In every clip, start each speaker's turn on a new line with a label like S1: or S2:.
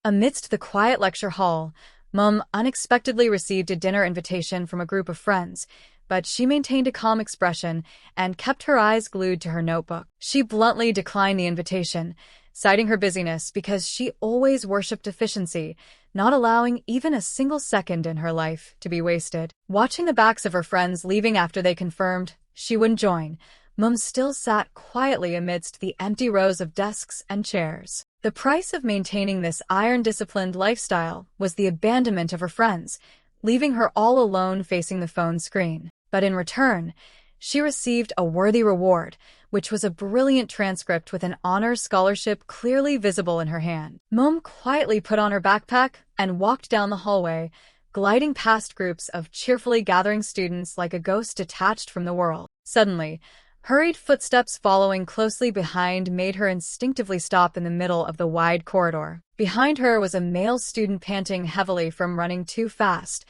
S1: Amidst the quiet lecture hall, Moeum unexpectedly received a dinner invitation from a group of friends, but she maintained a calm expression and kept her eyes glued to her notebook. She bluntly declined the invitation, citing her busyness because she always worshipped efficiency, not allowing even a single second in her life to be wasted. Watching the backs of her friends leaving after they confirmed she wouldn't join, Moeum still sat quietly amidst the empty rows of desks and chairs. The price of maintaining this iron-disciplined lifestyle was the abandonment of her friends, leaving her all alone facing the phone screen. But in return, she received a worthy reward, which was a brilliant transcript with an honors scholarship clearly visible in her hand. Moeum quietly put on her backpack and walked down the hallway, gliding past groups of cheerfully gathering students like a ghost detached from the world. Suddenly, hurried footsteps following closely behind made her instinctively stop in the middle of the wide corridor. Behind her was a male student panting heavily from running too fast.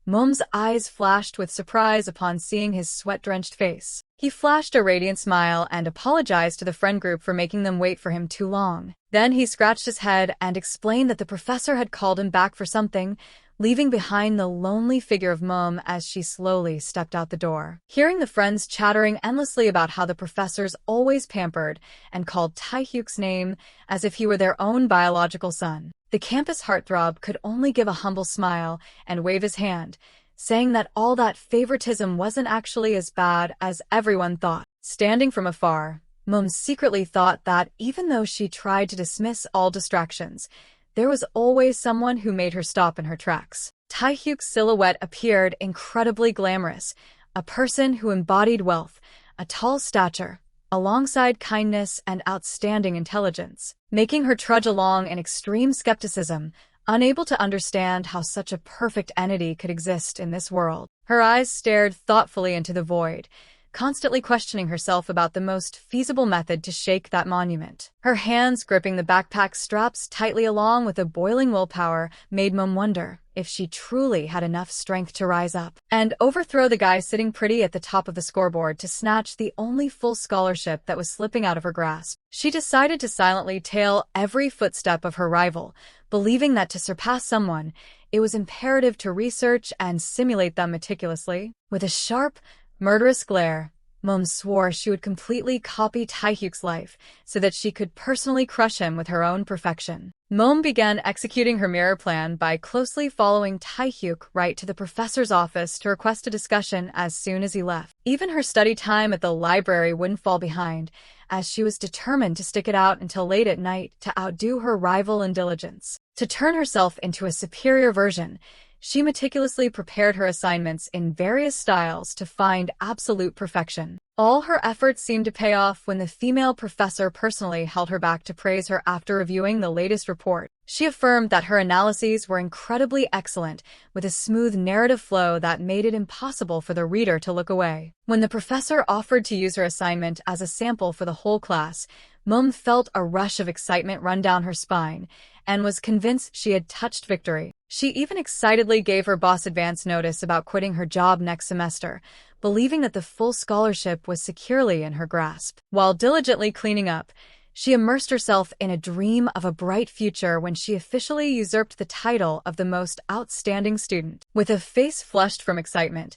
S1: Moeum's eyes flashed with surprise upon seeing his sweat-drenched face. He flashed a radiant smile and apologized to the friend group for making them wait for him too long. Then he scratched his head and explained that the professor had called him back for something, leaving behind the lonely figure of Moeum as she slowly stepped out the door. Hearing the friends chattering endlessly about how the professors always pampered and called Taehyuk's name as if he were their own biological son, the campus heartthrob could only give a humble smile and wave his hand, saying that all that favoritism wasn't actually as bad as everyone thought. Standing from afar, Moeum secretly thought that even though she tried to dismiss all distractions, there was always someone who made her stop in her tracks. Taehyuk's silhouette appeared incredibly glamorous, a person who embodied wealth, a tall stature, alongside kindness and outstanding intelligence, making her trudge along in extreme skepticism, unable to understand how such a perfect entity could exist in this world. Her eyes stared thoughtfully into the void, constantly questioning herself about the most feasible method to shake that monument. Her hands gripping the backpack straps tightly along with a boiling willpower made Moeum wonder if she truly had enough strength to rise up and overthrow the guy sitting pretty at the top of the scoreboard to snatch the only full scholarship that was slipping out of her grasp. She decided to silently tail every footstep of her rival, believing that to surpass someone, it was imperative to research and simulate them meticulously. With a sharp, murderous glare, Moeum swore she would completely copy Taehyuk's life so that she could personally crush him with her own perfection. Moeum began executing her mirror plan by closely following Taehyuk right to the professor's office to request a discussion as soon as he left. Even her study time at the library wouldn't fall behind, as she was determined to stick it out until late at night to outdo her rival in diligence. To turn herself into a superior version, she meticulously prepared her assignments in various styles to find absolute perfection. All her efforts seemed to pay off when the female professor personally held her back to praise her after reviewing the latest report. She affirmed that her analyses were incredibly excellent, with a smooth narrative flow that made it impossible for the reader to look away. When the professor offered to use her assignment as a sample for the whole class, Moeum felt a rush of excitement run down her spine and was convinced she had touched victory. She even excitedly gave her boss advance notice about quitting her job next semester, believing that the full scholarship was securely in her grasp. While diligently cleaning up, she immersed herself in a dream of a bright future when she officially usurped the title of the most outstanding student. With a face flushed from excitement,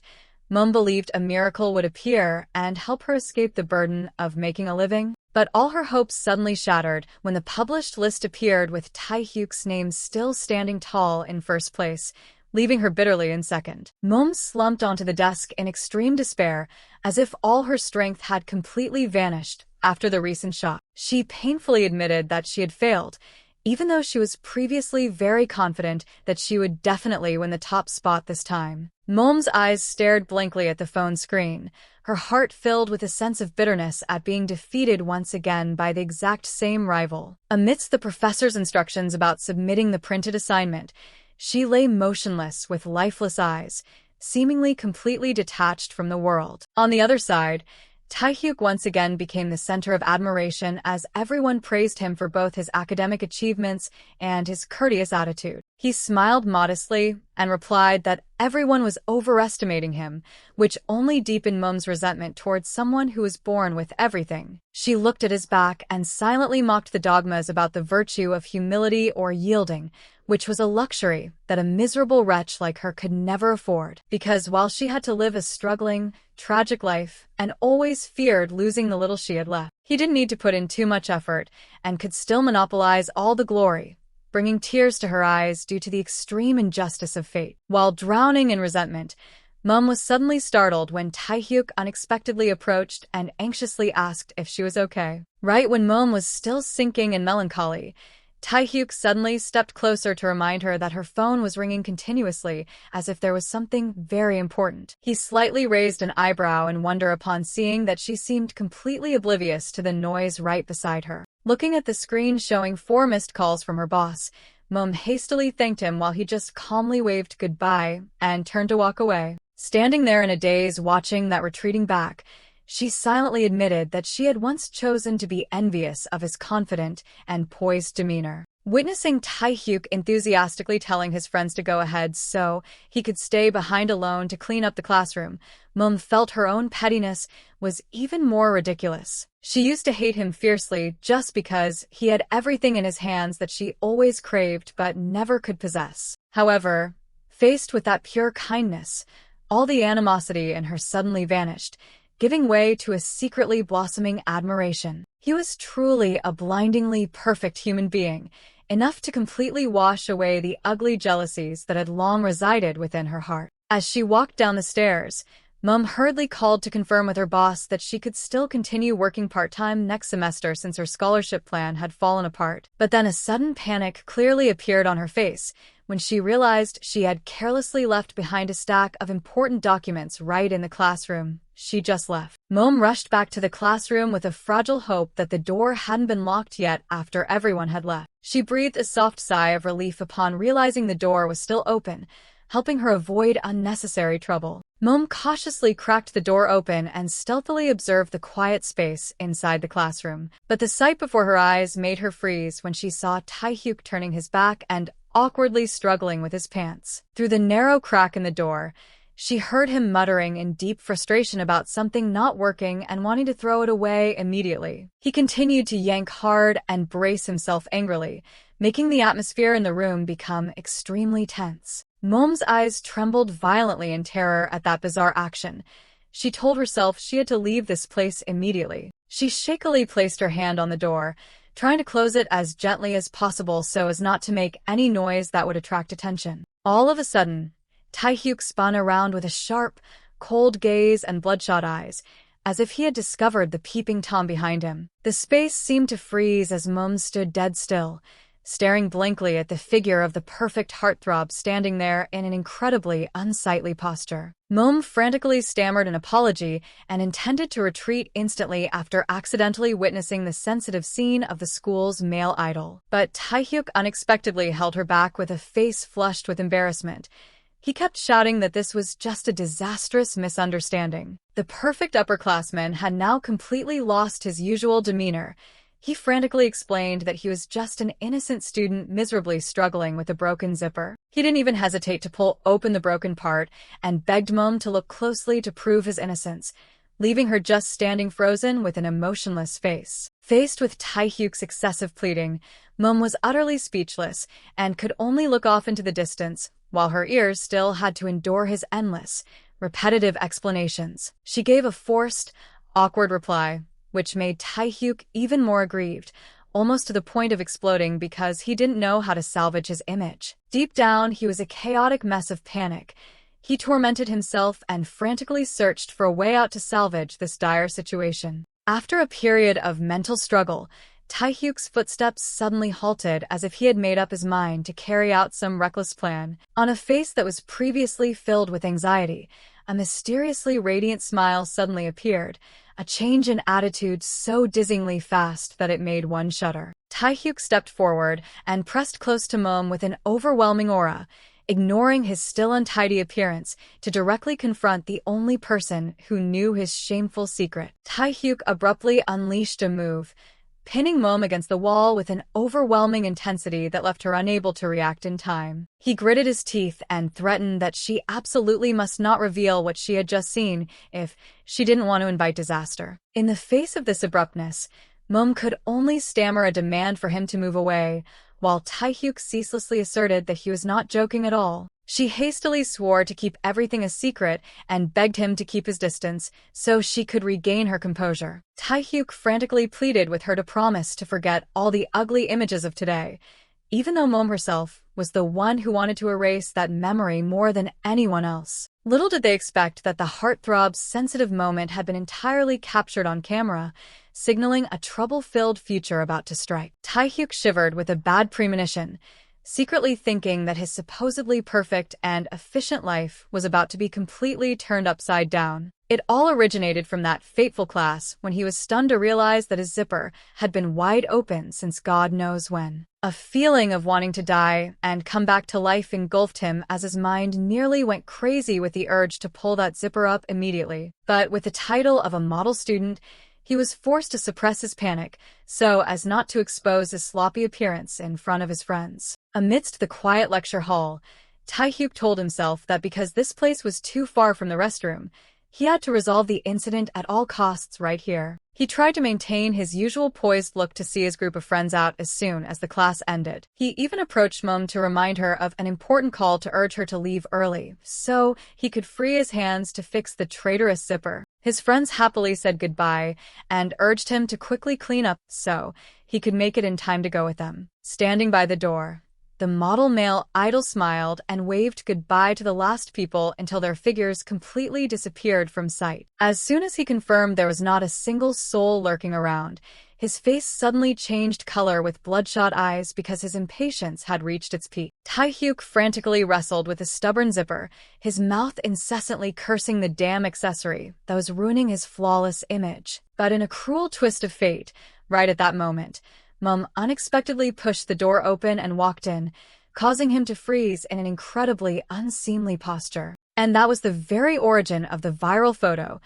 S1: Moeum believed a miracle would appear and help her escape the burden of making a living. But all her hopes suddenly shattered when the published list appeared with Taehyuk's name still standing tall in first place, leaving her bitterly in second. Moeum slumped onto the desk in extreme despair, as if all her strength had completely vanished after the recent shock. She painfully admitted that she had failed, even though she was previously very confident that she would definitely win the top spot this time. Moeum's eyes stared blankly at the phone screen, her heart filled with a sense of bitterness at being defeated once again by the exact same rival. Amidst the professor's instructions about submitting the printed assignment, she lay motionless with lifeless eyes, seemingly completely detached from the world. On the other side, Taehyuk once again became the center of admiration as everyone praised him for both his academic achievements and his courteous attitude. He smiled modestly and replied that everyone was overestimating him, which only deepened Moeum's resentment towards someone who was born with everything. She looked at his back and silently mocked the dogmas about the virtue of humility or yielding, which was a luxury that a miserable wretch like her could never afford. Because while she had to live a struggling, tragic life and always feared losing the little she had left, he didn't need to put in too much effort and could still monopolize all the glory, bringing tears to her eyes due to the extreme injustice of fate. While drowning in resentment, Moeum was suddenly startled when Taehyuk unexpectedly approached and anxiously asked if she was okay. Right when Moeum was still sinking in melancholy, Taehyuk suddenly stepped closer to remind her that her phone was ringing continuously, as if there was something very important. He slightly raised an eyebrow in wonder upon seeing that she seemed completely oblivious to the noise right beside her. Looking at the screen showing 4 missed calls from her boss, Moeum hastily thanked him while he just calmly waved goodbye and turned to walk away. Standing there in a daze watching that retreating back, she silently admitted that she had once chosen to be envious of his confident and poised demeanor. Witnessing Taehyuk enthusiastically telling his friends to go ahead so he could stay behind alone to clean up the classroom, Moeum felt her own pettiness was even more ridiculous. She used to hate him fiercely just because he had everything in his hands that she always craved but never could possess. However, faced with that pure kindness, all the animosity in her suddenly vanished, giving way to a secretly blossoming admiration. He was truly a blindingly perfect human being, enough to completely wash away the ugly jealousies that had long resided within her heart. As she walked down the stairs, Moeum hurriedly called to confirm with her boss that she could still continue working part-time next semester since her scholarship plan had fallen apart. But then a sudden panic clearly appeared on her face when she realized she had carelessly left behind a stack of important documents right in the classroom she just left. Moeum rushed back to the classroom with a fragile hope that the door hadn't been locked yet after everyone had left. She breathed a soft sigh of relief upon realizing the door was still open, helping her avoid unnecessary trouble. Moeum cautiously cracked the door open and stealthily observed the quiet space inside the classroom. But the sight before her eyes made her freeze when she saw Taehyuk turning his back and awkwardly struggling with his pants. Through the narrow crack in the door, she heard him muttering in deep frustration about something not working and wanting to throw it away immediately. He continued to yank hard and brace himself angrily, making the atmosphere in the room become extremely tense. Moeum's eyes trembled violently in terror at that bizarre action. She told herself she had to leave this place immediately. She shakily placed her hand on the door, trying to close it as gently as possible so as not to make any noise that would attract attention. All of a sudden, Taehyuk spun around with a sharp, cold gaze and bloodshot eyes, as if he had discovered the peeping Tom behind him. The space seemed to freeze as Moeum stood dead still, staring blankly at the figure of the perfect heartthrob standing there in an incredibly unsightly posture. Moeum frantically stammered an apology and intended to retreat instantly after accidentally witnessing the sensitive scene of the school's male idol. But Taehyuk unexpectedly held her back with a face flushed with embarrassment. He kept shouting that this was just a disastrous misunderstanding. The perfect upperclassman had now completely lost his usual demeanor. He frantically explained that he was just an innocent student miserably struggling with a broken zipper. He didn't even hesitate to pull open the broken part and begged Moeum to look closely to prove his innocence, leaving her just standing frozen with an emotionless face. Faced with Taehyuk's excessive pleading, Moeum was utterly speechless and could only look off into the distance, while her ears still had to endure his endless, repetitive explanations. She gave a forced, awkward reply, which made Taehyuk even more aggrieved, almost to the point of exploding because he didn't know how to salvage his image. Deep down, he was a chaotic mess of panic. He tormented himself and frantically searched for a way out to salvage this dire situation. After a period of mental struggle, Taehyuk's footsteps suddenly halted as if he had made up his mind to carry out some reckless plan. On a face that was previously filled with anxiety, a mysteriously radiant smile suddenly appeared, a change in attitude so dizzyingly fast that it made one shudder. Taehyuk stepped forward and pressed close to Moeum with an overwhelming aura, ignoring his still untidy appearance to directly confront the only person who knew his shameful secret. Taehyuk abruptly unleashed a move, pinning Moeum against the wall with an overwhelming intensity that left her unable to react in time. He gritted his teeth and threatened that she absolutely must not reveal what she had just seen if she didn't want to invite disaster. In the face of this abruptness, Moeum could only stammer a demand for him to move away, while Taehyuk ceaselessly asserted that he was not joking at all. She hastily swore to keep everything a secret and begged him to keep his distance so she could regain her composure. Taehyuk frantically pleaded with her to promise to forget all the ugly images of today, even though Moeum herself was the one who wanted to erase that memory more than anyone else. Little did they expect that the heartthrob's sensitive moment had been entirely captured on camera, signaling a trouble-filled future about to strike. Taehyuk shivered with a bad premonition, secretly thinking that his supposedly perfect and efficient life was about to be completely turned upside down. It all originated from that fateful class when he was stunned to realize that his zipper had been wide open since God knows when. A feeling of wanting to die and come back to life engulfed him as his mind nearly went crazy with the urge to pull that zipper up immediately. But with the title of a model student, he was forced to suppress his panic so as not to expose his sloppy appearance in front of his friends. Amidst the quiet lecture hall, Taehyuk told himself that because this place was too far from the restroom, he had to resolve the incident at all costs right here. He tried to maintain his usual poised look to see his group of friends out as soon as the class ended. He even approached Moeum to remind her of an important call to urge her to leave early, so he could free his hands to fix the traitorous zipper. His friends happily said goodbye and urged him to quickly clean up so he could make it in time to go with them. Standing by the door, the model male idol smiled and waved goodbye to the last people until their figures completely disappeared from sight. As soon as he confirmed there was not a single soul lurking around, his face suddenly changed color with bloodshot eyes because his impatience had reached its peak. Taehyuk frantically wrestled with his stubborn zipper, his mouth incessantly cursing the damn accessory that was ruining his flawless image. But in a cruel twist of fate, right at that moment, Moeum unexpectedly pushed the door open and walked in, causing him to freeze in an incredibly unseemly posture. And that was the very origin of the viral photo,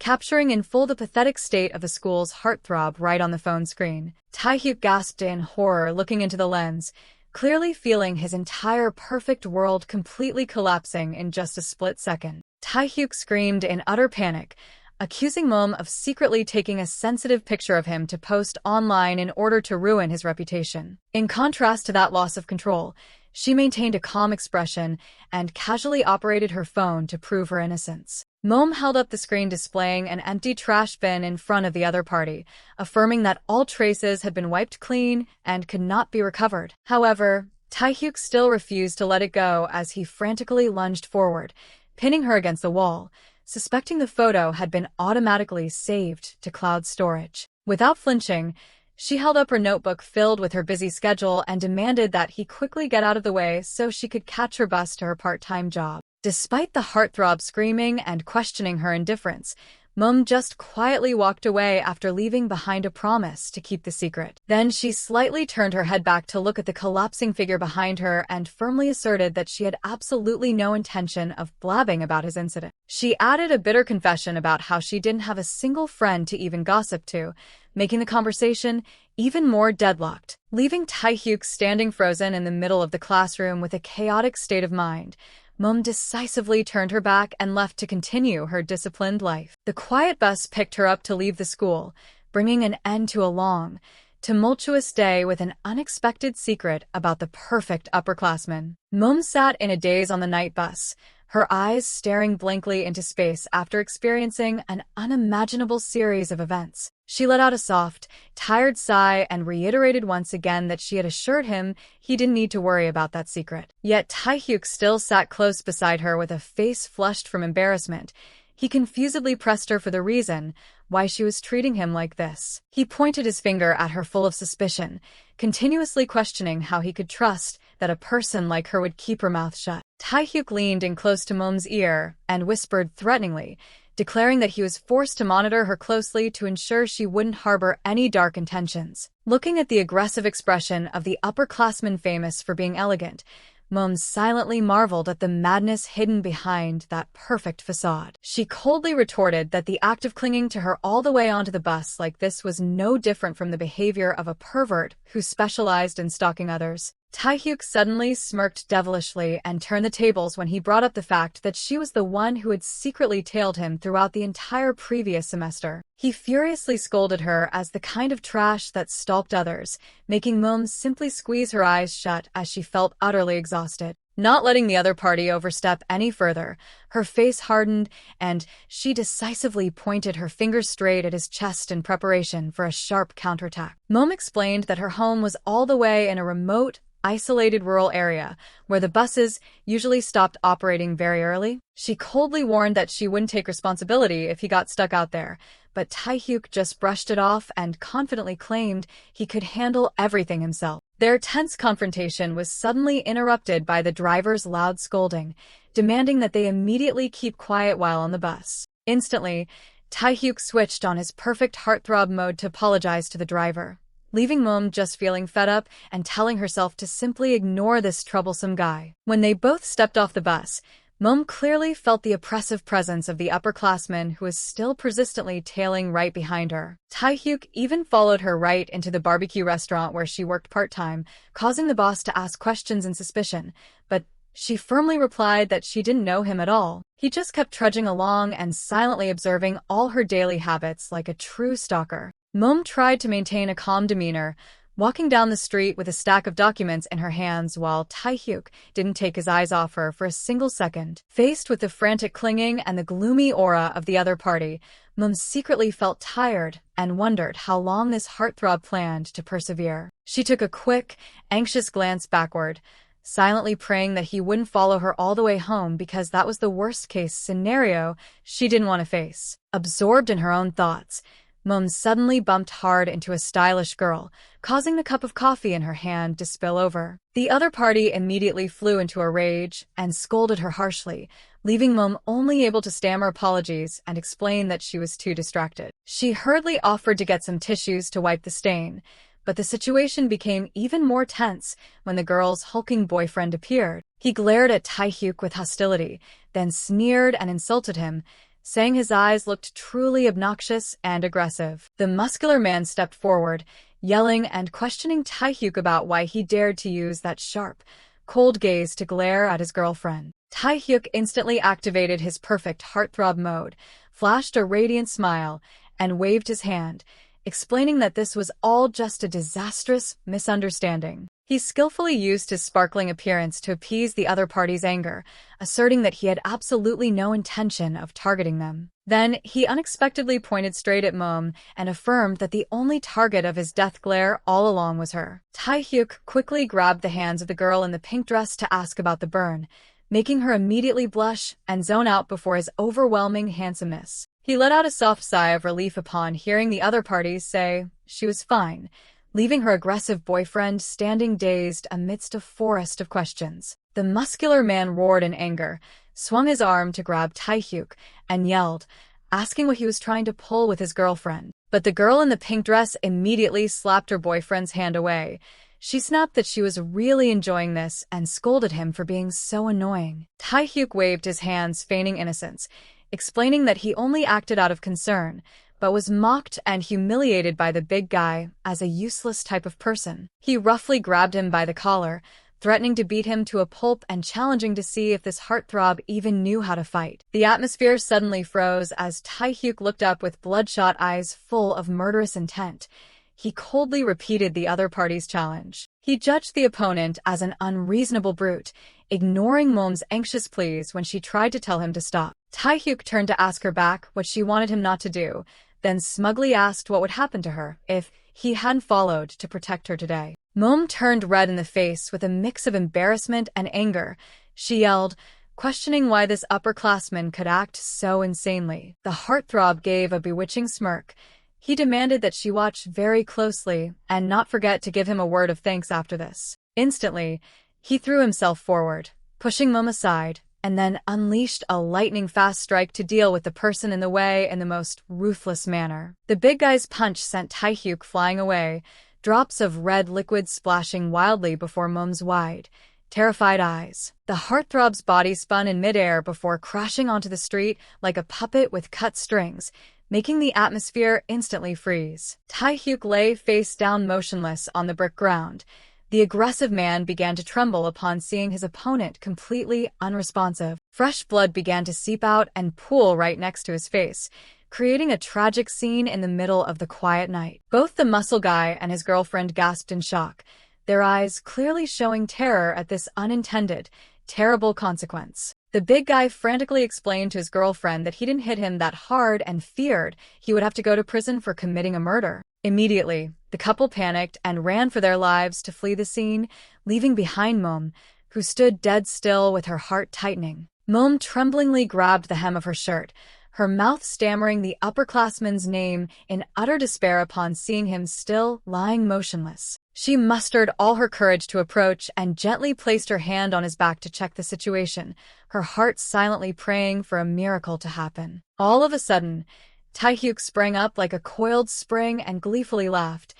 S1: capturing in full the pathetic state of the school's heartthrob right on the phone screen. Taehyuk gasped in horror looking into the lens, clearly feeling his entire perfect world completely collapsing in just a split second. Taehyuk screamed in utter panic, accusing Moeum of secretly taking a sensitive picture of him to post online in order to ruin his reputation. In contrast to that loss of control, she maintained a calm expression and casually operated her phone to prove her innocence. Moeum held up the screen displaying an empty trash bin in front of the other party, affirming that all traces had been wiped clean and could not be recovered. However, Taehyuk still refused to let it go as he frantically lunged forward, pinning her against the wall, suspecting the photo had been automatically saved to cloud storage. Without flinching, she held up her notebook filled with her busy schedule and demanded that he quickly get out of the way so she could catch her bus to her part-time job. Despite the heartthrob screaming and questioning her indifference, Moeum just quietly walked away after leaving behind a promise to keep the secret. Then she slightly turned her head back to look at the collapsing figure behind her and firmly asserted that she had absolutely no intention of blabbing about his incident. She added a bitter confession about how she didn't have a single friend to even gossip to, making the conversation even more deadlocked. Leaving Taehyuk standing frozen in the middle of the classroom with a chaotic state of mind, Moeum decisively turned her back and left to continue her disciplined life. The quiet bus picked her up to leave the school, bringing an end to a long, tumultuous day with an unexpected secret about the perfect upperclassman. Moeum sat in a daze on the night bus, her eyes staring blankly into space after experiencing an unimaginable series of events. She let out a soft, tired sigh and reiterated once again that she had assured him he didn't need to worry about that secret. Yet Taehyuk still sat close beside her with a face flushed from embarrassment. He confusedly pressed her for the reason why she was treating him like this. He pointed his finger at her full of suspicion, continuously questioning how he could trust that a person like her would keep her mouth shut. Taehyuk leaned in close to Moeum's ear and whispered threateningly, declaring that he was forced to monitor her closely to ensure she wouldn't harbor any dark intentions. Looking at the aggressive expression of the upperclassman famous for being elegant, Moeum silently marveled at the madness hidden behind that perfect facade. She coldly retorted that the act of clinging to her all the way onto the bus like this was no different from the behavior of a pervert who specialized in stalking others. Taehyuk suddenly smirked devilishly and turned the tables when he brought up the fact that she was the one who had secretly tailed him throughout the entire previous semester. He furiously scolded her as the kind of trash that stalked others, making Moeum simply squeeze her eyes shut as she felt utterly exhausted. Not letting the other party overstep any further, her face hardened and she decisively pointed her finger straight at his chest in preparation for a sharp counterattack. Moeum explained that her home was all the way in a remote, isolated rural area where the buses usually stopped operating very early. She coldly warned that she wouldn't take responsibility if he got stuck out there, but Taehyuk just brushed it off and confidently claimed he could handle everything himself. Their tense confrontation was suddenly interrupted by the driver's loud scolding, demanding that they immediately keep quiet while on the bus. Instantly, Taehyuk switched on his perfect heartthrob mode to apologize to the driver, leaving Moeum just feeling fed up and telling herself to simply ignore this troublesome guy. When they both stepped off the bus, Moeum clearly felt the oppressive presence of the upperclassman who was still persistently tailing right behind her. Taehyuk even followed her right into the barbecue restaurant where she worked part-time, causing the boss to ask questions in suspicion, but she firmly replied that she didn't know him at all. He just kept trudging along and silently observing all her daily habits like a true stalker. Moeum tried to maintain a calm demeanor, walking down the street with a stack of documents in her hands while Taehyuk didn't take his eyes off her for a single second. Faced with the frantic clinging and the gloomy aura of the other party, Moeum secretly felt tired and wondered how long this heartthrob planned to persevere. She took a quick, anxious glance backward, silently praying that he wouldn't follow her all the way home because that was the worst-case scenario she didn't want to face. Absorbed in her own thoughts, Moeum suddenly bumped hard into a stylish girl, causing the cup of coffee in her hand to spill over. The other party immediately flew into a rage and scolded her harshly, leaving Moeum only able to stammer apologies and explain that she was too distracted. She hurriedly offered to get some tissues to wipe the stain, but the situation became even more tense when the girl's hulking boyfriend appeared. He glared at Taehyuk with hostility, then sneered and insulted him, saying his eyes looked truly obnoxious and aggressive. The muscular man stepped forward, yelling and questioning Taehyuk about why he dared to use that sharp, cold gaze to glare at his girlfriend. Taehyuk instantly activated his perfect heartthrob mode, flashed a radiant smile, and waved his hand, explaining that this was all just a disastrous misunderstanding. He skillfully used his sparkling appearance to appease the other party's anger, asserting that he had absolutely no intention of targeting them. Then, he unexpectedly pointed straight at Moeum and affirmed that the only target of his death glare all along was her. Taehyuk quickly grabbed the hands of the girl in the pink dress to ask about the burn, making her immediately blush and zone out before his overwhelming handsomeness. He let out a soft sigh of relief upon hearing the other parties say she was fine, leaving her aggressive boyfriend standing dazed amidst a forest of questions. The muscular man roared in anger, swung his arm to grab Taehyuk, and yelled, asking what he was trying to pull with his girlfriend. But the girl in the pink dress immediately slapped her boyfriend's hand away. She snapped that she was really enjoying this and scolded him for being so annoying. Taehyuk waved his hands, feigning innocence, explaining that he only acted out of concern, but was mocked and humiliated by the big guy as a useless type of person. He roughly grabbed him by the collar, threatening to beat him to a pulp and challenging to see if this heartthrob even knew how to fight. The atmosphere suddenly froze as Taehyuk looked up with bloodshot eyes full of murderous intent. He coldly repeated the other party's challenge. He judged the opponent as an unreasonable brute, ignoring Moeum's anxious pleas when she tried to tell him to stop. Taehyuk turned to ask her back what she wanted him not to do, then smugly asked what would happen to her if he hadn't followed to protect her today. Moeum turned red in the face with a mix of embarrassment and anger. She yelled, questioning why this upperclassman could act so insanely. The heartthrob gave a bewitching smirk. He demanded that she watch very closely and not forget to give him a word of thanks after this. Instantly, he threw himself forward, pushing Moeum aside, and then unleashed a lightning-fast strike to deal with the person in the way in the most ruthless manner. The big guy's punch sent Taehyuk flying away, drops of red liquid splashing wildly before Moeum's wide, terrified eyes. The heartthrob's body spun in midair before crashing onto the street like a puppet with cut strings, making the atmosphere instantly freeze. Taehyuk lay face down motionless on the brick ground. The aggressive man began to tremble upon seeing his opponent completely unresponsive. Fresh blood began to seep out and pool right next to his face, creating a tragic scene in the middle of the quiet night. Both the muscle guy and his girlfriend gasped in shock, their eyes clearly showing terror at this unintended, terrible consequence. The big guy frantically explained to his girlfriend that he didn't hit him that hard and feared he would have to go to prison for committing a murder. Immediately, the couple panicked and ran for their lives to flee the scene, leaving behind Moeum, who stood dead still with her heart tightening. Moeum tremblingly grabbed the hem of her shirt, her mouth stammering the upperclassman's name in utter despair upon seeing him still lying motionless. She mustered all her courage to approach and gently placed her hand on his back to check the situation, her heart silently praying for a miracle to happen. All of a sudden, Taehyuk sprang up like a coiled spring and gleefully laughed,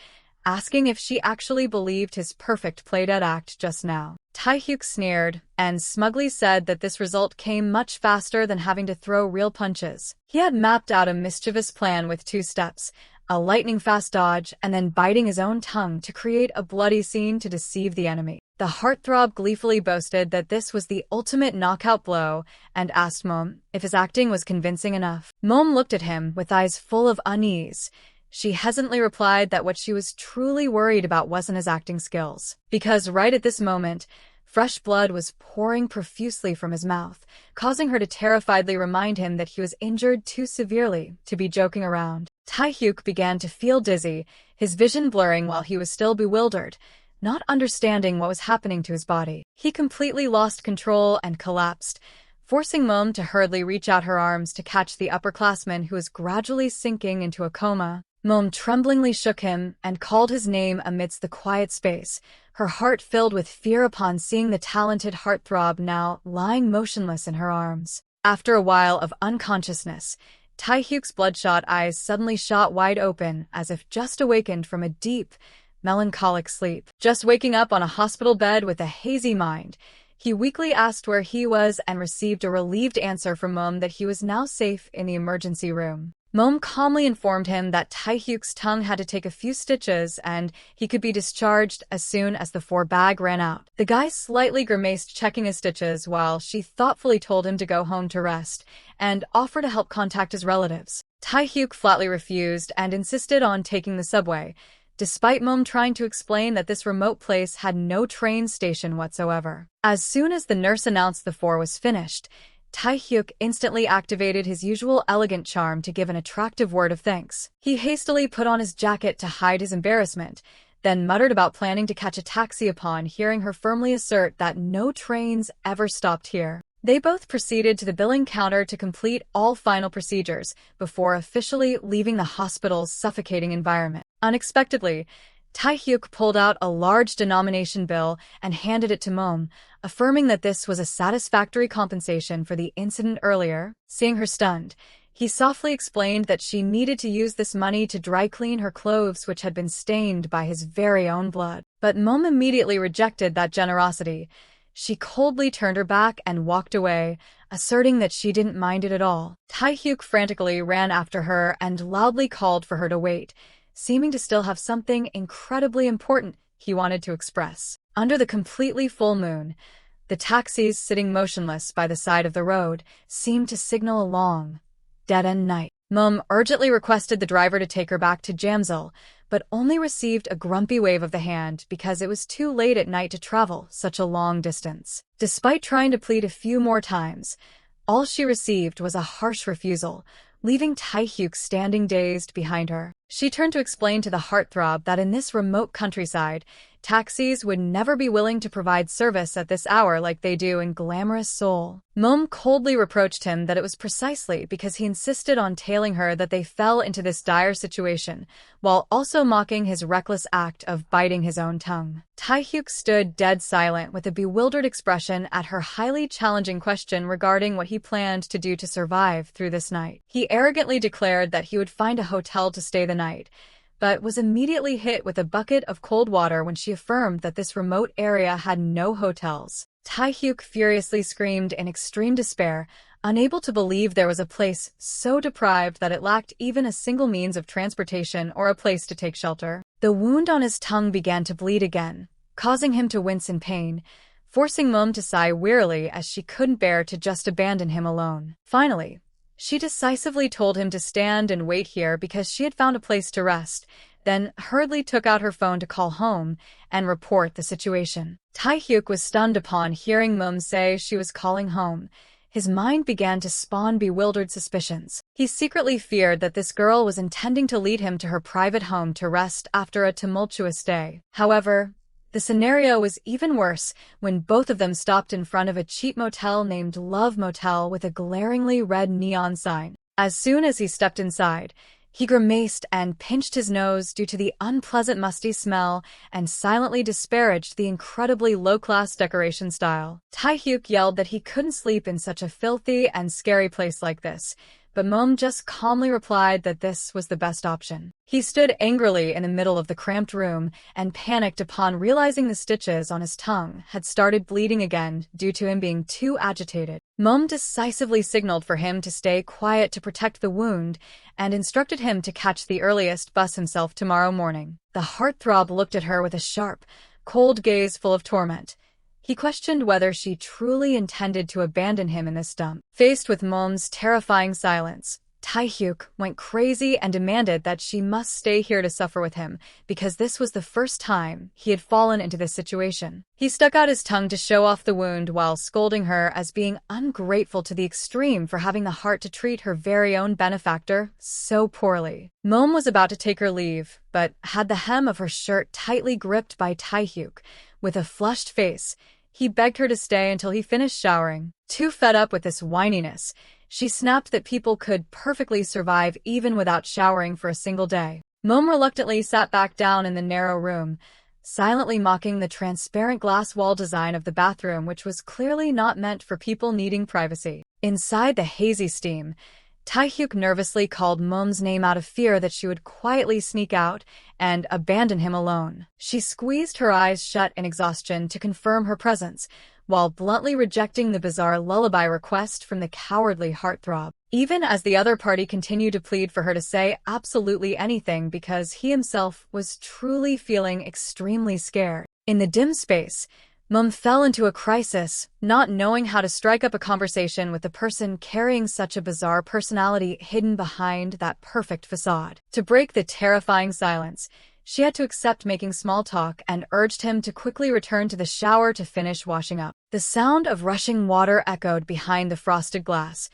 S1: asking if she actually believed his perfect play-dead act just now. Taehyuk sneered and smugly said that this result came much faster than having to throw real punches. He had mapped out a mischievous plan with 2 steps, a lightning-fast dodge, and then biting his own tongue to create a bloody scene to deceive the enemy. The heartthrob gleefully boasted that this was the ultimate knockout blow and asked Moeum if his acting was convincing enough. Moeum looked at him with eyes full of unease. She hesitantly replied that what she was truly worried about wasn't his acting skills, because right at this moment, fresh blood was pouring profusely from his mouth, causing her to terrifiedly remind him that he was injured too severely to be joking around. Taehyuk began to feel dizzy, his vision blurring while he was still bewildered, not understanding what was happening to his body. He completely lost control and collapsed, forcing Moeum to hurriedly reach out her arms to catch the upperclassman who was gradually sinking into a coma. Moeum tremblingly shook him and called his name amidst the quiet space, her heart filled with fear upon seeing the talented heartthrob now lying motionless in her arms. After a while of unconsciousness, Taehyuk's bloodshot eyes suddenly shot wide open as if just awakened from a deep, melancholic sleep. Just waking up on a hospital bed with a hazy mind, he weakly asked where he was and received a relieved answer from Moeum that he was now safe in the emergency room. Moeum calmly informed him that Taehyuk's tongue had to take a few stitches and he could be discharged as soon as the 4-bag ran out. The guy slightly grimaced checking his stitches while she thoughtfully told him to go home to rest and offer to help contact his relatives. Taehyuk flatly refused and insisted on taking the subway, despite Moeum trying to explain that this remote place had no train station whatsoever. As soon as the nurse announced the 4 was finished, Taehyuk instantly activated his usual elegant charm to give an attractive word of thanks. He hastily put on his jacket to hide his embarrassment, then muttered about planning to catch a taxi upon hearing her firmly assert that no trains ever stopped here. They both proceeded to the billing counter to complete all final procedures before officially leaving the hospital's suffocating environment. Unexpectedly, Taehyuk pulled out a large denomination bill and handed it to Moeum, affirming that this was a satisfactory compensation for the incident earlier. Seeing her stunned, he softly explained that she needed to use this money to dry clean her clothes which had been stained by his very own blood. But Moeum immediately rejected that generosity. She coldly turned her back and walked away, asserting that she didn't mind it at all. Taehyuk frantically ran after her and loudly called for her to wait, seeming to still have something incredibly important he wanted to express. Under the completely full moon, the taxis sitting motionless by the side of the road seemed to signal a long, dead-end night. Moeum urgently requested the driver to take her back to Jamsil, but only received a grumpy wave of the hand because it was too late at night to travel such a long distance. Despite trying to plead a few more times, all she received was a harsh refusal, leaving Taehyuk standing dazed behind her. She turned to explain to the heartthrob that in this remote countryside, taxis would never be willing to provide service at this hour like they do in glamorous Seoul. Moeum coldly reproached him that it was precisely because he insisted on tailing her that they fell into this dire situation, while also mocking his reckless act of biting his own tongue. Taehyuk stood dead silent with a bewildered expression at her highly challenging question regarding what he planned to do to survive through this night. He arrogantly declared that he would find a hotel to stay the night, but was immediately hit with a bucket of cold water when she affirmed that this remote area had no hotels. Taehyuk furiously screamed in extreme despair, unable to believe there was a place so deprived that it lacked even a single means of transportation or a place to take shelter. The wound on his tongue began to bleed again, causing him to wince in pain, forcing Moeum to sigh wearily as she couldn't bear to just abandon him alone. Finally, she decisively told him to stand and wait here because she had found a place to rest, then hurriedly took out her phone to call home and report the situation. Taehyuk was stunned upon hearing Moeum say she was calling home. His mind began to spawn bewildered suspicions. He secretly feared that this girl was intending to lead him to her private home to rest after a tumultuous day. However, the scenario was even worse when both of them stopped in front of a cheap motel named Love Motel with a glaringly red neon sign. As soon as he stepped inside, he grimaced and pinched his nose due to the unpleasant musty smell and silently disparaged the incredibly low-class decoration style. Taehyuk yelled that he couldn't sleep in such a filthy and scary place like this, but Moeum just calmly replied that this was the best option. He stood angrily in the middle of the cramped room and panicked upon realizing the stitches on his tongue had started bleeding again due to him being too agitated. Moeum decisively signaled for him to stay quiet to protect the wound and instructed him to catch the earliest bus himself tomorrow morning. The heartthrob looked at her with a sharp, cold gaze full of torment. He questioned whether she truly intended to abandon him in this dump. Faced with Moeum's terrifying silence, Taehyuk went crazy and demanded that she must stay here to suffer with him, because this was the first time he had fallen into this situation. He stuck out his tongue to show off the wound while scolding her as being ungrateful to the extreme for having the heart to treat her very own benefactor so poorly. Moeum was about to take her leave, but had the hem of her shirt tightly gripped by Taehyuk. With a flushed face, he begged her to stay until he finished showering. Too fed up with this whininess, she snapped that people could perfectly survive even without showering for a single day. Moeum reluctantly sat back down in the narrow room, silently mocking the transparent glass wall design of the bathroom, which was clearly not meant for people needing privacy. Inside the hazy steam, Taehyuk nervously called Moeum's name out of fear that she would quietly sneak out and abandon him alone. She squeezed her eyes shut in exhaustion to confirm her presence, while bluntly rejecting the bizarre lullaby request from the cowardly heartthrob. Even as the other party continued to plead for her to say absolutely anything because he himself was truly feeling extremely scared. In the dim space, Moeum fell into a crisis, not knowing how to strike up a conversation with the person carrying such a bizarre personality hidden behind that perfect facade. To break the terrifying silence, she had to accept making small talk and urged him to quickly return to the shower to finish washing up. The sound of rushing water echoed behind the frosted glass.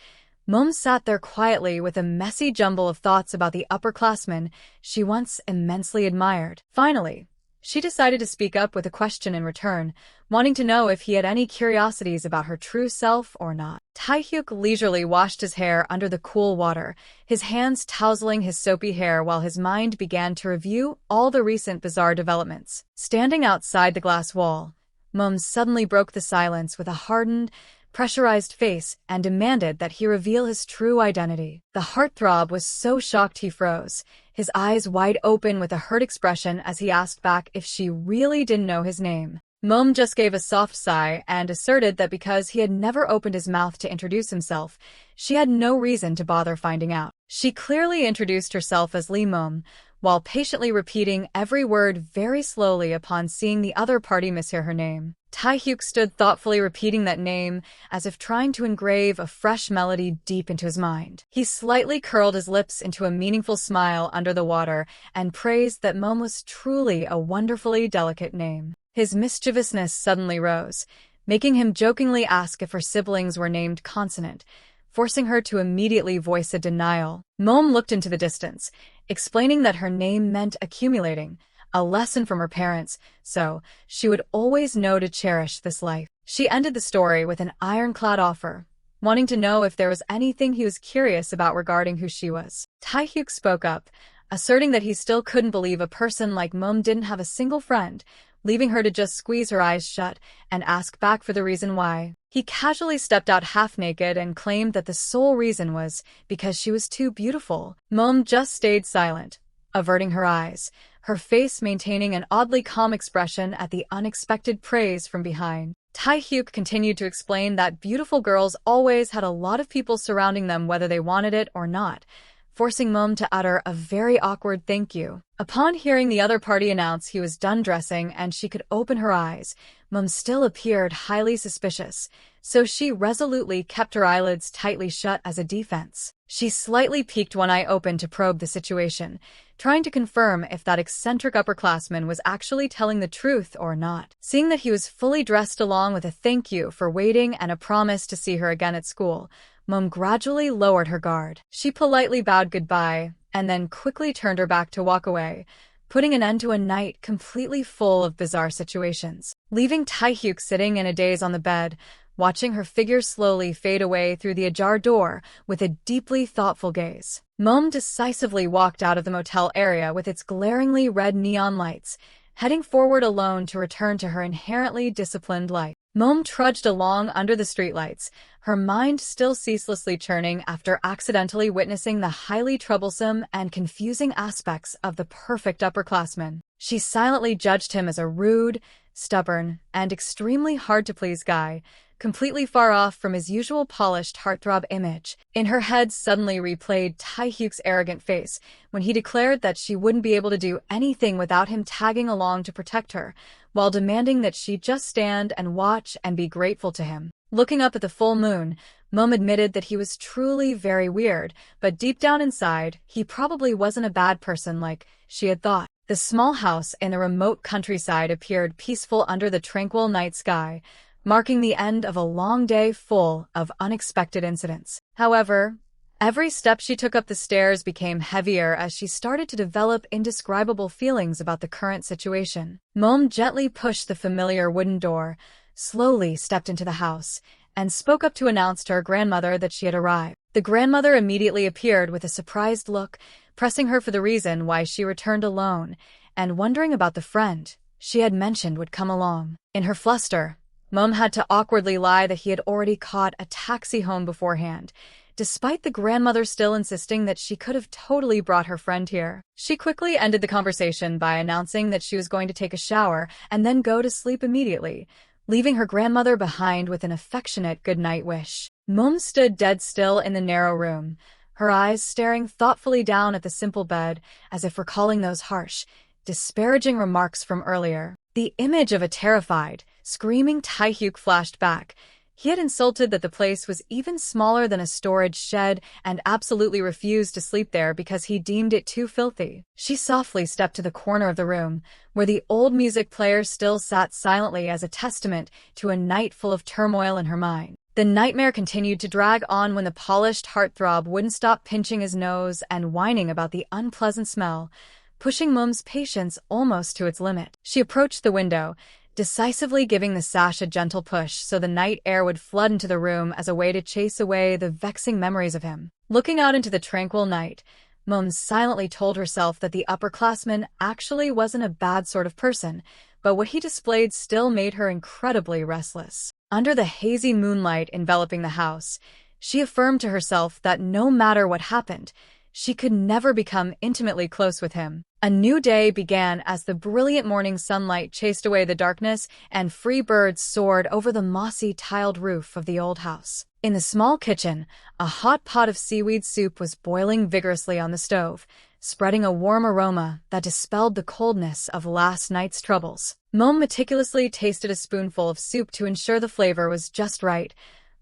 S1: Moeum sat there quietly with a messy jumble of thoughts about the upperclassmen she once immensely admired. Finally, she decided to speak up with a question in return, wanting to know if he had any curiosities about her true self or not. Taehyuk leisurely washed his hair under the cool water, his hands tousling his soapy hair while his mind began to review all the recent bizarre developments. Standing outside the glass wall, Moeum suddenly broke the silence with a hardened, pressurized face and demanded that he reveal his true identity. The heartthrob was so shocked he froze, his eyes wide open with a hurt expression as he asked back if she really didn't know his name. Moeum just gave a soft sigh and asserted that because he had never opened his mouth to introduce himself, she had no reason to bother finding out. She clearly introduced herself as Lee Moeum, while patiently repeating every word very slowly upon seeing the other party mishear her name. Taehyuk stood thoughtfully repeating that name as if trying to engrave a fresh melody deep into his mind. He slightly curled his lips into a meaningful smile under the water and praised that Moeum was truly a wonderfully delicate name. His mischievousness suddenly rose, making him jokingly ask if her siblings were named Consonant, forcing her to immediately voice a denial. Moeum looked into the distance, explaining that her name meant accumulating, a lesson from her parents, so she would always know to cherish this life. She ended the story with an ironclad offer, wanting to know if there was anything he was curious about regarding who she was. Taehyuk spoke up, asserting that he still couldn't believe a person like Moeum didn't have a single friend, leaving her to just squeeze her eyes shut and ask back for the reason why. He casually stepped out half-naked and claimed that the sole reason was because she was too beautiful. Moeum just stayed silent, averting her eyes, her face maintaining an oddly calm expression at the unexpected praise from behind. Taehyuk continued to explain that beautiful girls always had a lot of people surrounding them whether they wanted it or not, forcing Moeum to utter a very awkward thank you. Upon hearing the other party announce he was done dressing and she could open her eyes, Moeum still appeared highly suspicious, so she resolutely kept her eyelids tightly shut as a defense. She slightly peeked one eye open to probe the situation, trying to confirm if that eccentric upperclassman was actually telling the truth or not. Seeing that he was fully dressed along with a thank you for waiting and a promise to see her again at school, Moeum gradually lowered her guard. She politely bowed goodbye, and then quickly turned her back to walk away, putting an end to a night completely full of bizarre situations. Leaving Taehyuk sitting in a daze on the bed, watching her figure slowly fade away through the ajar door with a deeply thoughtful gaze, Moeum decisively walked out of the motel area with its glaringly red neon lights, heading forward alone to return to her inherently disciplined life. Moeum trudged along under the streetlights, her mind still ceaselessly churning after accidentally witnessing the highly troublesome and confusing aspects of the perfect upperclassman. She silently judged him as a rude, stubborn, and extremely hard-to-please guy, completely far off from his usual polished heartthrob image. In her head suddenly replayed Taehyuk's arrogant face when he declared that she wouldn't be able to do anything without him tagging along to protect her, while demanding that she just stand and watch and be grateful to him. Looking up at the full moon, Moeum admitted that he was truly very weird, but deep down inside, he probably wasn't a bad person like she had thought. The small house in the remote countryside appeared peaceful under the tranquil night sky, marking the end of a long day full of unexpected incidents. However, every step she took up the stairs became heavier as she started to develop indescribable feelings about the current situation. Moeum gently pushed the familiar wooden door, slowly stepped into the house, and spoke up to announce to her grandmother that she had arrived. The grandmother immediately appeared with a surprised look, pressing her for the reason why she returned alone, and wondering about the friend she had mentioned would come along. In her fluster, Moeum had to awkwardly lie that he had already caught a taxi home beforehand, despite the grandmother still insisting that she could have totally brought her friend here. She quickly ended the conversation by announcing that she was going to take a shower and then go to sleep immediately, leaving her grandmother behind with an affectionate good-night wish. Moeum stood dead still in the narrow room, her eyes staring thoughtfully down at the simple bed as if recalling those harsh, disparaging remarks from earlier. The image of a terrified, screaming Taehyuk flashed back. He had insulted that the place was even smaller than a storage shed and absolutely refused to sleep there because he deemed it too filthy. She softly stepped to the corner of the room, where the old music player still sat silently as a testament to a night full of turmoil in her mind. The nightmare continued to drag on when the polished heartthrob wouldn't stop pinching his nose and whining about the unpleasant smell, pushing Moeum's patience almost to its limit. She approached the window, decisively giving the sash a gentle push so the night air would flood into the room as a way to chase away the vexing memories of him. Looking out into the tranquil night, Moeum silently told herself that the upperclassman actually wasn't a bad sort of person, but what he displayed still made her incredibly restless. Under the hazy moonlight enveloping the house, she affirmed to herself that no matter what happened, she could never become intimately close with him. A new day began as the brilliant morning sunlight chased away the darkness and free birds soared over the mossy tiled roof of the old house. In the small kitchen, a hot pot of seaweed soup was boiling vigorously on the stove, spreading a warm aroma that dispelled the coldness of last night's troubles. Moeum meticulously tasted a spoonful of soup to ensure the flavor was just right,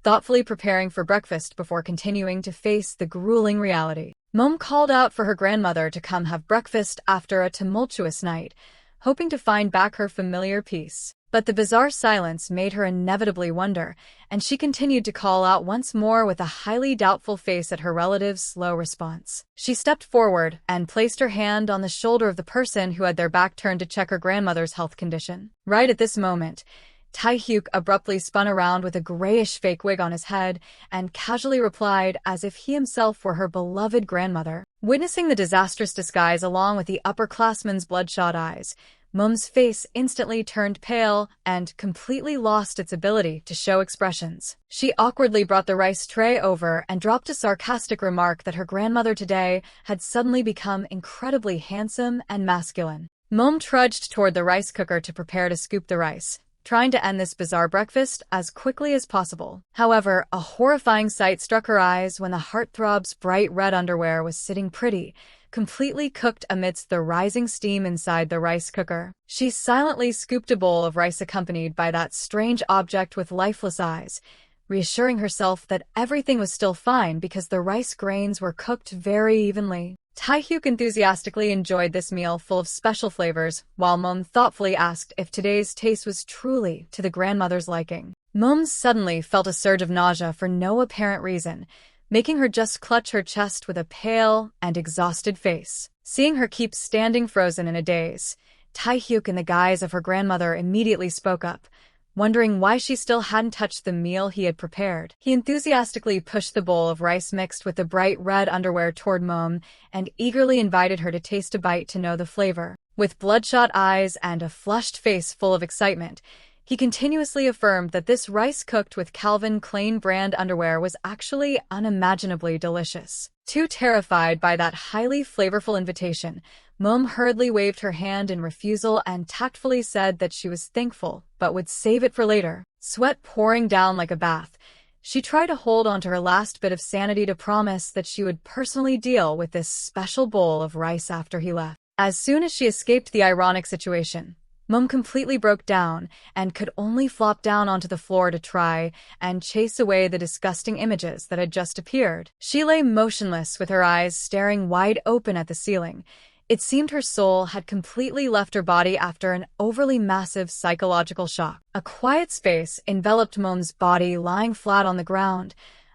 S1: thoughtfully preparing for breakfast before continuing to face the grueling reality. Moeum called out for her grandmother to come have breakfast after a tumultuous night, hoping to find back her familiar peace. But the bizarre silence made her inevitably wonder, and she continued to call out once more with a highly doubtful face at her relative's slow response. She stepped forward and placed her hand on the shoulder of the person who had their back turned to check her grandmother's health condition. Right at this moment, Taehyuk abruptly spun around with a grayish fake wig on his head and casually replied as if he himself were her beloved grandmother. Witnessing the disastrous disguise along with the upperclassman's bloodshot eyes, Moeum's face instantly turned pale and completely lost its ability to show expressions. She awkwardly brought the rice tray over and dropped a sarcastic remark that her grandmother today had suddenly become incredibly handsome and masculine. Moeum trudged toward the rice cooker to prepare to scoop the rice, trying to end this bizarre breakfast as quickly as possible. However, a horrifying sight struck her eyes when the heartthrob's bright red underwear was sitting pretty, completely cooked amidst the rising steam inside the rice cooker. She silently scooped a bowl of rice accompanied by that strange object with lifeless eyes, reassuring herself that everything was still fine because the rice grains were cooked very evenly. Taehyuk enthusiastically enjoyed this meal full of special flavors, while Moeum thoughtfully asked if today's taste was truly to the grandmother's liking. Moeum suddenly felt a surge of nausea for no apparent reason, making her just clutch her chest with a pale and exhausted face. Seeing her keep standing frozen in a daze, Taehyuk, in the guise of her grandmother, immediately spoke up, wondering why she still hadn't touched the meal he had prepared. He enthusiastically pushed the bowl of rice mixed with the bright red underwear toward Moeum and eagerly invited her to taste a bite to know the flavor. With bloodshot eyes and a flushed face full of excitement, he continuously affirmed that this rice cooked with Calvin Klein brand underwear was actually unimaginably delicious. Too terrified by that highly flavorful invitation, Moeum hurriedly waved her hand in refusal and tactfully said that she was thankful but would save it for later. Sweat pouring down like a bath, she tried to hold on to her last bit of sanity to promise that she would personally deal with this special bowl of rice after he left. As soon as she escaped the ironic situation, Moeum completely broke down and could only flop down onto the floor to try and chase away the disgusting images that had just appeared. She lay motionless with her eyes staring wide open at the ceiling. It seemed her soul had completely left her body after an overly massive psychological shock. A quiet space enveloped Moeum's body lying flat on the ground,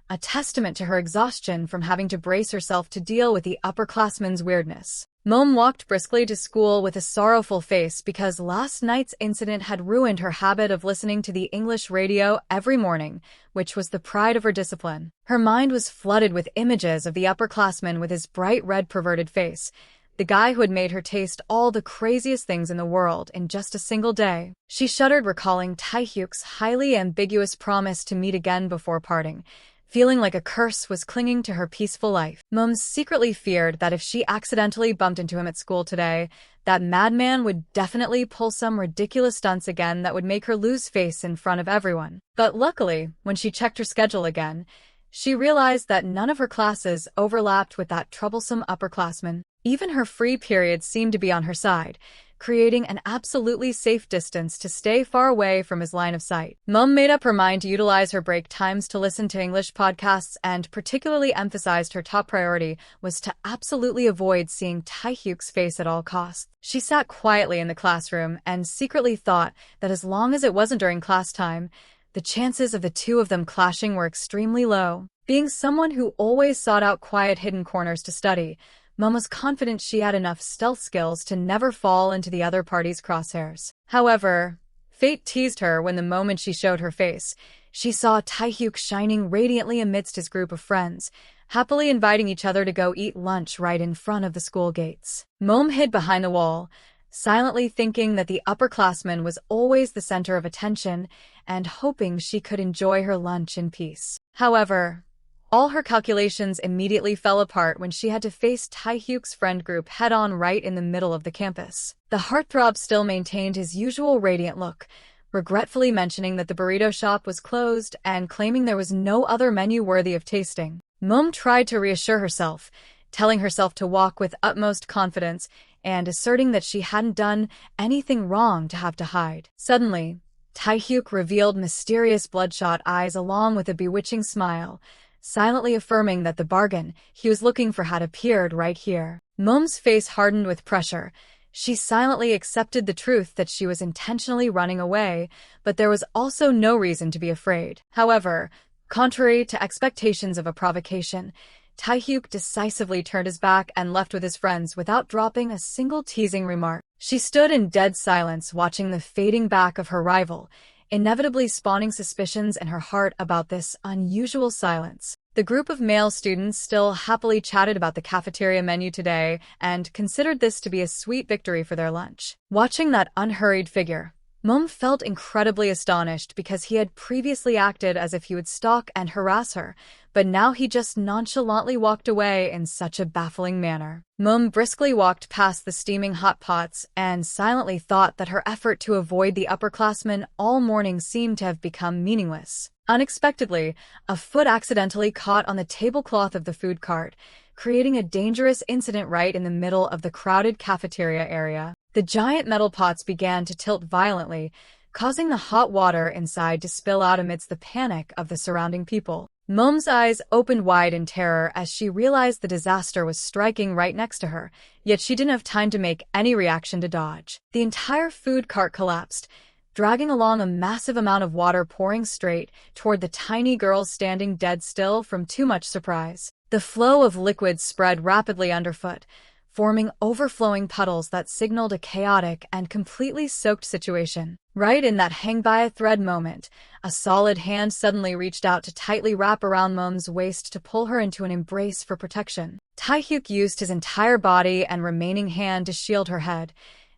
S1: a testament to her exhaustion from having to brace herself to deal with the upperclassman's weirdness. Moeum walked briskly to school with a sorrowful face because last night's incident had ruined her habit of listening to the English radio every morning, which was the pride of her discipline. Her mind was flooded with images of the upperclassman with his bright red perverted face, the guy who had made her taste all the craziest things in the world in just a single day. She shuddered recalling Taehyuk's highly ambiguous promise to meet again before parting, feeling like a curse was clinging to her peaceful life. Moeum secretly feared that if she accidentally bumped into him at school today, that madman would definitely pull some ridiculous stunts again that would make her lose face in front of everyone. But luckily, when she checked her schedule again, she realized that none of her classes overlapped with that troublesome upperclassman. Even her free periods seemed to be on her side, creating an absolutely safe distance to stay far away from his line of sight. Moeum made up her mind to utilize her break times to listen to English podcasts and particularly emphasized her top priority was to absolutely avoid seeing Taehyuk's face at all costs. She sat quietly in the classroom and secretly thought that as long as it wasn't during class time, the chances of the two of them clashing were extremely low. Being someone who always sought out quiet hidden corners to study, Moeum was confident she had enough stealth skills to never fall into the other party's crosshairs. However, fate teased her when the moment she showed her face, she saw Taehyuk shining radiantly amidst his group of friends, happily inviting each other to go eat lunch right in front of the school gates. Moeum hid behind the wall, silently thinking that the upperclassman was always the center of attention and hoping she could enjoy her lunch in peace. However, all her calculations immediately fell apart when she had to face Taehyuk's friend group head-on right in the middle of the campus. The heartthrob still maintained his usual radiant look, regretfully mentioning that the burrito shop was closed and claiming there was no other menu worthy of tasting. Moeum tried to reassure herself, telling herself to walk with utmost confidence and asserting that she hadn't done anything wrong to have to hide. Suddenly, Taehyuk revealed mysterious bloodshot eyes along with a bewitching smile, silently affirming that the bargain he was looking for had appeared right here. Moeum's face hardened with pressure. She silently accepted the truth that she was intentionally running away, but there was also no reason to be afraid. However, contrary to expectations of a provocation, Taehyuk decisively turned his back and left with his friends without dropping a single teasing remark. She stood in dead silence watching the fading back of her rival, inevitably spawning suspicions in her heart about this unusual silence. The group of male students still happily chatted about the cafeteria menu today and considered this to be a sweet victory for their lunch. Watching that unhurried figure, Moeum felt incredibly astonished because he had previously acted as if he would stalk and harass her, but now he just nonchalantly walked away in such a baffling manner. Moeum briskly walked past the steaming hot pots and silently thought that her effort to avoid the upperclassmen all morning seemed to have become meaningless. Unexpectedly, a foot accidentally caught on the tablecloth of the food cart, creating a dangerous incident right in the middle of the crowded cafeteria area. The giant metal pots began to tilt violently, causing the hot water inside to spill out amidst the panic of the surrounding people. Moeum's eyes opened wide in terror as she realized the disaster was striking right next to her, yet she didn't have time to make any reaction to dodge. The entire food cart collapsed, dragging along a massive amount of water pouring straight toward the tiny girl standing dead still from too much surprise. The flow of liquid spread rapidly underfoot, forming overflowing puddles that signaled a chaotic and completely soaked situation. Right in that hang-by-a-thread moment, a solid hand suddenly reached out to tightly wrap around Moeum's waist to pull her into an embrace for protection. Taehyuk used his entire body and remaining hand to shield her head,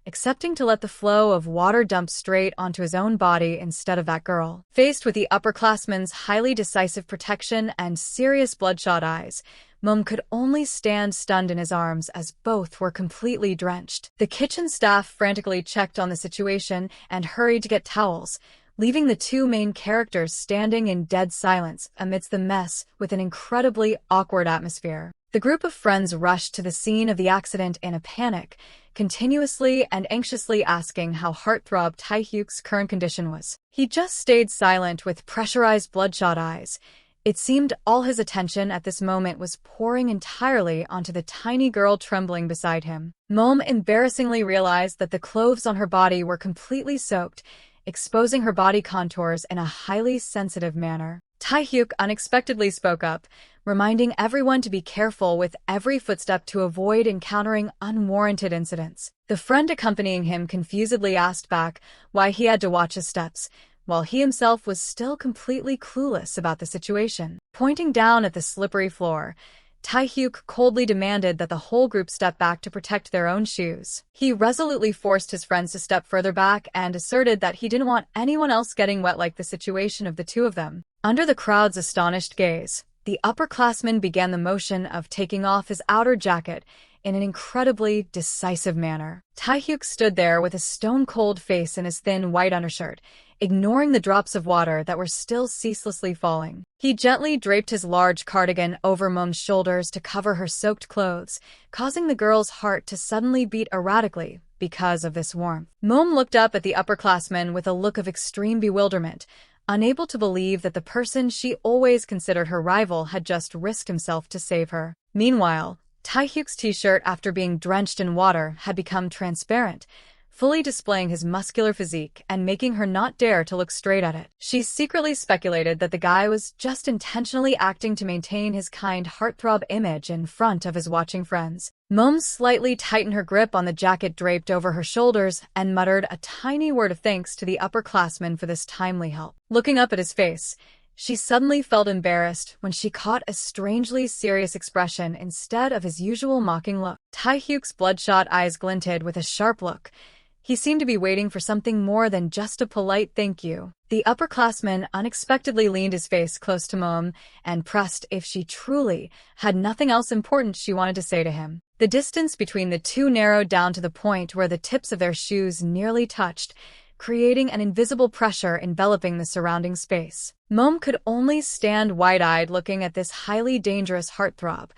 S1: accepting to let the flow of water dump straight onto his own body instead of that girl. Faced with the upperclassmen's highly decisive protection and serious bloodshot eyes, Moeum could only stand stunned in his arms as both were completely drenched. The kitchen staff frantically checked on the situation and hurried to get towels, leaving the two main characters standing in dead silence amidst the mess with an incredibly awkward atmosphere. The group of friends rushed to the scene of the accident in a panic, continuously and anxiously asking how heartthrob Taehyuk's current condition was. He just stayed silent with pressurized bloodshot eyes. It seemed all his attention at this moment was pouring entirely onto the tiny girl trembling beside him. Moeum embarrassingly realized that the clothes on her body were completely soaked, exposing her body contours in a highly sensitive manner. Taehyuk unexpectedly spoke up, reminding everyone to be careful with every footstep to avoid encountering unwarranted incidents. The friend accompanying him confusedly asked back why he had to watch his steps, while he himself was still completely clueless about the situation. Pointing down at the slippery floor, Taehyuk coldly demanded that the whole group step back to protect their own shoes. He resolutely forced his friends to step further back and asserted that he didn't want anyone else getting wet like the situation of the two of them. Under the crowd's astonished gaze, the upperclassman began the motion of taking off his outer jacket in an incredibly decisive manner. Taehyuk stood there with a stone-cold face in his thin white undershirt, ignoring the drops of water that were still ceaselessly falling. He gently draped his large cardigan over Moeum's shoulders to cover her soaked clothes, causing the girl's heart to suddenly beat erratically because of this warmth. Moeum looked up at the upperclassman with a look of extreme bewilderment, unable to believe that the person she always considered her rival had just risked himself to save her. Meanwhile, Taehyuk's t-shirt, after being drenched in water, had become transparent, fully displaying his muscular physique and making her not dare to look straight at it. She secretly speculated that the guy was just intentionally acting to maintain his kind heartthrob image in front of his watching friends. Moeum slightly tightened her grip on the jacket draped over her shoulders and muttered a tiny word of thanks to the upperclassman for this timely help. Looking up at his face, she suddenly felt embarrassed when she caught a strangely serious expression instead of his usual mocking look. Taehyuk's bloodshot eyes glinted with a sharp look. He seemed to be waiting for something more than just a polite thank you. The upperclassman unexpectedly leaned his face close to Moeum and pressed if she truly had nothing else important she wanted to say to him. The distance between the two narrowed down to the point where the tips of their shoes nearly touched, creating an invisible pressure enveloping the surrounding space. Moeum could only stand wide-eyed looking at this highly dangerous heartthrob.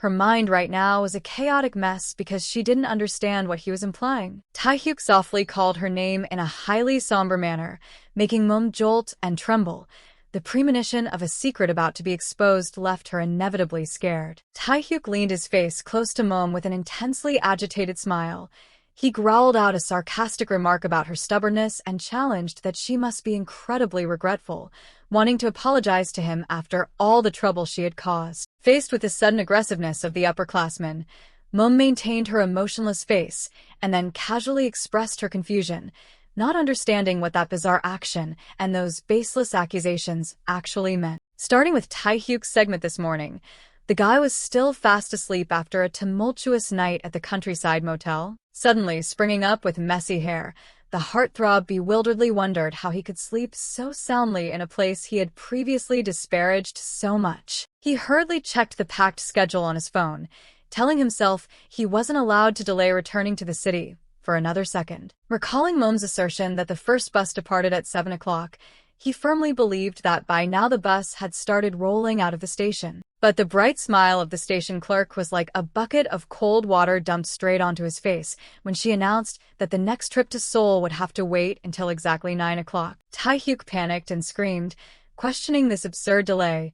S1: Her mind right now was a chaotic mess because she didn't understand what he was implying. Taehyuk softly called her name in a highly somber manner, making Moeum jolt and tremble. The premonition of a secret about to be exposed left her inevitably scared. Taehyuk leaned his face close to Moeum with an intensely agitated smile. He growled out a sarcastic remark about her stubbornness and challenged that she must be incredibly regretful, wanting to apologize to him after all the trouble she had caused. Faced with the sudden aggressiveness of the upperclassmen, Moeum maintained her emotionless face and then casually expressed her confusion, not understanding what that bizarre action and those baseless accusations actually meant. Starting with Taehyuk's segment this morning, the guy was still fast asleep after a tumultuous night at the countryside motel. Suddenly, springing up with messy hair, the heartthrob bewilderedly wondered how he could sleep so soundly in a place he had previously disparaged so much. He hurriedly checked the packed schedule on his phone, telling himself he wasn't allowed to delay returning to the city for another second. Recalling Moeum's assertion that the first bus departed at 7 o'clock, he firmly believed that by now the bus had started rolling out of the station. But the bright smile of the station clerk was like a bucket of cold water dumped straight onto his face when she announced that the next trip to Seoul would have to wait until exactly 9 o'clock. Taehyuk panicked and screamed, questioning this absurd delay,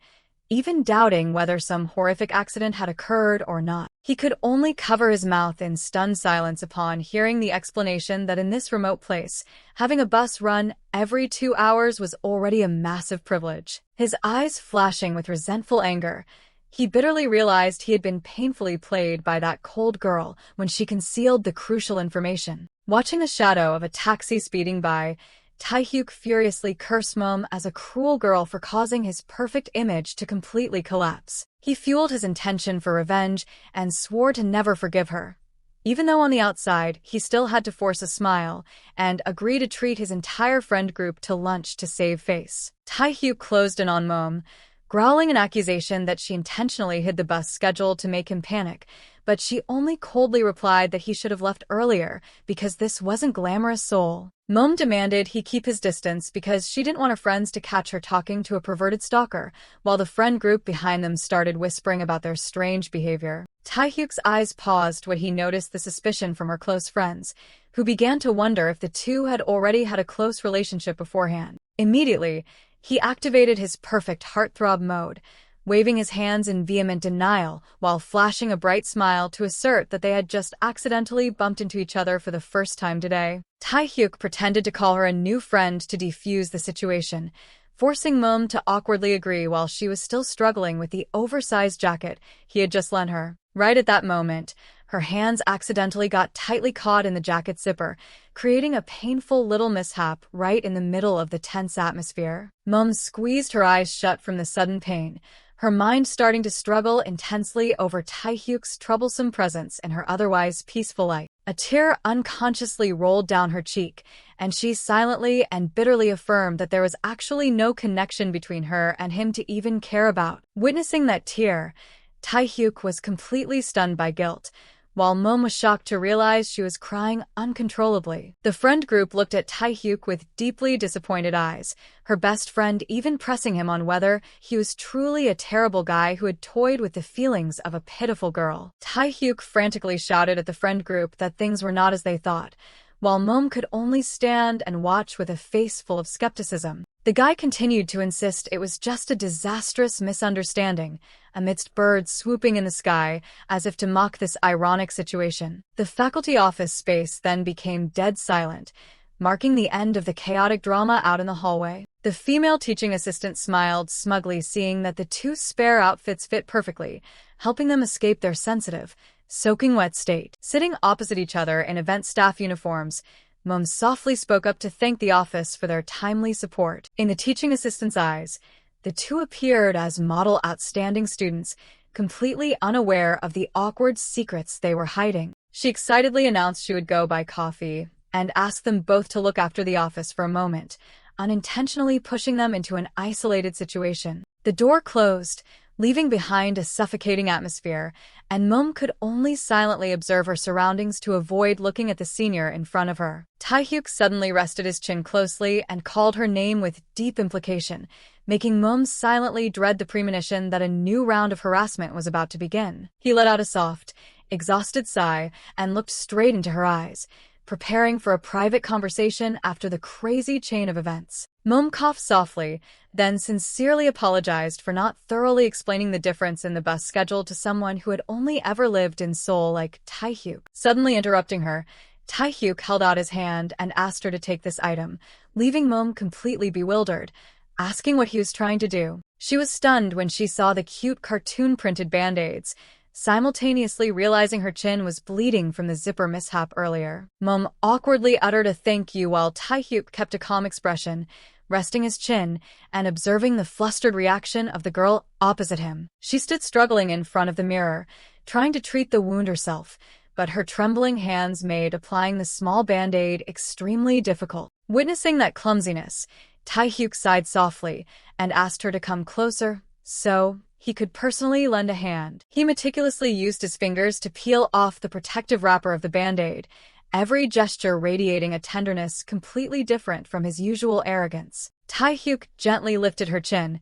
S1: even doubting whether some horrific accident had occurred or not. He could only cover his mouth in stunned silence upon hearing the explanation that in this remote place, having a bus run every 2 hours was already a massive privilege. His eyes flashing with resentful anger, he bitterly realized he had been painfully played by that cold girl when she concealed the crucial information. Watching the shadow of a taxi speeding by, Taehyuk furiously cursed Moeum as a cruel girl for causing his perfect image to completely collapse. He fueled his intention for revenge and swore to never forgive her, even though on the outside he still had to force a smile and agree to treat his entire friend group to lunch to save face. Taehyuk closed in on Moeum, growling an accusation that she intentionally hid the bus schedule to make him panic, but she only coldly replied that he should have left earlier because this wasn't glamorous Seoul. Moeum demanded he keep his distance because she didn't want her friends to catch her talking to a perverted stalker, while the friend group behind them started whispering about their strange behavior. Taehyuk's eyes paused when he noticed the suspicion from her close friends, who began to wonder if the two had already had a close relationship beforehand. Immediately, he activated his perfect heartthrob mode, waving his hands in vehement denial while flashing a bright smile to assert that they had just accidentally bumped into each other for the first time today. Taehyuk pretended to call her a new friend to defuse the situation, forcing Moeum to awkwardly agree while she was still struggling with the oversized jacket he had just lent her. Right at that moment, her hands accidentally got tightly caught in the jacket zipper, creating a painful little mishap right in the middle of the tense atmosphere. Moeum squeezed her eyes shut from the sudden pain, her mind starting to struggle intensely over Taehyuk's troublesome presence in her otherwise peaceful life. A tear unconsciously rolled down her cheek, and she silently and bitterly affirmed that there was actually no connection between her and him to even care about. Witnessing that tear, Taehyuk was completely stunned by guilt, while Moeum was shocked to realize she was crying uncontrollably. The friend group looked at Taehyuk with deeply disappointed eyes, her best friend even pressing him on whether he was truly a terrible guy who had toyed with the feelings of a pitiful girl. Taehyuk frantically shouted at the friend group that things were not as they thought, while Moeum could only stand and watch with a face full of skepticism. The guy continued to insist it was just a disastrous misunderstanding, amidst birds swooping in the sky as if to mock this ironic situation. The faculty office space then became dead silent, marking the end of the chaotic drama out in the hallway. The female teaching assistant smiled smugly, seeing that the two spare outfits fit perfectly, helping them escape their sensitive, soaking wet state. Sitting opposite each other in event staff uniforms, Moeum softly spoke up to thank the office for their timely support. In the teaching assistant's eyes, the two appeared as model outstanding students, completely unaware of the awkward secrets they were hiding. She excitedly announced she would go buy coffee and asked them both to look after the office for a moment, unintentionally pushing them into an isolated situation. The door closed, leaving behind a suffocating atmosphere, and Moeum could only silently observe her surroundings to avoid looking at the senior in front of her. Taehyuk suddenly rested his chin closely and called her name with deep implication, making Moeum silently dread the premonition that a new round of harassment was about to begin. He let out a soft, exhausted sigh and looked straight into her eyes, preparing for a private conversation after the crazy chain of events. Moeum coughed softly, then sincerely apologized for not thoroughly explaining the difference in the bus schedule to someone who had only ever lived in Seoul like Taehyuk. Suddenly interrupting her, Taehyuk held out his hand and asked her to take this item, leaving Moeum completely bewildered, asking what he was trying to do. She was stunned when she saw the cute cartoon-printed band-aids, simultaneously realizing her chin was bleeding from the zipper mishap earlier. Moeum awkwardly uttered a thank you while Taehyuk kept a calm expression, resting his chin and observing the flustered reaction of the girl opposite him. She stood struggling in front of the mirror, trying to treat the wound herself, but her trembling hands made applying the small band-aid extremely difficult. Witnessing that clumsiness, Taehyuk sighed softly and asked her to come closer so he could personally lend a hand. He meticulously used his fingers to peel off the protective wrapper of the band-aid, every gesture radiating a tenderness completely different from his usual arrogance. Taehyuk gently lifted her chin,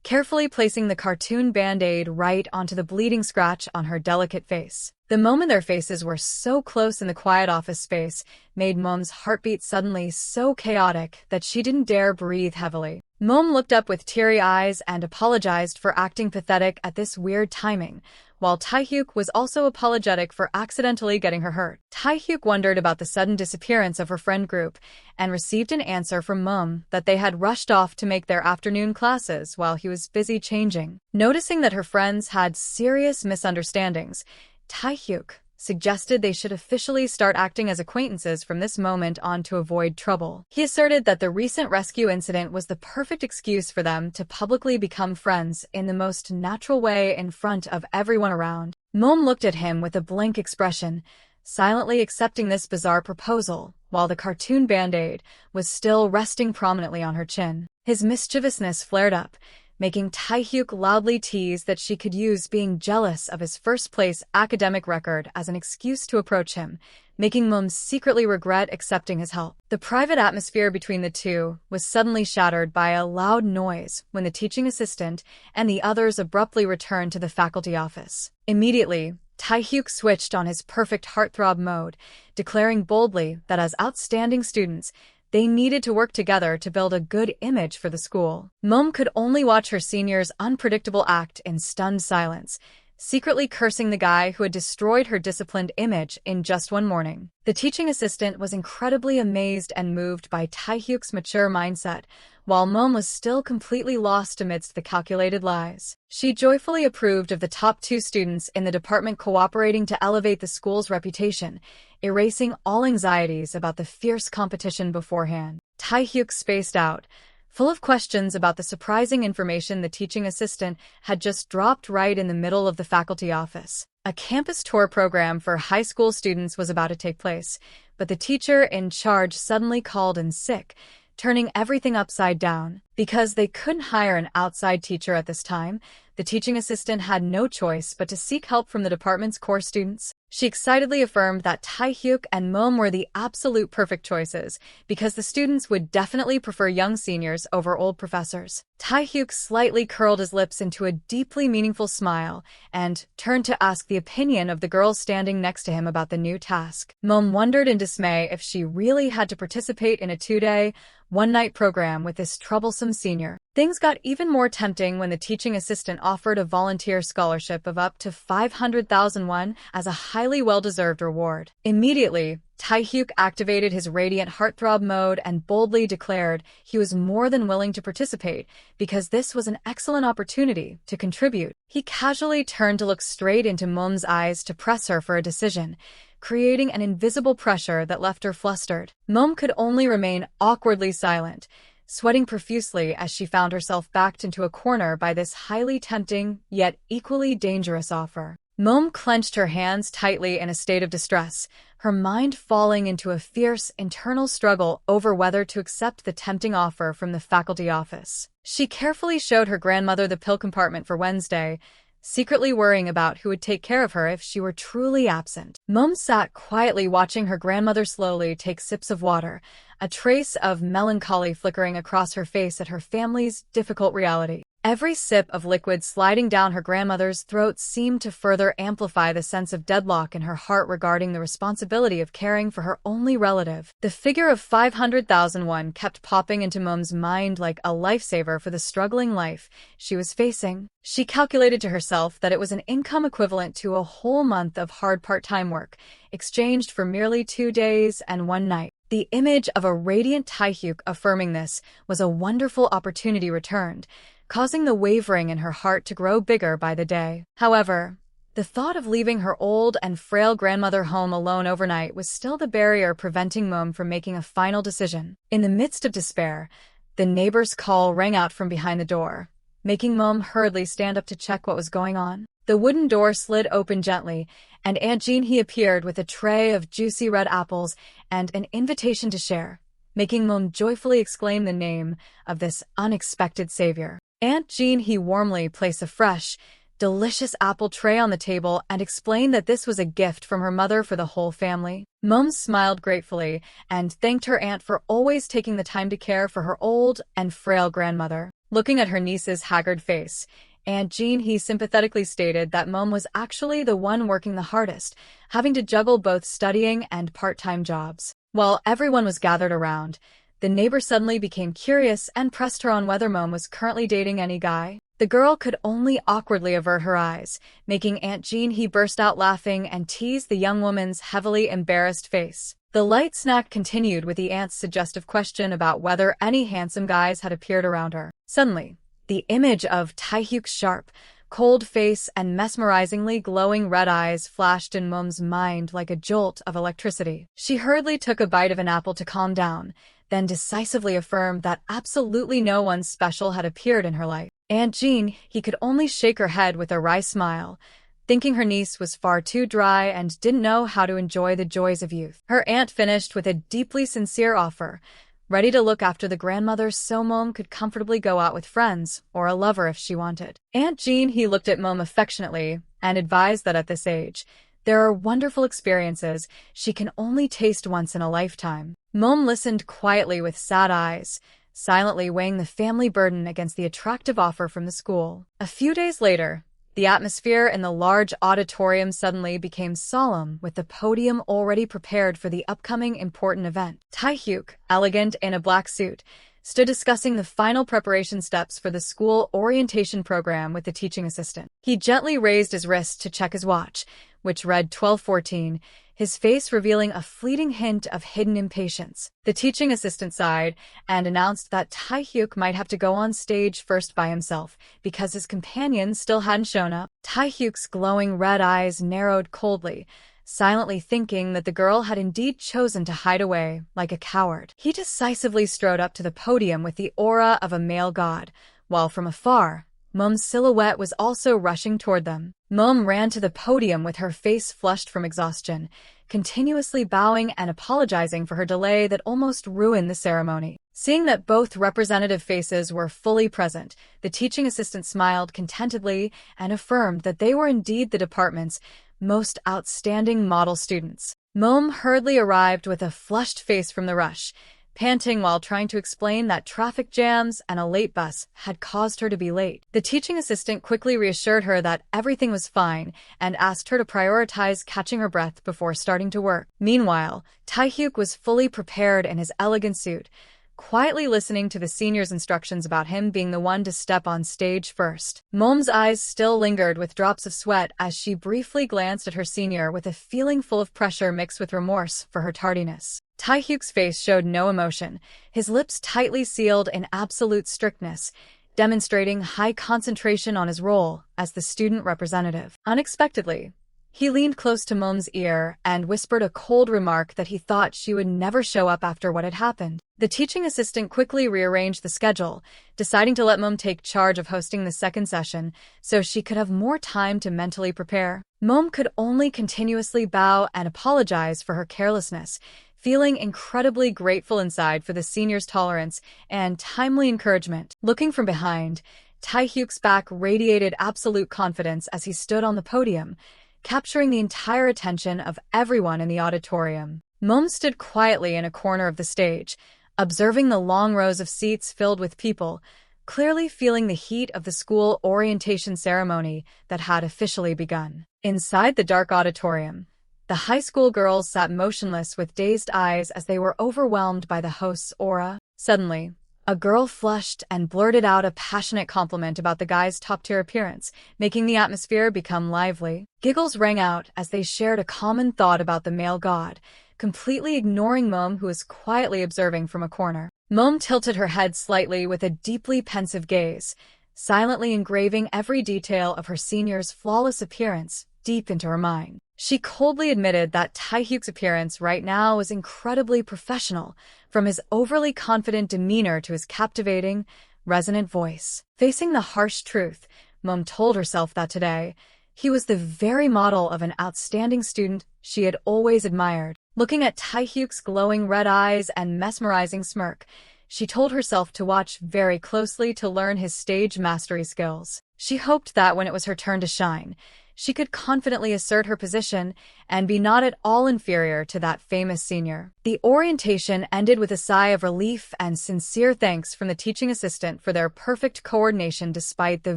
S1: carefully placing the cartoon band-aid right onto the bleeding scratch on her delicate face. The moment their faces were so close in the quiet office space made Moeum's heartbeat suddenly so chaotic that she didn't dare breathe heavily. Moeum looked up with teary eyes and apologized for acting pathetic at this weird timing, while Taehyuk was also apologetic for accidentally getting her hurt. Taehyuk wondered about the sudden disappearance of her friend group and received an answer from Moeum that they had rushed off to make their afternoon classes while he was busy changing. Noticing that her friends had serious misunderstandings, Taehyuk suggested they should officially start acting as acquaintances from this moment on to avoid trouble. He asserted that the recent rescue incident was the perfect excuse for them to publicly become friends in the most natural way in front of everyone around. Moeum looked at him with a blank expression, silently accepting this bizarre proposal, while the cartoon band-aid was still resting prominently on her chin. His mischievousness flared up, making Taehyuk loudly tease that she could use being jealous of his first-place academic record as an excuse to approach him, making Moeum secretly regret accepting his help. The private atmosphere between the two was suddenly shattered by a loud noise when the teaching assistant and the others abruptly returned to the faculty office. Immediately, Taehyuk switched on his perfect heartthrob mode, declaring boldly that as outstanding students, they needed to work together to build a good image for the school. Moeum could only watch her senior's unpredictable act in stunned silence, secretly cursing the guy who had destroyed her disciplined image in just one morning. The teaching assistant was incredibly amazed and moved by Taehyuk's mature mindset, while Moeum was still completely lost amidst the calculated lies. She joyfully approved of the top 2 students in the department cooperating to elevate the school's reputation, erasing all anxieties about the fierce competition beforehand. Taehyuk spaced out, full of questions about the surprising information the teaching assistant had just dropped right in the middle of the faculty office. A campus tour program for high school students was about to take place, but the teacher in charge suddenly called in sick, turning everything upside down. Because they couldn't hire an outside teacher at this time, the teaching assistant had no choice but to seek help from the department's core students. She excitedly affirmed that Taehyuk and Moeum were the absolute perfect choices, because the students would definitely prefer young seniors over old professors. Taehyuk slightly curled his lips into a deeply meaningful smile and turned to ask the opinion of the girl standing next to him about the new task. Moeum wondered in dismay if she really had to participate in a 2-day, one-night program with this troublesome senior. Things got even more tempting when the teaching assistant offered a volunteer scholarship of up to 500,000 won as a highly well-deserved reward. Immediately, Taehyuk activated his radiant heartthrob mode and boldly declared he was more than willing to participate because this was an excellent opportunity to contribute. He casually turned to look straight into Moeum's eyes to press her for a decision, creating an invisible pressure that left her flustered. Moeum could only remain awkwardly silent, sweating profusely as she found herself backed into a corner by this highly tempting yet equally dangerous offer. Moeum clenched her hands tightly in a state of distress, her mind falling into a fierce internal struggle over whether to accept the tempting offer from the faculty office. She carefully showed her grandmother the pill compartment for Wednesday, secretly worrying about who would take care of her if she were truly absent. Moeum sat quietly watching her grandmother slowly take sips of water, a trace of melancholy flickering across her face at her family's difficult reality. Every sip of liquid sliding down her grandmother's throat seemed to further amplify the sense of deadlock in her heart regarding the responsibility of caring for her only relative. The figure of 500,000 won kept popping into Moeum's mind like a lifesaver for the struggling life she was facing. She calculated to herself that it was an income equivalent to a whole month of hard part-time work, exchanged for merely 2 days and 1 night. The image of a radiant Taehyuk affirming this was a wonderful opportunity returned, causing the wavering in her heart to grow bigger by the day. However, the thought of leaving her old and frail grandmother home alone overnight was still the barrier preventing Moeum from making a final decision. In the midst of despair, The neighbor's call rang out from behind the door, making Moeum hurriedly stand up to check what was going on. The wooden door slid open gently, and Aunt Jean-hee appeared with a tray of juicy red apples and an invitation to share, making Moeum joyfully exclaim the name of this unexpected savior. Aunt Jean-hee warmly placed a fresh, delicious apple tray on the table and explained that this was a gift from her mother for the whole family. Moeum smiled gratefully and thanked her aunt for always taking the time to care for her old and frail grandmother. Looking at her niece's haggard face, Aunt Jean-hee sympathetically stated that Moeum was actually the one working the hardest, having to juggle both studying and part-time jobs. While everyone was gathered around, the neighbor suddenly became curious and pressed her on whether Moeum was currently dating any guy. The girl could only awkwardly avert her eyes, making Aunt Jean-hee burst out laughing and tease the young woman's heavily embarrassed face. The light snack continued with the aunt's suggestive question about whether any handsome guys had appeared around her. Suddenly, the image of Taehyuk's sharp, cold face and mesmerizingly glowing red eyes flashed in Moeum's mind like a jolt of electricity. She hurriedly took a bite of an apple to calm down, then decisively affirmed that absolutely no one special had appeared in her life. Aunt Jean-hee could only shake her head with a wry smile, thinking her niece was far too dry and didn't know how to enjoy the joys of youth. Her aunt finished with a deeply sincere offer, ready to look after the grandmother so Moeum could comfortably go out with friends or a lover if she wanted. Aunt Jean-hee looked at Moeum affectionately and advised that at this age, there are wonderful experiences she can only taste once in a lifetime. Moeum listened quietly with sad eyes, silently weighing the family burden against the attractive offer from the school. A few days later, the atmosphere in the large auditorium suddenly became solemn, with the podium already prepared for the upcoming important event. Taehyuk, elegant in a black suit, stood discussing the final preparation steps for the school orientation program with the teaching assistant. He gently raised his wrist to check his watch, which read 12:14, his face revealing a fleeting hint of hidden impatience. The teaching assistant sighed and announced that Taehyuk might have to go on stage first by himself because his companion still hadn't shown up. Taehyuk's glowing red eyes narrowed coldly, silently thinking that the girl had indeed chosen to hide away like a coward. He decisively strode up to the podium with the aura of a male god, while from afar, Moeum's silhouette was also rushing toward them. Moeum ran to the podium with her face flushed from exhaustion, continuously bowing and apologizing for her delay that almost ruined the ceremony. Seeing that both representative faces were fully present, the teaching assistant smiled contentedly and affirmed that they were indeed the department's most outstanding model students. Moeum hurriedly arrived with a flushed face from the rush, panting while trying to explain that traffic jams and a late bus had caused her to be late. The teaching assistant quickly reassured her that everything was fine and asked her to prioritize catching her breath before starting to work. Meanwhile, Taehyuk was fully prepared in his elegant suit, quietly listening to the senior's instructions about him being the one to step on stage first. Moeum's eyes still lingered with drops of sweat as she briefly glanced at her senior with a feeling full of pressure mixed with remorse for her tardiness. Taehyuk's face showed no emotion, his lips tightly sealed in absolute strictness, demonstrating high concentration on his role as the student representative. Unexpectedly, he leaned close to Moeum's ear and whispered a cold remark that he thought she would never show up after what had happened. The teaching assistant quickly rearranged the schedule, deciding to let Moeum take charge of hosting the second session so she could have more time to mentally prepare. Moeum could only continuously bow and apologize for her carelessness, feeling incredibly grateful inside for the senior's tolerance and timely encouragement. Looking from behind, Taehyuk's back radiated absolute confidence as he stood on the podium, capturing the entire attention of everyone in the auditorium. Moeum stood quietly in a corner of the stage, observing the long rows of seats filled with people, clearly feeling the heat of the school orientation ceremony that had officially begun. Inside the dark auditorium, the high school girls sat motionless with dazed eyes as they were overwhelmed by the host's aura. Suddenly, a girl flushed and blurted out a passionate compliment about the guy's top-tier appearance, making the atmosphere become lively. Giggles rang out as they shared a common thought about the male god, completely ignoring Moeum, who was quietly observing from a corner. Moeum tilted her head slightly with a deeply pensive gaze, silently engraving every detail of her senior's flawless appearance deep into her mind. She coldly admitted that Taehyuk's appearance right now was incredibly professional, from his overly confident demeanor to his captivating, resonant voice. Facing the harsh truth, Moeum told herself that today, he was the very model of an outstanding student she had always admired. Looking at Taehyuk's glowing red eyes and mesmerizing smirk, she told herself to watch very closely to learn his stage mastery skills. She hoped that when it was her turn to shine, she could confidently assert her position and be not at all inferior to that famous senior. The orientation ended with a sigh of relief and sincere thanks from the teaching assistant for their perfect coordination despite the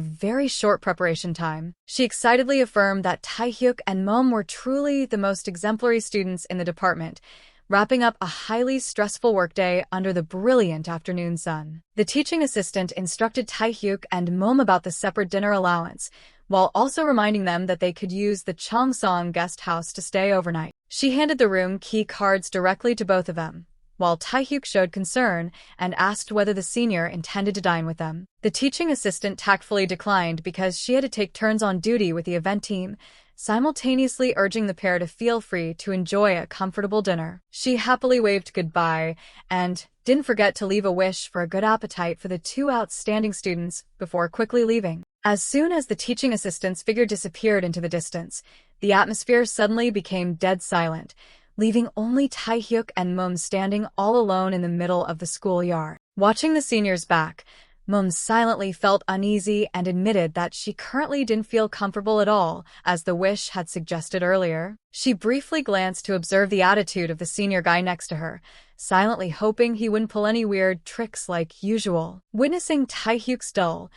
S1: very short preparation time. She excitedly affirmed that Taehyuk and Moeum were truly the most exemplary students in the department, wrapping up a highly stressful workday under the brilliant afternoon sun. The teaching assistant instructed Taehyuk and Moeum about the separate dinner allowance, while also reminding them that they could use the Chongsong guest house to stay overnight. She handed the room key cards directly to both of them, while Taehyuk showed concern and asked whether the senior intended to dine with them. The teaching assistant tactfully declined because she had to take turns on duty with the event team, simultaneously urging the pair to feel free to enjoy a comfortable dinner. She happily waved goodbye and didn't forget to leave a wish for a good appetite for the two outstanding students before quickly leaving. As soon as the teaching assistant's figure disappeared into the distance, the atmosphere suddenly became dead silent, leaving only Taehyuk and Moeum standing all alone in the middle of the schoolyard. Watching the seniors back, Moeum silently felt uneasy and admitted that she currently didn't feel comfortable at all, as the wish had suggested earlier. She briefly glanced to observe the attitude of the senior guy next to her, silently hoping he wouldn't pull any weird tricks like usual. Witnessing Taehyuk's dull,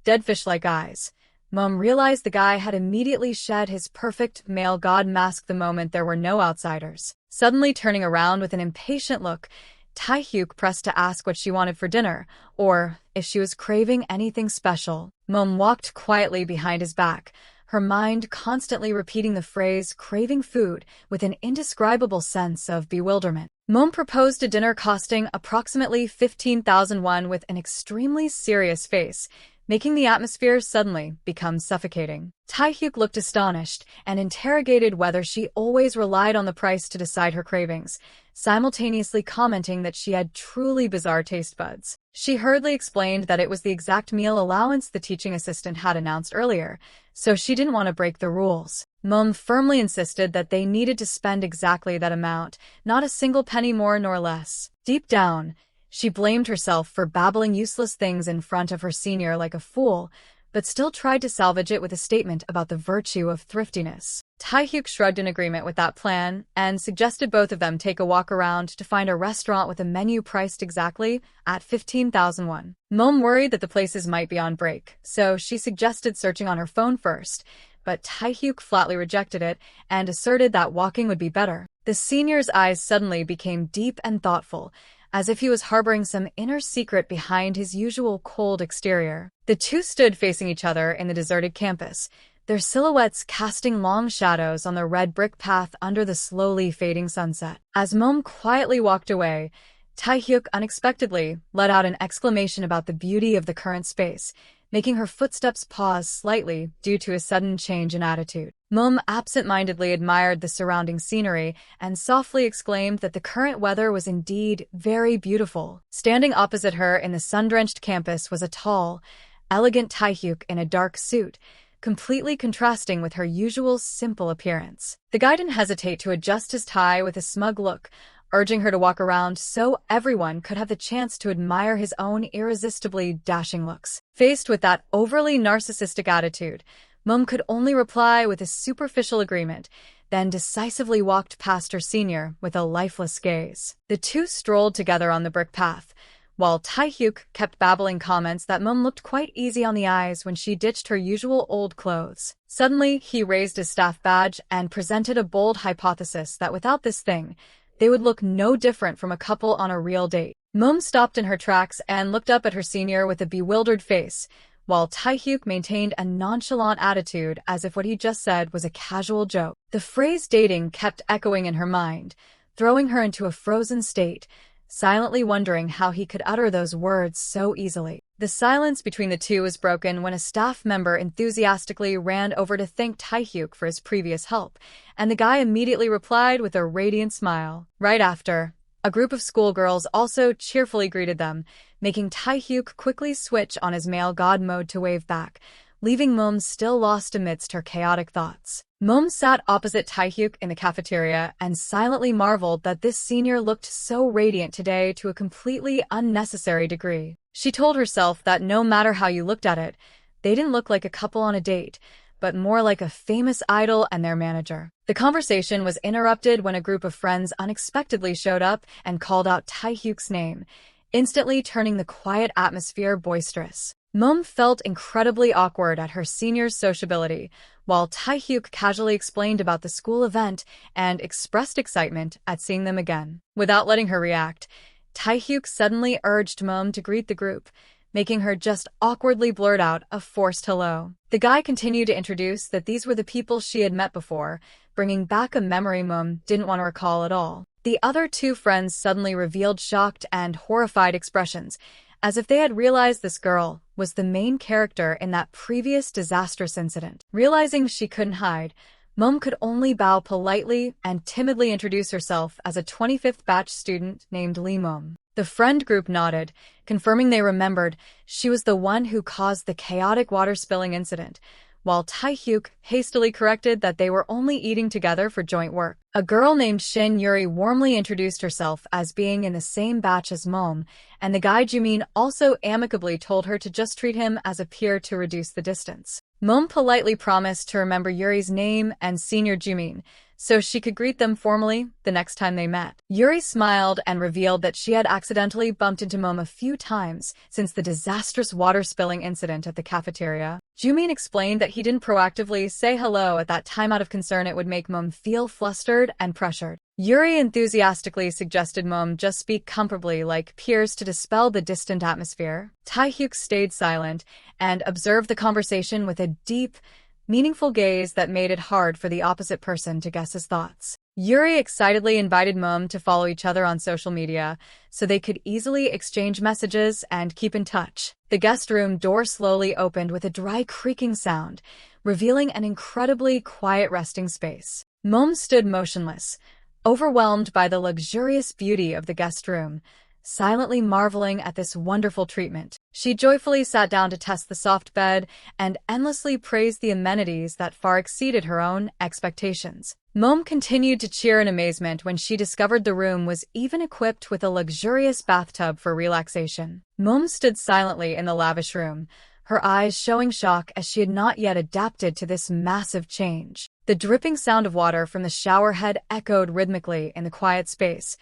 S1: deadfish-like eyes, Moeum realized the guy had immediately shed his perfect male god mask the moment there were no outsiders. Suddenly turning around with an impatient look, Taehyuk pressed to ask what she wanted for dinner, or if she was craving anything special. Moeum walked quietly behind his back, her mind constantly repeating the phrase craving food with an indescribable sense of bewilderment. Moeum proposed a dinner costing approximately 15,000 won with an extremely serious face, making the atmosphere suddenly become suffocating. Taehyuk looked astonished and interrogated whether she always relied on the price to decide her cravings, simultaneously commenting that she had truly bizarre taste buds. She hurriedly explained that it was the exact meal allowance the teaching assistant had announced earlier, so she didn't want to break the rules. Moeum firmly insisted that they needed to spend exactly that amount, not a single penny more nor less. Deep down, she blamed herself for babbling useless things in front of her senior like a fool, but still tried to salvage it with a statement about the virtue of thriftiness. Taehyuk shrugged in agreement with that plan and suggested both of them take a walk around to find a restaurant with a menu priced exactly at 15,000 won. Moeum worried that the places might be on break, so she suggested searching on her phone first, but Taehyuk flatly rejected it and asserted that walking would be better. The senior's eyes suddenly became deep and thoughtful, as if he was harboring some inner secret behind his usual cold exterior. The two stood facing each other in the deserted campus, their silhouettes casting long shadows on the red brick path under the slowly fading sunset. As Moeum quietly walked away, Taehyuk unexpectedly let out an exclamation about the beauty of the current space, making her footsteps pause slightly due to a sudden change in attitude. Moeum absent-mindedly admired the surrounding scenery and softly exclaimed that the current weather was indeed very beautiful. Standing opposite her in the sun-drenched campus was a tall, elegant Taehyuk in a dark suit, completely contrasting with her usual simple appearance. The guy didn't hesitate to adjust his tie with a smug look, urging her to walk around so everyone could have the chance to admire his own irresistibly dashing looks. Faced with that overly narcissistic attitude, Moeum could only reply with a superficial agreement, then decisively walked past her senior with a lifeless gaze. The two strolled together on the brick path, while Taehyuk kept babbling comments that Moeum looked quite easy on the eyes when she ditched her usual old clothes. Suddenly, he raised his staff badge and presented a bold hypothesis that without this thing, they would look no different from a couple on a real date. Moeum stopped in her tracks and looked up at her senior with a bewildered face, while Taehyuk maintained a nonchalant attitude as if what he just said was a casual joke. The phrase dating kept echoing in her mind, throwing her into a frozen state, silently wondering how he could utter those words so easily. The silence between the two was broken when a staff member enthusiastically ran over to thank Taehyuk for his previous help, and the guy immediately replied with a radiant smile. Right after, a group of schoolgirls also cheerfully greeted them, making Taehyuk quickly switch on his male god mode to wave back, leaving Moeum still lost amidst her chaotic thoughts. Moeum sat opposite Taehyuk in the cafeteria and silently marveled that this senior looked so radiant today to a completely unnecessary degree. She told herself that no matter how you looked at it, they didn't look like a couple on a date, but more like a famous idol and their manager. The conversation was interrupted when a group of friends unexpectedly showed up and called out Taehyuk's name, instantly turning the quiet atmosphere boisterous. Moeum felt incredibly awkward at her senior's sociability, while Taehyuk casually explained about the school event and expressed excitement at seeing them again. Without letting her react, Taehyuk suddenly urged Moeum to greet the group, making her just awkwardly blurt out a forced hello. The guy continued to introduce that these were the people she had met before, bringing back a memory Moeum didn't want to recall at all. The other two friends suddenly revealed shocked and horrified expressions, as if they had realized this girl was the main character in that previous disastrous incident. Realizing she couldn't hide, Moeum could only bow politely and timidly introduce herself as a 25th batch student named Moeum. The friend group nodded, confirming they remembered she was the one who caused the chaotic water spilling incident, while Taehyuk hastily corrected that they were only eating together for joint work. A girl named Shin Yuri warmly introduced herself as being in the same batch as Moeum, and the guy Jumin also amicably told her to just treat him as a peer to reduce the distance. Moeum politely promised to remember Yuri's name and senior Jumin, so she could greet them formally the next time they met. Yuri smiled and revealed that she had accidentally bumped into Moeum a few times since the disastrous water spilling incident at the cafeteria. Jumin explained that he didn't proactively say hello at that time out of concern it would make Moeum feel flustered and pressured. Yuri enthusiastically suggested Moeum just speak comfortably like peers to dispel the distant atmosphere. Taehyuk stayed silent and observed the conversation with a deep, meaningful gaze that made it hard for the opposite person to guess his thoughts. Yuri excitedly invited Moeum to follow each other on social media so they could easily exchange messages and keep in touch. The guest room door slowly opened with a dry creaking sound, revealing an incredibly quiet resting space. Moeum stood motionless, overwhelmed by the luxurious beauty of the guest room, silently marveling at this wonderful treatment. She joyfully sat down to test the soft bed and endlessly praised the amenities that far exceeded her own expectations. Moeum continued to cheer in amazement when she discovered the room was even equipped with a luxurious bathtub for relaxation. Moeum stood silently in the lavish room, her eyes showing shock as she had not yet adapted to this massive change. The dripping sound of water from the shower head echoed rhythmically in the quiet space,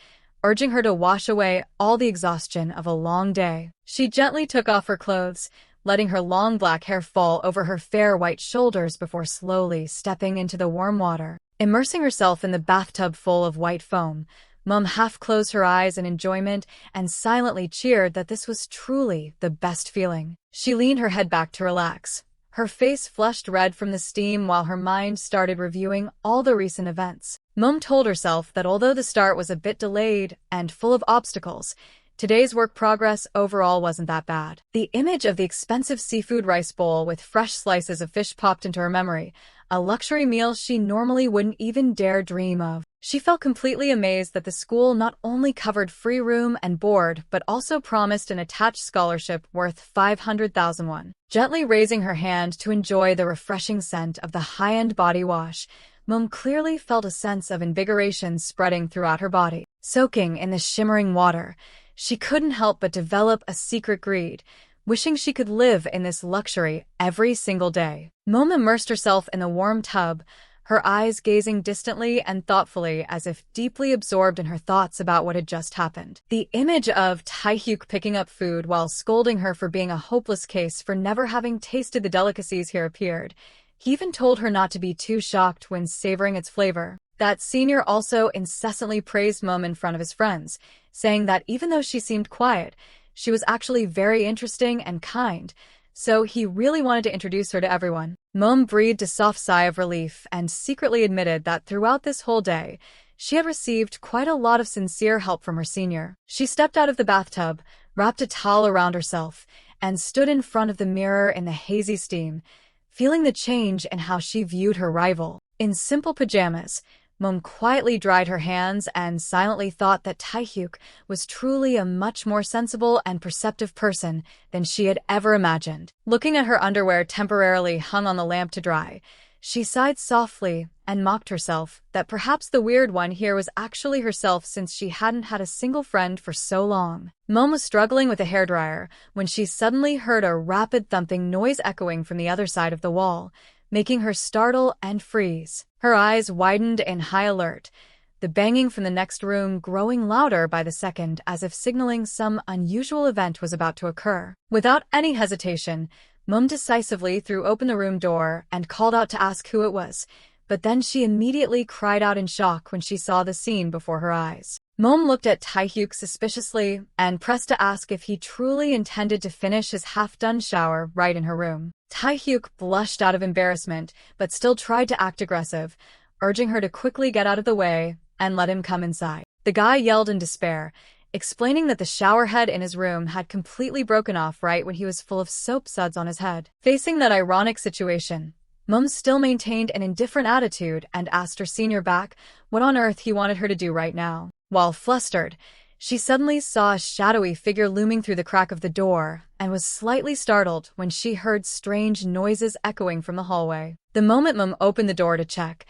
S1: urging her to wash away all the exhaustion of a long day. She gently took off her clothes, letting her long black hair fall over her fair white shoulders before slowly stepping into the warm water. Immersing herself in the bathtub full of white foam, Moeum half closed her eyes in enjoyment and silently cheered that this was truly the best feeling. She leaned her head back to relax, her face flushed red from the steam while her mind started reviewing all the recent events. Moeum told herself that although the start was a bit delayed and full of obstacles, today's work progress overall wasn't that bad. The image of the expensive seafood rice bowl with fresh slices of fish popped into her memory, a luxury meal she normally wouldn't even dare dream of. She felt completely amazed that the school not only covered free room and board but also promised an attached scholarship worth 500,000 won. Gently raising her hand to enjoy the refreshing scent of the high-end body wash, Moeum clearly felt a sense of invigoration spreading throughout her body. Soaking in the shimmering water, she couldn't help but develop a secret greed, wishing she could live in this luxury every single day. Moeum immersed herself in the warm tub, her eyes gazing distantly and thoughtfully as if deeply absorbed in her thoughts about what had just happened. The image of Taehyuk picking up food while scolding her for being a hopeless case for never having tasted the delicacies here appeared. He even told her not to be too shocked when savoring its flavor. That senior also incessantly praised Moeum in front of his friends, saying that even though she seemed quiet, she was actually very interesting and kind, so he really wanted to introduce her to everyone. Moeum breathed a soft sigh of relief and secretly admitted that throughout this whole day, she had received quite a lot of sincere help from her senior. She stepped out of the bathtub, wrapped a towel around herself, and stood in front of the mirror in the hazy steam, feeling the change in how she viewed her rival. In simple pajamas, Moeum quietly dried her hands and silently thought that Taehyuk was truly a much more sensible and perceptive person than she had ever imagined. Looking at her underwear temporarily hung on the lamp to dry, she sighed softly and mocked herself that perhaps the weird one here was actually herself, since she hadn't had a single friend for so long. Moeum was struggling with a hairdryer when she suddenly heard a rapid thumping noise echoing from the other side of the wall, making her startle and freeze. Her eyes widened in high alert, the banging from the next room growing louder by the second, as if signaling some unusual event was about to occur. Without any hesitation, Moeum decisively threw open the room door and called out to ask who it was, but then she immediately cried out in shock when she saw the scene before her eyes. Moeum looked at Taehyuk suspiciously and pressed to ask if he truly intended to finish his half-done shower right in her room. Taehyuk blushed out of embarrassment, but still tried to act aggressive, urging her to quickly get out of the way and let him come inside. The guy yelled in despair, explaining that the shower head in his room had completely broken off right when he was full of soap suds on his head. Facing that ironic situation, Moeum still maintained an indifferent attitude and asked her senior back what on earth he wanted her to do right now. While flustered, she suddenly saw a shadowy figure looming through the crack of the door and was slightly startled when she heard strange noises echoing from the hallway. The moment Moeum opened the door to check,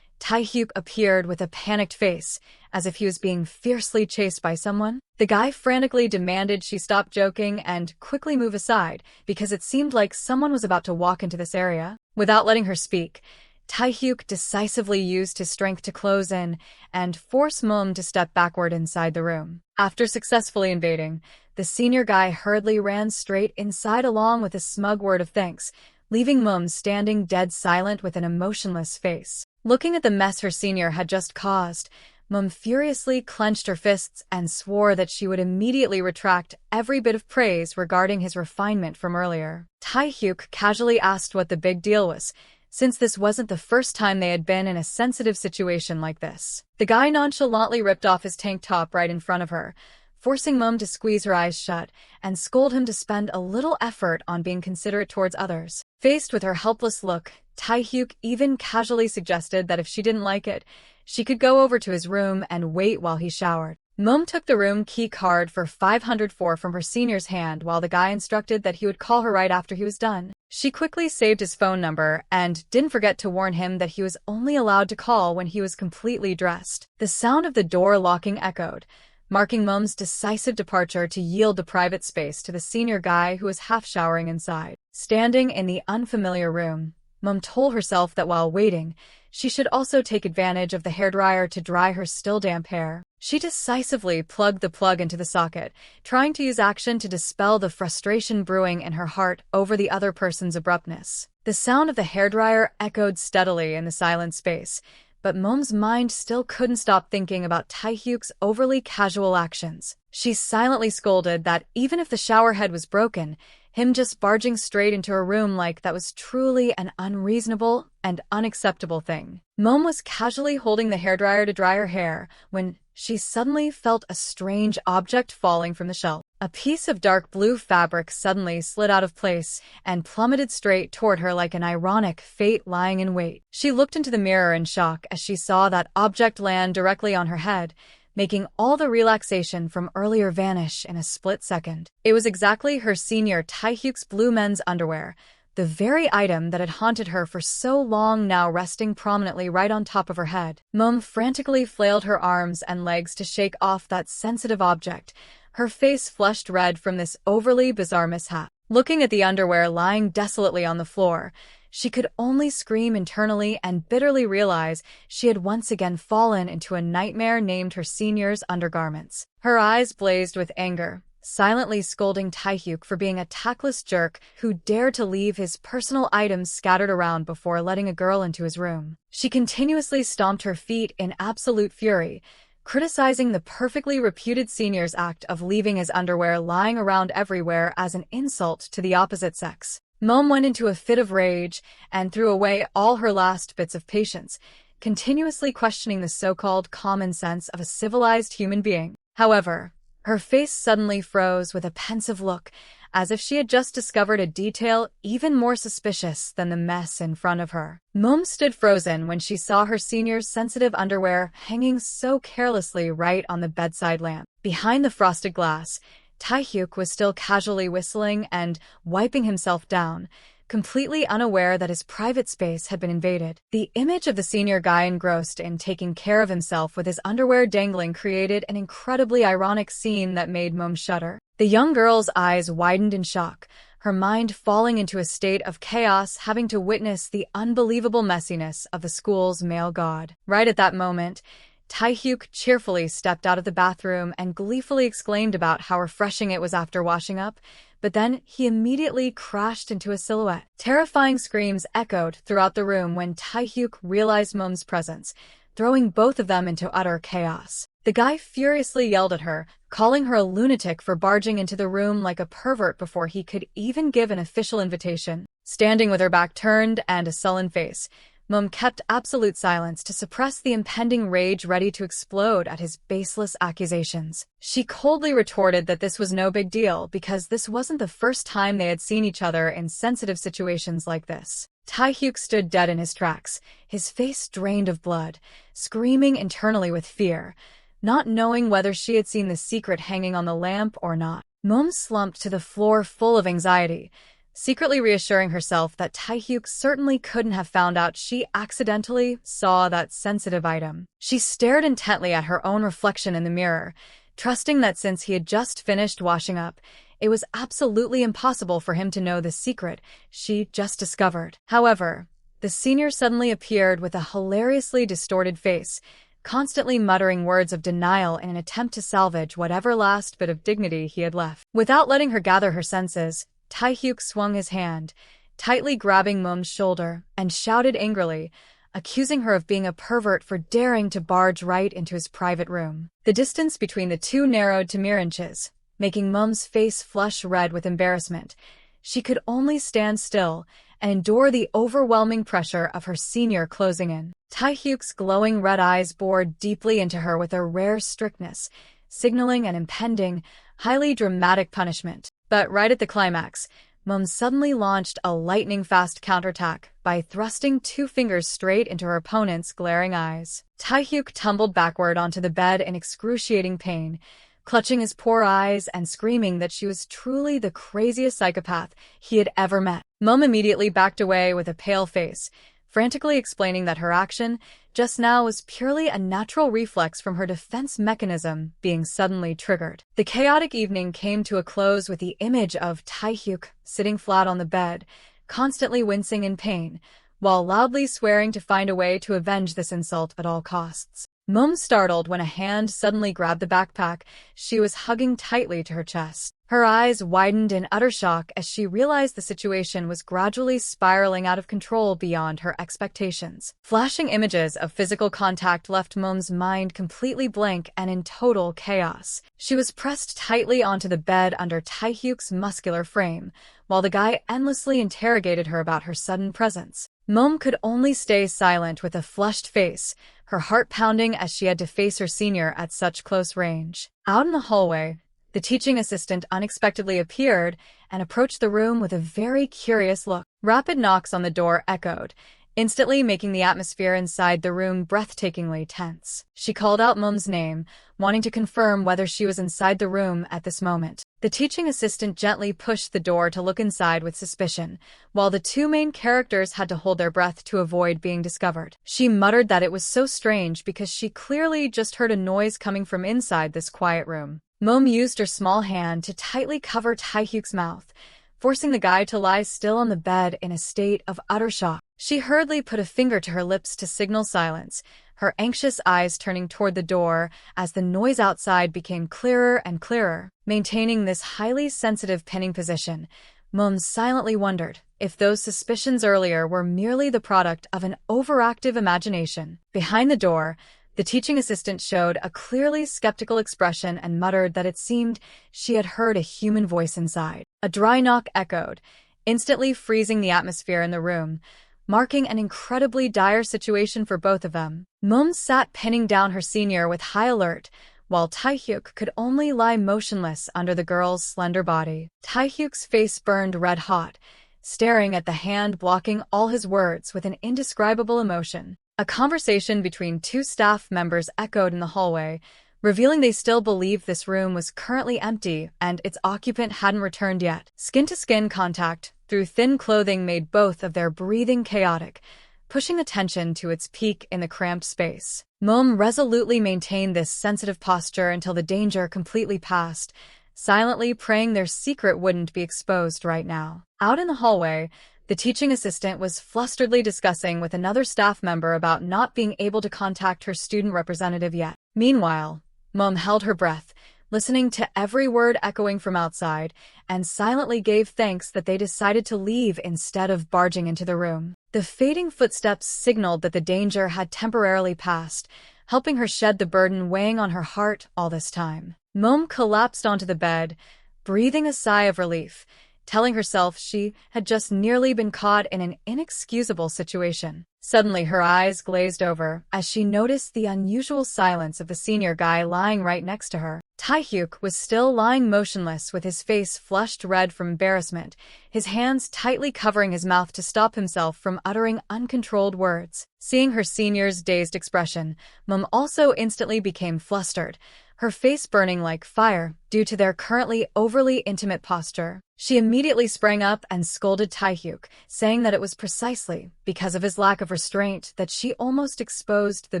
S1: Taehyuk appeared with a panicked face, as if he was being fiercely chased by someone. The guy frantically demanded she stop joking and quickly move aside, because it seemed like someone was about to walk into this area. Without letting her speak, Taehyuk decisively used his strength to close in and force Moeum to step backward inside the room. After successfully invading, the senior guy hurriedly ran straight inside along with a smug word of thanks, leaving Moeum standing dead silent with an emotionless face. Looking at the mess her senior had just caused, Moeum furiously clenched her fists and swore that she would immediately retract every bit of praise regarding his refinement from earlier. Taehyuk casually asked what the big deal was, since this wasn't the first time they had been in a sensitive situation like this. The guy nonchalantly ripped off his tank top right in front of her, forcing Moeum to squeeze her eyes shut and scold him to spend a little effort on being considerate towards others. Faced with her helpless look, Taehyuk even casually suggested that if she didn't like it, she could go over to his room and wait while he showered. Moeum took the room key card for 504 from her senior's hand while the guy instructed that he would call her right after he was done. She quickly saved his phone number and didn't forget to warn him that he was only allowed to call when he was completely dressed. The sound of the door locking echoed, marking Moeum's decisive departure to yield the private space to the senior guy who was half showering inside. Standing in the unfamiliar room, Moeum told herself that while waiting, she should also take advantage of the hairdryer to dry her still damp hair. She decisively plugged the plug into the socket, trying to use action to dispel the frustration brewing in her heart over the other person's abruptness. The sound of the hairdryer echoed steadily in the silent space, but Moeum's mind still couldn't stop thinking about Taehyuk's overly casual actions. She silently scolded that even if the shower head was broken, him just barging straight into her room like that was truly an unreasonable and unacceptable thing. Moeum was casually holding the hairdryer to dry her hair when she suddenly felt a strange object falling from the shelf. A piece of dark blue fabric suddenly slid out of place and plummeted straight toward her like an ironic fate lying in wait. She looked into the mirror in shock as she saw that object land directly on her head, making all the relaxation from earlier vanish in a split second. It was exactly her senior Taehyuk's blue men's underwear, the very item that had haunted her for so long, now resting prominently right on top of her head. Moeum frantically flailed her arms and legs to shake off that sensitive object, her face flushed red from this overly bizarre mishap. Looking at the underwear lying desolately on the floor, she could only scream internally and bitterly realize she had once again fallen into a nightmare named her senior's undergarments. Her eyes blazed with anger, silently scolding Taehyuk for being a tactless jerk who dared to leave his personal items scattered around before letting a girl into his room. She continuously stomped her feet in absolute fury, criticizing the perfectly reputed senior's act of leaving his underwear lying around everywhere as an insult to the opposite sex. Moeum went into a fit of rage and threw away all her last bits of patience, continuously questioning the so-called common sense of a civilized human being. However, her face suddenly froze with a pensive look as if she had just discovered a detail even more suspicious than the mess in front of her. Moeum stood frozen when she saw her senior's sensitive underwear hanging so carelessly right on the bedside lamp. Behind the frosted glass, Taehyuk was still casually whistling and wiping himself down, completely unaware that his private space had been invaded. The image of the senior guy engrossed in taking care of himself with his underwear dangling created an incredibly ironic scene that made Moeum shudder. The young girl's eyes widened in shock, her mind falling into a state of chaos, having to witness the unbelievable messiness of the school's male god. Right at that moment, Taehyuk cheerfully stepped out of the bathroom and gleefully exclaimed about how refreshing it was after washing up, but then he immediately crashed into a silhouette. Terrifying screams echoed throughout the room when Taehyuk realized Moeum's presence, throwing both of them into utter chaos. The guy furiously yelled at her, calling her a lunatic for barging into the room like a pervert before he could even give an official invitation. Standing with her back turned and a sullen face, Moeum kept absolute silence to suppress the impending rage ready to explode at his baseless accusations. She coldly retorted that this was no big deal because this wasn't the first time they had seen each other in sensitive situations like this. Taehyuk stood dead in his tracks, his face drained of blood, screaming internally with fear, not knowing whether she had seen the secret hanging on the lamp or not. Moeum slumped to the floor full of anxiety, secretly reassuring herself that Taehyuk certainly couldn't have found out she accidentally saw that sensitive item. She stared intently at her own reflection in the mirror, trusting that since he had just finished washing up, it was absolutely impossible for him to know the secret she just discovered. However, the senior suddenly appeared with a hilariously distorted face, constantly muttering words of denial in an attempt to salvage whatever last bit of dignity he had left. Without letting her gather her senses, Taehyuk swung his hand, tightly grabbing Moeum's shoulder, and shouted angrily, accusing her of being a pervert for daring to barge right into his private room. The distance between the two narrowed to mere inches, making Moeum's face flush red with embarrassment. She could only stand still and endure the overwhelming pressure of her senior closing in. Taehyuk's glowing red eyes bored deeply into her with a rare strictness, signaling an impending, highly dramatic punishment. But right at the climax, Moeum suddenly launched a lightning-fast counterattack by thrusting two fingers straight into her opponent's glaring eyes. Taehyuk tumbled backward onto the bed in excruciating pain, clutching his poor eyes and screaming that she was truly the craziest psychopath he had ever met. Moeum immediately backed away with a pale face, frantically explaining that her action just now was purely a natural reflex from her defense mechanism being suddenly triggered. The chaotic evening came to a close with the image of Taehyuk sitting flat on the bed, constantly wincing in pain, while loudly swearing to find a way to avenge this insult at all costs. Moeum startled when a hand suddenly grabbed the backpack she was hugging tightly to her chest. Her eyes widened in utter shock as she realized the situation was gradually spiraling out of control beyond her expectations. Flashing images of physical contact left Moeum's mind completely blank and in total chaos. She was pressed tightly onto the bed under Taehyuk's muscular frame, while the guy endlessly interrogated her about her sudden presence. Moeum could only stay silent with a flushed face, her heart pounding as she had to face her senior at such close range. Out in the hallway, the teaching assistant unexpectedly appeared and approached the room with a very curious look. Rapid knocks on the door echoed, instantly making the atmosphere inside the room breathtakingly tense. She called out Moeum's name, wanting to confirm whether she was inside the room at this moment. The teaching assistant gently pushed the door to look inside with suspicion, while the two main characters had to hold their breath to avoid being discovered. She muttered that it was so strange because she clearly just heard a noise coming from inside this quiet room. Moeum used her small hand to tightly cover Taehyuk's mouth, forcing the guy to lie still on the bed in a state of utter shock. She hurriedly put a finger to her lips to signal silence, her anxious eyes turning toward the door as the noise outside became clearer and clearer. Maintaining this highly sensitive pinning position, Moeum silently wondered if those suspicions earlier were merely the product of an overactive imagination. Behind the door, the teaching assistant showed a clearly skeptical expression and muttered that it seemed she had heard a human voice inside. A dry knock echoed, instantly freezing the atmosphere in the room, marking an incredibly dire situation for both of them. Moeum sat pinning down her senior with high alert, while Taehyuk could only lie motionless under the girl's slender body. Taehyuk's face burned red-hot, staring at the hand blocking all his words with an indescribable emotion. A conversation between two staff members echoed in the hallway, revealing they still believed this room was currently empty and its occupant hadn't returned yet. Skin-to-skin contact through thin clothing made both of their breathing chaotic, pushing the tension to its peak in the cramped space. Moeum resolutely maintained this sensitive posture until the danger completely passed, silently praying their secret wouldn't be exposed right now. Out in the hallway, the teaching assistant was flusteredly discussing with another staff member about not being able to contact her student representative yet. Meanwhile, Moeum held her breath, listening to every word echoing from outside, and silently gave thanks that they decided to leave instead of barging into the room. The fading footsteps signaled that the danger had temporarily passed, helping her shed the burden weighing on her heart all this time. Moeum collapsed onto the bed, breathing a sigh of relief, telling herself she had just nearly been caught in an inexcusable situation. Suddenly, her eyes glazed over as she noticed the unusual silence of the senior guy lying right next to her. Taehyuk was still lying motionless with his face flushed red from embarrassment, his hands tightly covering his mouth to stop himself from uttering uncontrolled words. Seeing her senior's dazed expression, Moeum also instantly became flustered, her face burning like fire due to their currently overly intimate posture. She immediately sprang up and scolded Taehyuk, saying that it was precisely because of his lack of restraint that she almost exposed the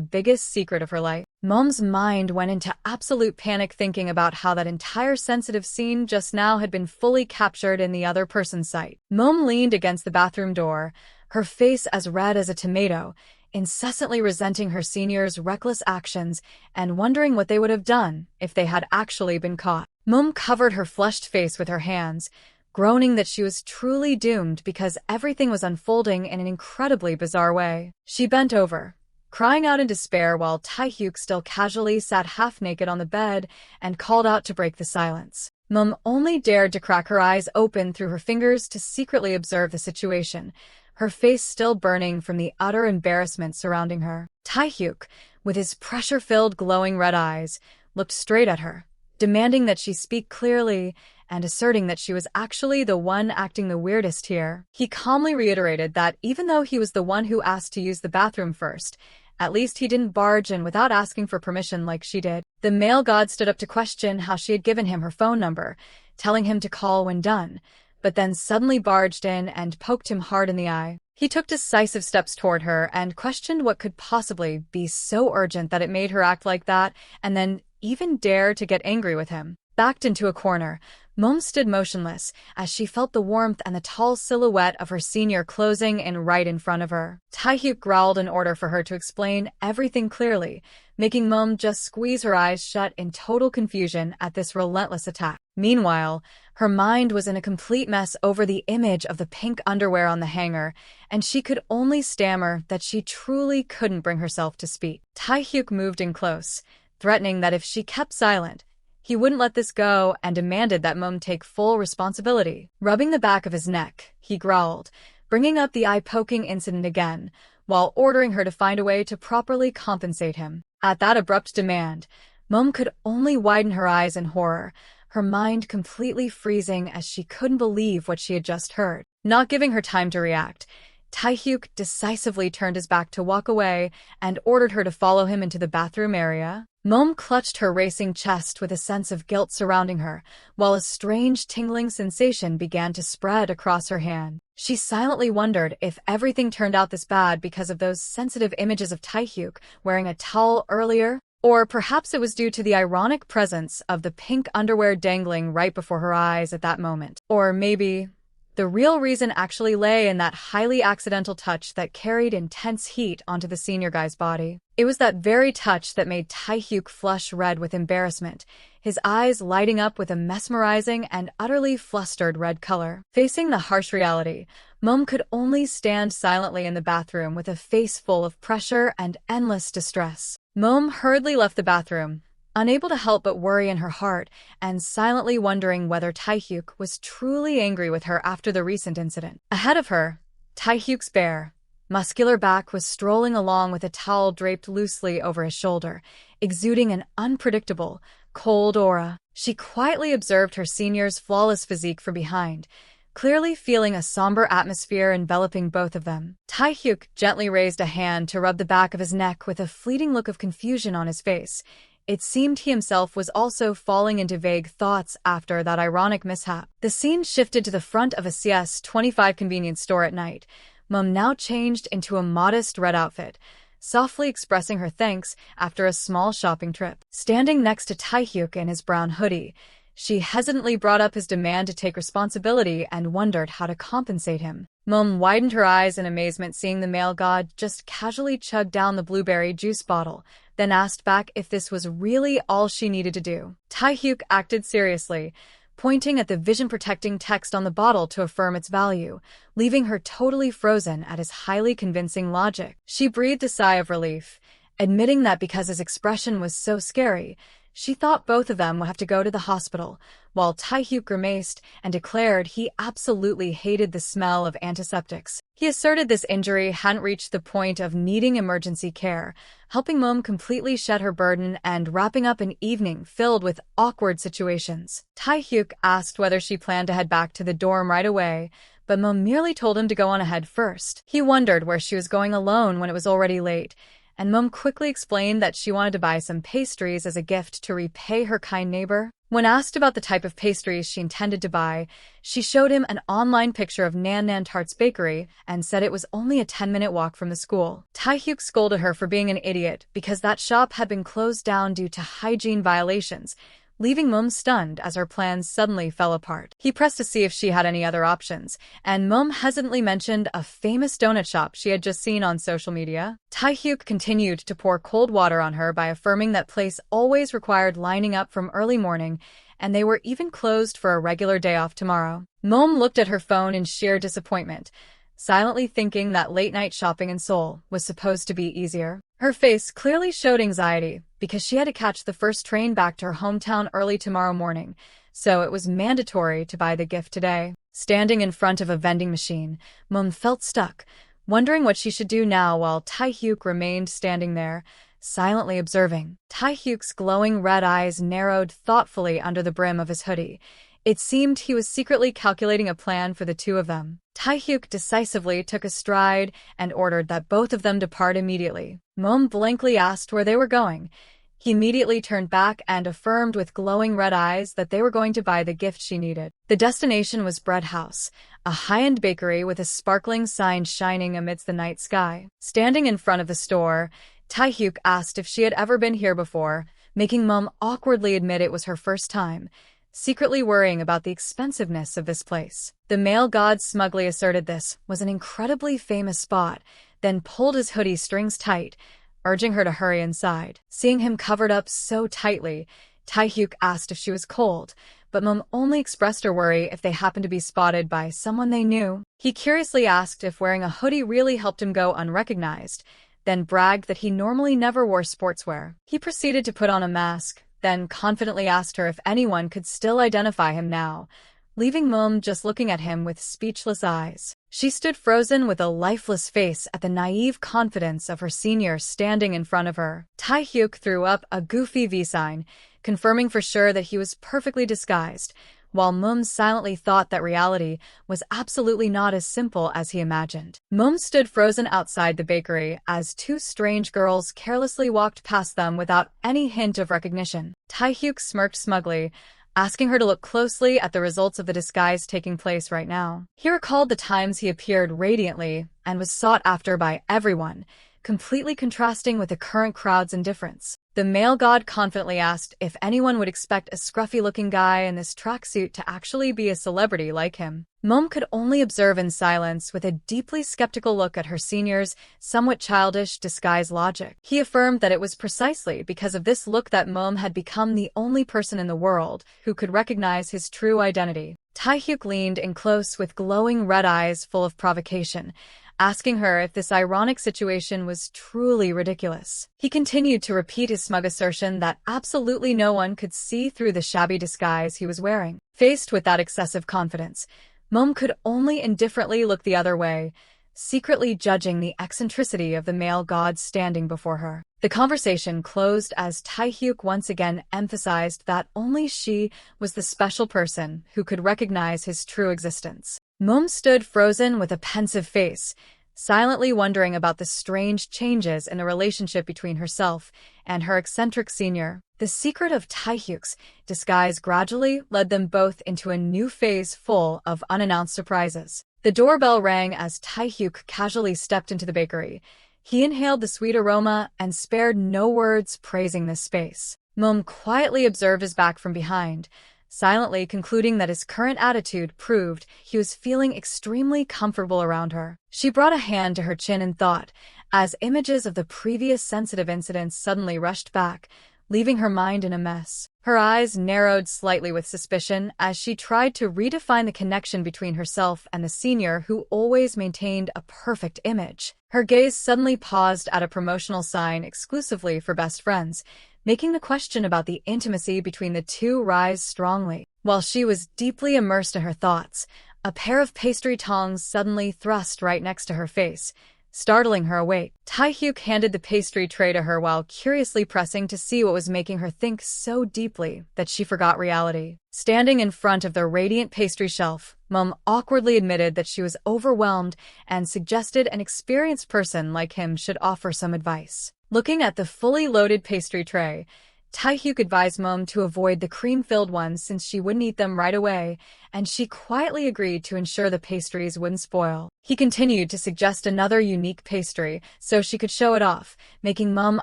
S1: biggest secret of her life. Moeum's mind went into absolute panic thinking about how that entire sensitive scene just now had been fully captured in the other person's sight. Moeum leaned against the bathroom door, her face as red as a tomato, incessantly resenting her senior's reckless actions and wondering what they would have done if they had actually been caught. Moeum covered her flushed face with her hands, groaning that she was truly doomed because everything was unfolding in an incredibly bizarre way. She bent over, crying out in despair while Taehyuk still casually sat half-naked on the bed and called out to break the silence. Moeum only dared to crack her eyes open through her fingers to secretly observe the situation, her face still burning from the utter embarrassment surrounding her. Taehyuk, with his pressure-filled glowing red eyes, looked straight at her, demanding that she speak clearly and asserting that she was actually the one acting the weirdest here. He calmly reiterated that even though he was the one who asked to use the bathroom first, at least he didn't barge in without asking for permission like she did. The male god stood up to question how she had given him her phone number, telling him to call when done, but then suddenly barged in and poked him hard in the eye. He took decisive steps toward her and questioned what could possibly be so urgent that it made her act like that, and then even dare to get angry with him. Backed into a corner, Moeum stood motionless as she felt the warmth and the tall silhouette of her senior closing in right in front of her. Taehyuk growled in order for her to explain everything clearly, making Moeum just squeeze her eyes shut in total confusion at this relentless attack. Meanwhile, her mind was in a complete mess over the image of the pink underwear on the hanger, and she could only stammer that she truly couldn't bring herself to speak. Taehyuk moved in close, threatening that if she kept silent, he wouldn't let this go and demanded that Moeum take full responsibility. Rubbing the back of his neck, he growled, bringing up the eye-poking incident again, while ordering her to find a way to properly compensate him. At that abrupt demand, Moeum could only widen her eyes in horror, her mind completely freezing as she couldn't believe what she had just heard. Not giving her time to react, Taehyuk decisively turned his back to walk away and ordered her to follow him into the bathroom area. Moeum clutched her racing chest with a sense of guilt surrounding her, while a strange tingling sensation began to spread across her hand. She silently wondered if everything turned out this bad because of those sensitive images of Taehyuk wearing a towel earlier, or perhaps it was due to the ironic presence of the pink underwear dangling right before her eyes at that moment. Or maybe the real reason actually lay in that highly accidental touch that carried intense heat onto the senior guy's body. It was that very touch that made Taehyuk flush red with embarrassment, his eyes lighting up with a mesmerizing and utterly flustered red color. Facing the harsh reality, Moeum could only stand silently in the bathroom with a face full of pressure and endless distress. Moeum hurriedly left the bathroom, unable to help but worry in her heart and silently wondering whether Taehyuk was truly angry with her after the recent incident. Ahead of her, Taehyuk's bare, muscular back was strolling along with a towel draped loosely over his shoulder, exuding an unpredictable, cold aura. She quietly observed her senior's flawless physique from behind, clearly feeling a somber atmosphere enveloping both of them. Taehyuk gently raised a hand to rub the back of his neck with a fleeting look of confusion on his face. It seemed he himself was also falling into vague thoughts after that ironic mishap. The scene shifted to the front of a CS25 convenience store at night. Moeum now changed into a modest red outfit, softly expressing her thanks after a small shopping trip. Standing next to Taehyuk in his brown hoodie, she hesitantly brought up his demand to take responsibility and wondered how to compensate him. Moeum widened her eyes in amazement seeing the male god just casually chug down the blueberry juice bottle, then asked back if this was really all she needed to do. Taehyuk acted seriously, pointing at the vision-protecting text on the bottle to affirm its value, leaving her totally frozen at his highly convincing logic. She breathed a sigh of relief, admitting that because his expression was so scary, she thought both of them would have to go to the hospital, while Taehyuk grimaced and declared he absolutely hated the smell of antiseptics. He asserted this injury hadn't reached the point of needing emergency care, helping Moeum completely shed her burden and wrapping up an evening filled with awkward situations. Taehyuk asked whether she planned to head back to the dorm right away, but Moeum merely told him to go on ahead first. He wondered where she was going alone when it was already late, and Moeum quickly explained that she wanted to buy some pastries as a gift to repay her kind neighbor. When asked about the type of pastries she intended to buy, she showed him an online picture of Nan Nan Tart's bakery and said it was only a 10-minute walk from the school. Taehyuk scolded her for being an idiot because that shop had been closed down due to hygiene violations, leaving Moeum stunned as her plans suddenly fell apart. He pressed to see if she had any other options, and Moeum hesitantly mentioned a famous donut shop she had just seen on social media. Taehyuk continued to pour cold water on her by affirming that place always required lining up from early morning, and they were even closed for a regular day off tomorrow. Moeum looked at her phone in sheer disappointment, silently thinking that late-night shopping in Seoul was supposed to be easier. Her face clearly showed anxiety because she had to catch the first train back to her hometown early tomorrow morning, so it was mandatory to buy the gift today. Standing in front of a vending machine, Moeum felt stuck, wondering what she should do now while Taehyuk remained standing there, silently observing. Taehyuk's glowing red eyes narrowed thoughtfully under the brim of his hoodie. It seemed he was secretly calculating a plan for the two of them. Taehyuk decisively took a stride and ordered that both of them depart immediately. Moeum blankly asked where they were going. He immediately turned back and affirmed with glowing red eyes that they were going to buy the gift she needed. The destination was Bread House, a high-end bakery with a sparkling sign shining amidst the night sky. Standing in front of the store, Taehyuk asked if she had ever been here before, making Moeum awkwardly admit it was her first time, secretly worrying about the expensiveness of this place. The male god smugly asserted this was an incredibly famous spot, then pulled his hoodie strings tight, urging her to hurry inside. Seeing him covered up so tightly, Taehyuk asked if she was cold, but Moeum only expressed her worry if they happened to be spotted by someone they knew. He curiously asked if wearing a hoodie really helped him go unrecognized, then bragged that he normally never wore sportswear. He proceeded to put on a mask, then confidently asked her if anyone could still identify him now, leaving Moeum just looking at him with speechless eyes. She stood frozen with a lifeless face at the naive confidence of her senior standing in front of her. Taehyuk threw up a goofy V sign, confirming for sure that he was perfectly disguised, while Moeum silently thought that reality was absolutely not as simple as he imagined. Moeum stood frozen outside the bakery as two strange girls carelessly walked past them without any hint of recognition. Taehyuk smirked smugly, asking her to look closely at the results of the disguise taking place right now. He recalled the times he appeared radiantly and was sought after by everyone, completely contrasting with the current crowd's indifference. The male god confidently asked if anyone would expect a scruffy-looking guy in this tracksuit to actually be a celebrity like him. Moeum could only observe in silence with a deeply skeptical look at her senior's somewhat childish disguise logic. He affirmed that it was precisely because of this look that Moeum had become the only person in the world who could recognize his true identity. Taehyuk leaned in close with glowing red eyes full of provocation, asking her if this ironic situation was truly ridiculous. He continued to repeat his smug assertion that absolutely no one could see through the shabby disguise he was wearing. Faced with that excessive confidence, Moeum could only indifferently look the other way, secretly judging the eccentricity of the male gods standing before her. The conversation closed as Taehyuk once again emphasized that only she was the special person who could recognize his true existence. Moeum stood frozen with a pensive face, silently wondering about the strange changes in the relationship between herself and her eccentric senior. The secret of Taehyuk's disguise gradually led them both into a new phase full of unannounced surprises. The doorbell rang as Taehyuk casually stepped into the bakery. He inhaled the sweet aroma and spared no words praising this space. Moeum quietly observed his back from behind, silently concluding that his current attitude proved he was feeling extremely comfortable around her. She brought a hand to her chin in thought, as images of the previous sensitive incidents suddenly rushed back, leaving her mind in a mess. Her eyes narrowed slightly with suspicion as she tried to redefine the connection between herself and the senior who always maintained a perfect image. Her gaze suddenly paused at a promotional sign exclusively for best friends, making the question about the intimacy between the two rise strongly. While she was deeply immersed in her thoughts, a pair of pastry tongs suddenly thrust right next to her face, startling her awake. Taehyuk handed the pastry tray to her while curiously pressing to see what was making her think so deeply that she forgot reality. Standing in front of the radiant pastry shelf, Moeum awkwardly admitted that she was overwhelmed and suggested an experienced person like him should offer some advice. Looking at the fully loaded pastry tray, Taehyuk advised Moeum to avoid the cream-filled ones since she wouldn't eat them right away, and she quietly agreed to ensure the pastries wouldn't spoil. He continued to suggest another unique pastry so she could show it off, making Moeum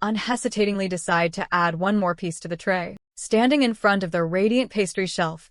S1: unhesitatingly decide to add one more piece to the tray. Standing in front of the radiant pastry shelf,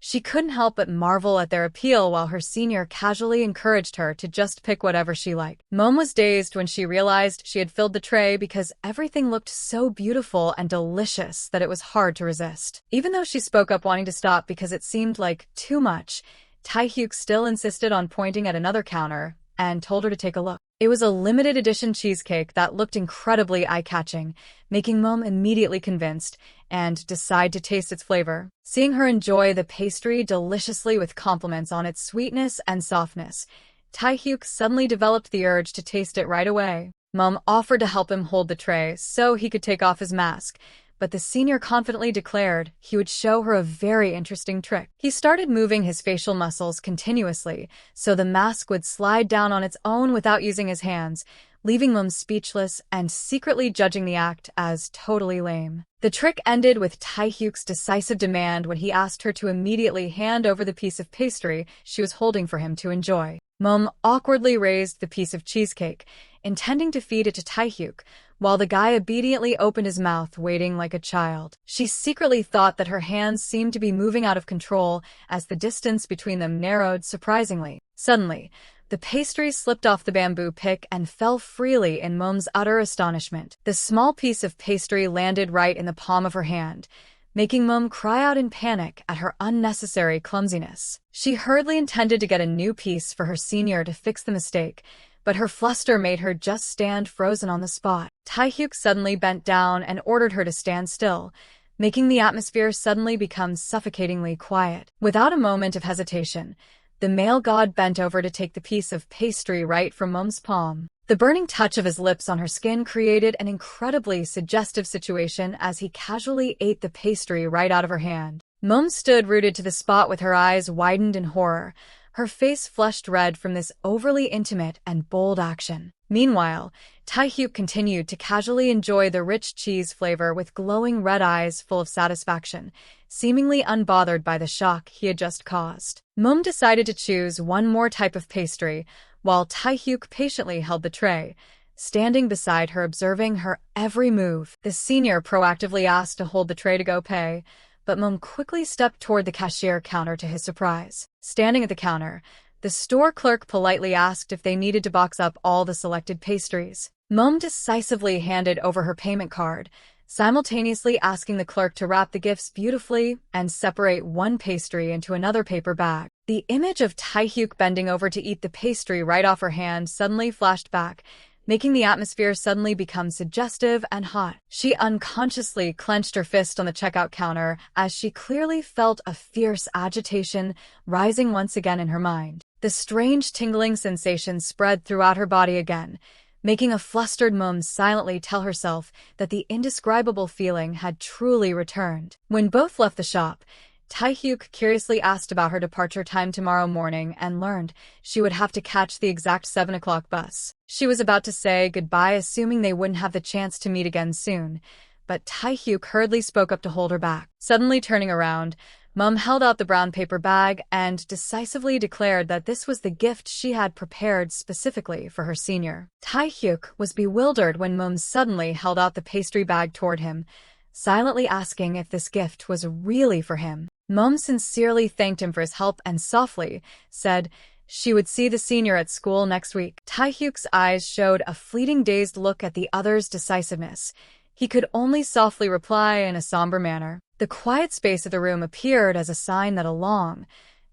S1: she couldn't help but marvel at their appeal while her senior casually encouraged her to just pick whatever she liked. Moeum was dazed when she realized she had filled the tray because everything looked so beautiful and delicious that it was hard to resist. Even though she spoke up wanting to stop because it seemed like too much, Taehyuk still insisted on pointing at another counter and told her to take a look. It was a limited edition cheesecake that looked incredibly eye-catching, making Moeum immediately convinced and decide to taste its flavor. Seeing her enjoy the pastry deliciously with compliments on its sweetness and softness, Taehyuk suddenly developed the urge to taste it right away. Moeum offered to help him hold the tray so he could take off his mask, but the senior confidently declared he would show her a very interesting trick. He started moving his facial muscles continuously so the mask would slide down on its own without using his hands, leaving Moeum speechless and secretly judging the act as totally lame. The trick ended with Taehyuk's decisive demand when he asked her to immediately hand over the piece of pastry she was holding for him to enjoy. Moeum awkwardly raised the piece of cheesecake, intending to feed it to Taehyuk, while the guy obediently opened his mouth, waiting like a child. She secretly thought that her hands seemed to be moving out of control as the distance between them narrowed surprisingly. Suddenly, the pastry slipped off the bamboo pick and fell freely in Moeum's utter astonishment. The small piece of pastry landed right in the palm of her hand, making Moeum cry out in panic at her unnecessary clumsiness. She hurriedly intended to get a new piece for her senior to fix the mistake, but her fluster made her just stand frozen on the spot. Taehyuk suddenly bent down and ordered her to stand still, making the atmosphere suddenly become suffocatingly quiet. Without a moment of hesitation, the male god bent over to take the piece of pastry right from Moeum's palm. The burning touch of his lips on her skin created an incredibly suggestive situation as he casually ate the pastry right out of her hand. Moeum stood rooted to the spot with her eyes widened in horror, her face flushed red from this overly intimate and bold action. Meanwhile, Taehyuk continued to casually enjoy the rich cheese flavor with glowing red eyes full of satisfaction, seemingly unbothered by the shock he had just caused. Moeum decided to choose one more type of pastry, while Taehyuk patiently held the tray, standing beside her observing her every move. The senior proactively asked to hold the tray to go pay, but Moeum quickly stepped toward the cashier counter to his surprise. Standing at the counter, the store clerk politely asked if they needed to box up all the selected pastries. Moeum decisively handed over her payment card, simultaneously asking the clerk to wrap the gifts beautifully and separate one pastry into another paper bag. The image of Taehyuk bending over to eat the pastry right off her hand suddenly flashed back, making the atmosphere suddenly become suggestive and hot. She unconsciously clenched her fist on the checkout counter as she clearly felt a fierce agitation rising once again in her mind. The strange tingling sensation spread throughout her body again, making a flustered Moeum silently tell herself that the indescribable feeling had truly returned. When both left the shop, Taehyuk curiously asked about her departure time tomorrow morning and learned she would have to catch the exact 7 o'clock bus. She was about to say goodbye, assuming they wouldn't have the chance to meet again soon, but Taehyuk hurriedly spoke up to hold her back. Suddenly turning around, Moeum held out the brown paper bag and decisively declared that this was the gift she had prepared specifically for her senior. Taehyuk was bewildered when Moeum suddenly held out the pastry bag toward him, silently asking if this gift was really for him. Moeum sincerely thanked him for his help and softly said she would see the senior at school next week. Taehyuk's eyes showed a fleeting dazed look at the other's decisiveness. He could only softly reply in a somber manner. The quiet space of the room appeared as a sign that a long,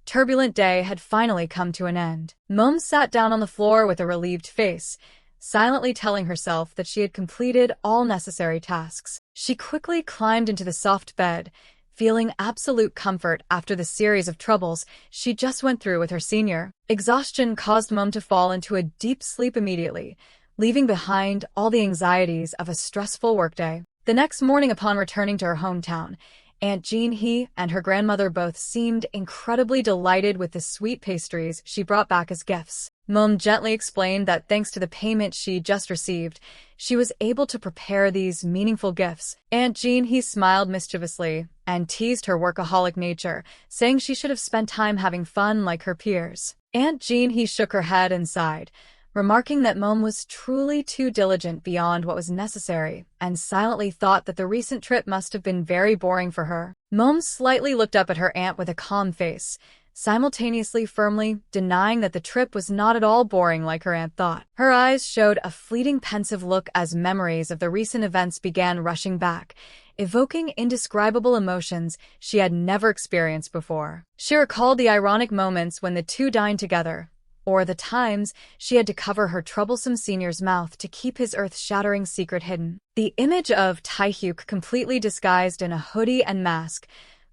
S1: turbulent day had finally come to an end. Moeum sat down on the floor with a relieved face, silently telling herself that she had completed all necessary tasks. She quickly climbed into the soft bed, feeling absolute comfort after the series of troubles she just went through with her senior. Exhaustion caused Moeum to fall into a deep sleep immediately, leaving behind all the anxieties of a stressful workday. The next morning, upon returning to her hometown, Aunt Jean-hee and her grandmother both seemed incredibly delighted with the sweet pastries she brought back as gifts. Moeum gently explained that thanks to the payment she just received, she was able to prepare these meaningful gifts. Aunt Jean-hee smiled mischievously and teased her workaholic nature, saying she should have spent time having fun like her peers. Aunt Jean-hee shook her head and sighed, remarking that Moeum was truly too diligent beyond what was necessary, and silently thought that the recent trip must have been very boring for her. Moeum slightly looked up at her aunt with a calm face, simultaneously firmly denying that the trip was not at all boring like her aunt thought. Her eyes showed a fleeting pensive look as memories of the recent events began rushing back, evoking indescribable emotions she had never experienced before. She recalled the ironic moments when the two dined together, or the times she had to cover her troublesome senior's mouth to keep his earth-shattering secret hidden. The image of Taehyuk completely disguised in a hoodie and mask,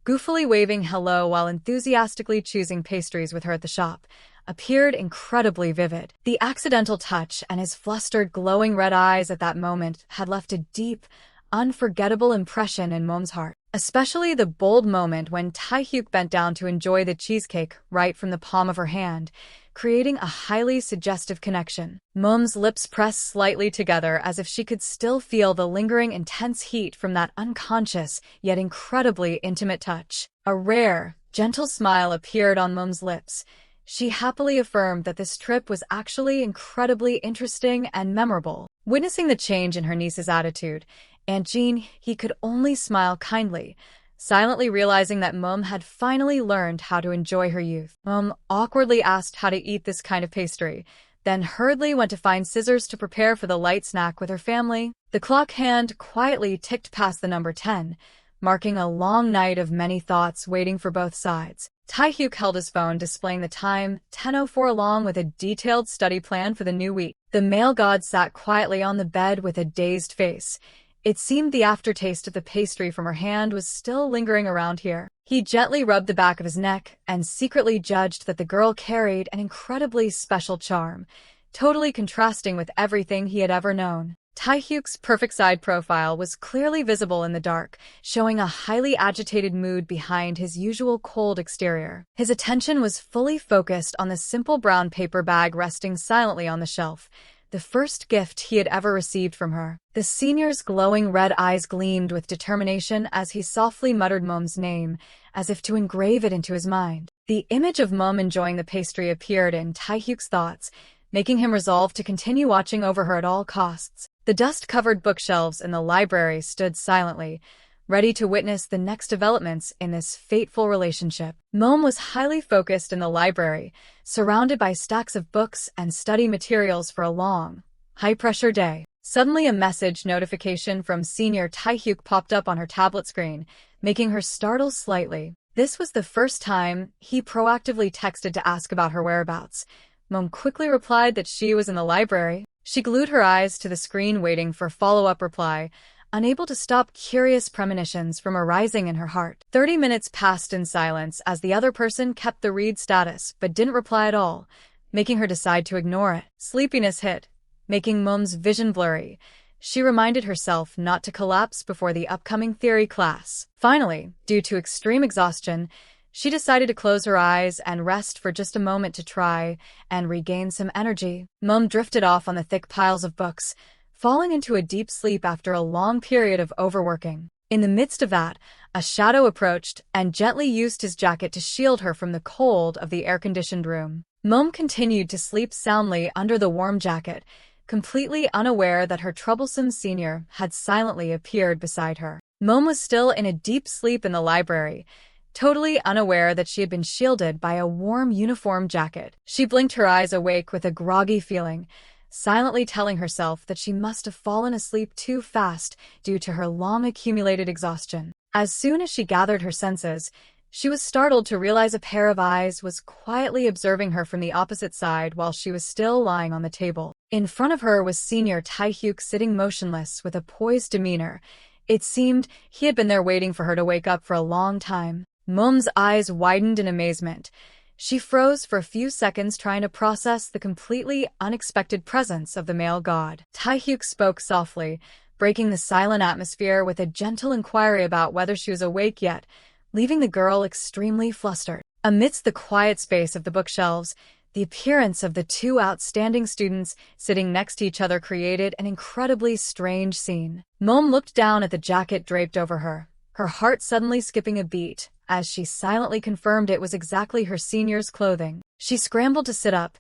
S1: goofily waving hello while enthusiastically choosing pastries with her at the shop, appeared incredibly vivid. The accidental touch and his flustered, glowing red eyes at that moment had left a deep, unforgettable impression in Moeum's heart. Especially the bold moment when Taehyuk bent down to enjoy the cheesecake right from the palm of her hand, creating a highly suggestive connection. Moeum's lips pressed slightly together as if she could still feel the lingering intense heat from that unconscious yet incredibly intimate touch. A rare, gentle smile appeared on Moeum's lips. She happily affirmed that this trip was actually incredibly interesting and memorable. Witnessing the change in her niece's attitude, Aunt Jean-hee could only smile kindly, silently realizing that Moeum had finally learned how to enjoy her youth. Moeum awkwardly asked how to eat this kind of pastry, then hurriedly went to find scissors to prepare for the light snack with her family. The clock hand quietly ticked past the number 10, marking a long night of many thoughts waiting for both sides. Taehyuk held his phone displaying the time, 10:04, along with a detailed study plan for the new week. The male god sat quietly on the bed with a dazed face. It seemed the aftertaste of the pastry from her hand was still lingering around here. He gently rubbed the back of his neck and secretly judged that the girl carried an incredibly special charm, totally contrasting with everything he had ever known. Taehyuk's perfect side profile was clearly visible in the dark, showing a highly agitated mood behind his usual cold exterior. His attention was fully focused on the simple brown paper bag resting silently on the shelf, the first gift he had ever received from her. The senior's glowing red eyes gleamed with determination as he softly muttered Moeum's name, as if to engrave it into his mind. The image of Moeum enjoying the pastry appeared in Taehyuk's thoughts, making him resolve to continue watching over her at all costs. The dust-covered bookshelves in the library stood silently, ready to witness the next developments in this fateful relationship. Moeum was highly focused in the library, surrounded by stacks of books and study materials for a long, high-pressure day. Suddenly, a message notification from Senior Taehyuk popped up on her tablet screen, making her startle slightly. This was the first time he proactively texted to ask about her whereabouts. Moeum quickly replied that she was in the library. She glued her eyes to the screen waiting for follow-up reply, unable to stop curious premonitions from arising in her heart. 30 minutes passed in silence as the other person kept the read status but didn't reply at all, making her decide to ignore it. Sleepiness hit, making Moeum's vision blurry. She reminded herself not to collapse before the upcoming theory class. Finally, due to extreme exhaustion, she decided to close her eyes and rest for just a moment to try and regain some energy. Moeum drifted off on the thick piles of books, falling into a deep sleep after a long period of overworking. In the midst of that, a shadow approached and gently used his jacket to shield her from the cold of the air-conditioned room. Moeum continued to sleep soundly under the warm jacket, completely unaware that her troublesome senior had silently appeared beside her. Moeum was still in a deep sleep in the library, totally unaware that she had been shielded by a warm uniform jacket. She blinked her eyes awake with a groggy feeling, silently telling herself that she must have fallen asleep too fast due to her long-accumulated exhaustion. As soon as she gathered her senses, she was startled to realize a pair of eyes was quietly observing her from the opposite side while she was still lying on the table. In front of her was Senior Taehyuk sitting motionless with a poised demeanor. It seemed he had been there waiting for her to wake up for a long time. Moeum's eyes widened in amazement. She froze for a few seconds trying to process the completely unexpected presence of the male god. Taehyuk spoke softly, breaking the silent atmosphere with a gentle inquiry about whether she was awake yet, leaving the girl extremely flustered. Amidst the quiet space of the bookshelves, the appearance of the two outstanding students sitting next to each other created an incredibly strange scene. Moeum looked down at the jacket draped over her, her heart suddenly skipping a beat as she silently confirmed it was exactly her senior's clothing. She scrambled to sit up,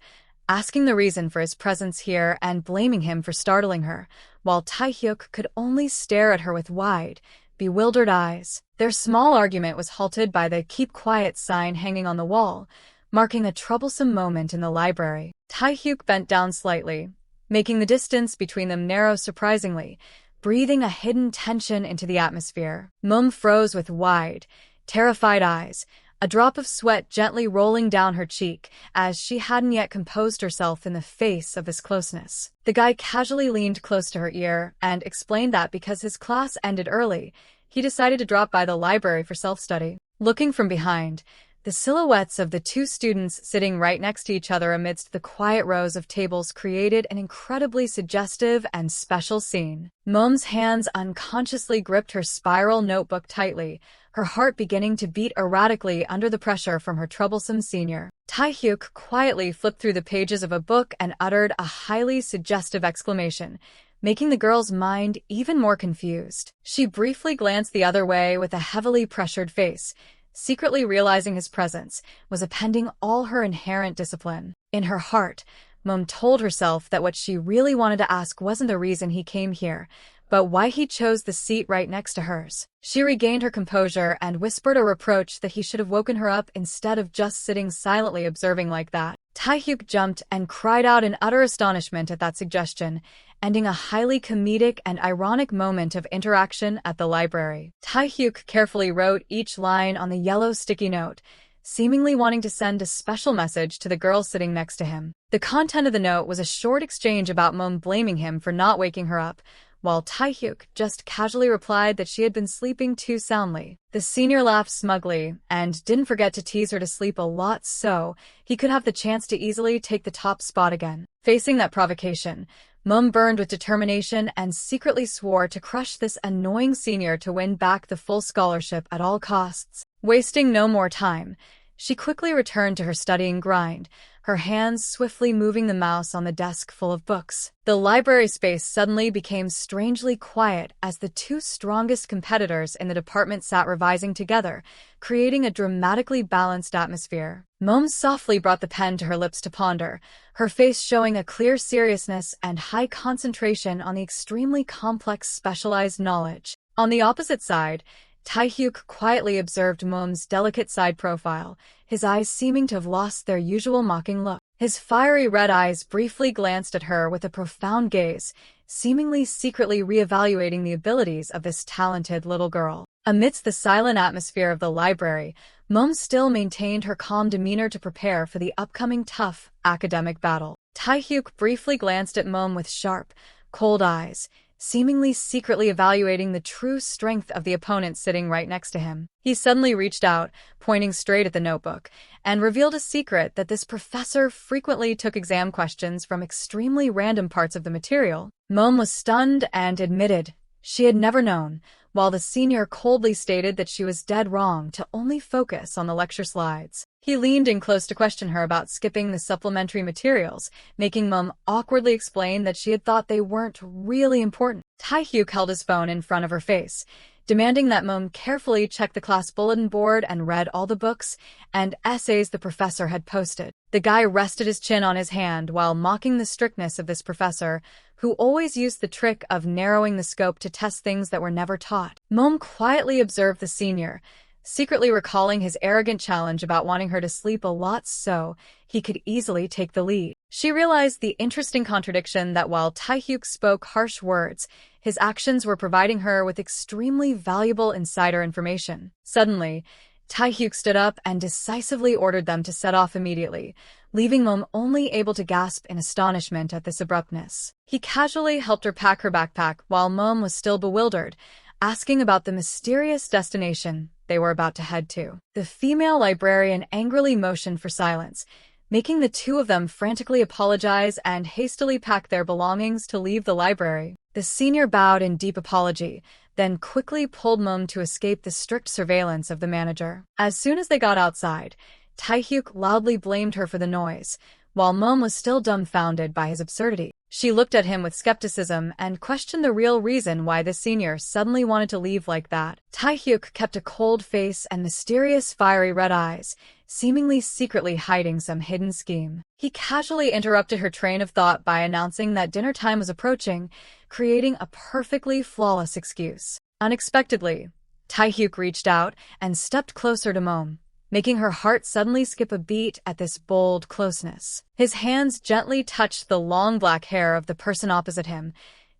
S1: asking the reason for his presence here and blaming him for startling her, while Taehyuk could only stare at her with wide, bewildered eyes. Their small argument was halted by the "keep quiet" sign hanging on the wall, marking a troublesome moment in the library. Taehyuk bent down slightly, making the distance between them narrow surprisingly, breathing a hidden tension into the atmosphere. Moeum froze with wide, terrified eyes, a drop of sweat gently rolling down her cheek as she hadn't yet composed herself in the face of this closeness. The guy casually leaned close to her ear and explained that because his class ended early, he decided to drop by the library for self-study. Looking from behind, the silhouettes of the two students sitting right next to each other amidst the quiet rows of tables created an incredibly suggestive and special scene. Moeum's hands unconsciously gripped her spiral notebook tightly, her heart beginning to beat erratically under the pressure from her troublesome senior. Taehyuk quietly flipped through the pages of a book and uttered a highly suggestive exclamation, making the girl's mind even more confused. She briefly glanced the other way with a heavily pressured face, secretly realizing his presence was appending all her inherent discipline. In her heart, Moeum told herself that what she really wanted to ask wasn't the reason he came here, but why he chose the seat right next to hers. She regained her composure and whispered a reproach that he should have woken her up instead of just sitting silently observing like that. Taehyuk jumped and cried out in utter astonishment at that suggestion, ending a highly comedic and ironic moment of interaction at the library. Taehyuk carefully wrote each line on the yellow sticky note, seemingly wanting to send a special message to the girl sitting next to him. The content of the note was a short exchange about Moeum blaming him for not waking her up, while Taehyuk just casually replied that she had been sleeping too soundly. The senior laughed smugly and didn't forget to tease her to sleep a lot so he could have the chance to easily take the top spot again. Facing that provocation, Moeum burned with determination and secretly swore to crush this annoying senior to win back the full scholarship at all costs. Wasting no more time, she quickly returned to her studying grind, her hands swiftly moving the mouse on the desk full of books. The library space suddenly became strangely quiet as the two strongest competitors in the department sat revising together, creating a dramatically balanced atmosphere. Moeum softly brought the pen to her lips to ponder, her face showing a clear seriousness and high concentration on the extremely complex specialized knowledge. On the opposite side, Taehyuk quietly observed Moeum's delicate side profile, his eyes seeming to have lost their usual mocking look. His fiery red eyes briefly glanced at her with a profound gaze, seemingly secretly reevaluating the abilities of this talented little girl. Amidst the silent atmosphere of the library, Moeum still maintained her calm demeanor to prepare for the upcoming tough academic battle. Taehyuk briefly glanced at Moeum with sharp, cold eyes, seemingly secretly evaluating the true strength of the opponent sitting right next to him. He suddenly reached out, pointing straight at the notebook, and revealed a secret that this professor frequently took exam questions from extremely random parts of the material. Moeum was stunned and admitted she had never known, while the senior coldly stated that she was dead wrong to only focus on the lecture slides. He leaned in close to question her about skipping the supplementary materials, making Moeum awkwardly explain that she had thought they weren't really important. Taehyuk held his phone in front of her face, demanding that Moeum carefully check the class bulletin board and read all the books and essays the professor had posted. The guy rested his chin on his hand while mocking the strictness of this professor, who always used the trick of narrowing the scope to test things that were never taught. Moeum quietly observed the senior, secretly recalling his arrogant challenge about wanting her to sleep a lot so he could easily take the lead. She realized the interesting contradiction that while Taehyuk spoke harsh words, his actions were providing her with extremely valuable insider information. Suddenly, Taehyuk stood up and decisively ordered them to set off immediately, leaving Moeum only able to gasp in astonishment at this abruptness. He casually helped her pack her backpack while Moeum was still bewildered, asking about the mysterious destination they were about to head to. The female librarian angrily motioned for silence, making the two of them frantically apologize and hastily pack their belongings to leave the library. The senior bowed in deep apology, then quickly pulled Moeum to escape the strict surveillance of the manager. As soon as they got outside, Taehyuk loudly blamed her for the noise, while Moeum was still dumbfounded by his absurdity. She looked at him with skepticism and questioned the real reason why the senior suddenly wanted to leave like that. Taehyuk kept a cold face and mysterious fiery red eyes, seemingly secretly hiding some hidden scheme. He casually interrupted her train of thought by announcing that dinner time was approaching, creating a perfectly flawless excuse. Unexpectedly, Taehyuk reached out and stepped closer to Moeum, making her heart suddenly skip a beat at this bold closeness. His hands gently touched the long black hair of the person opposite him,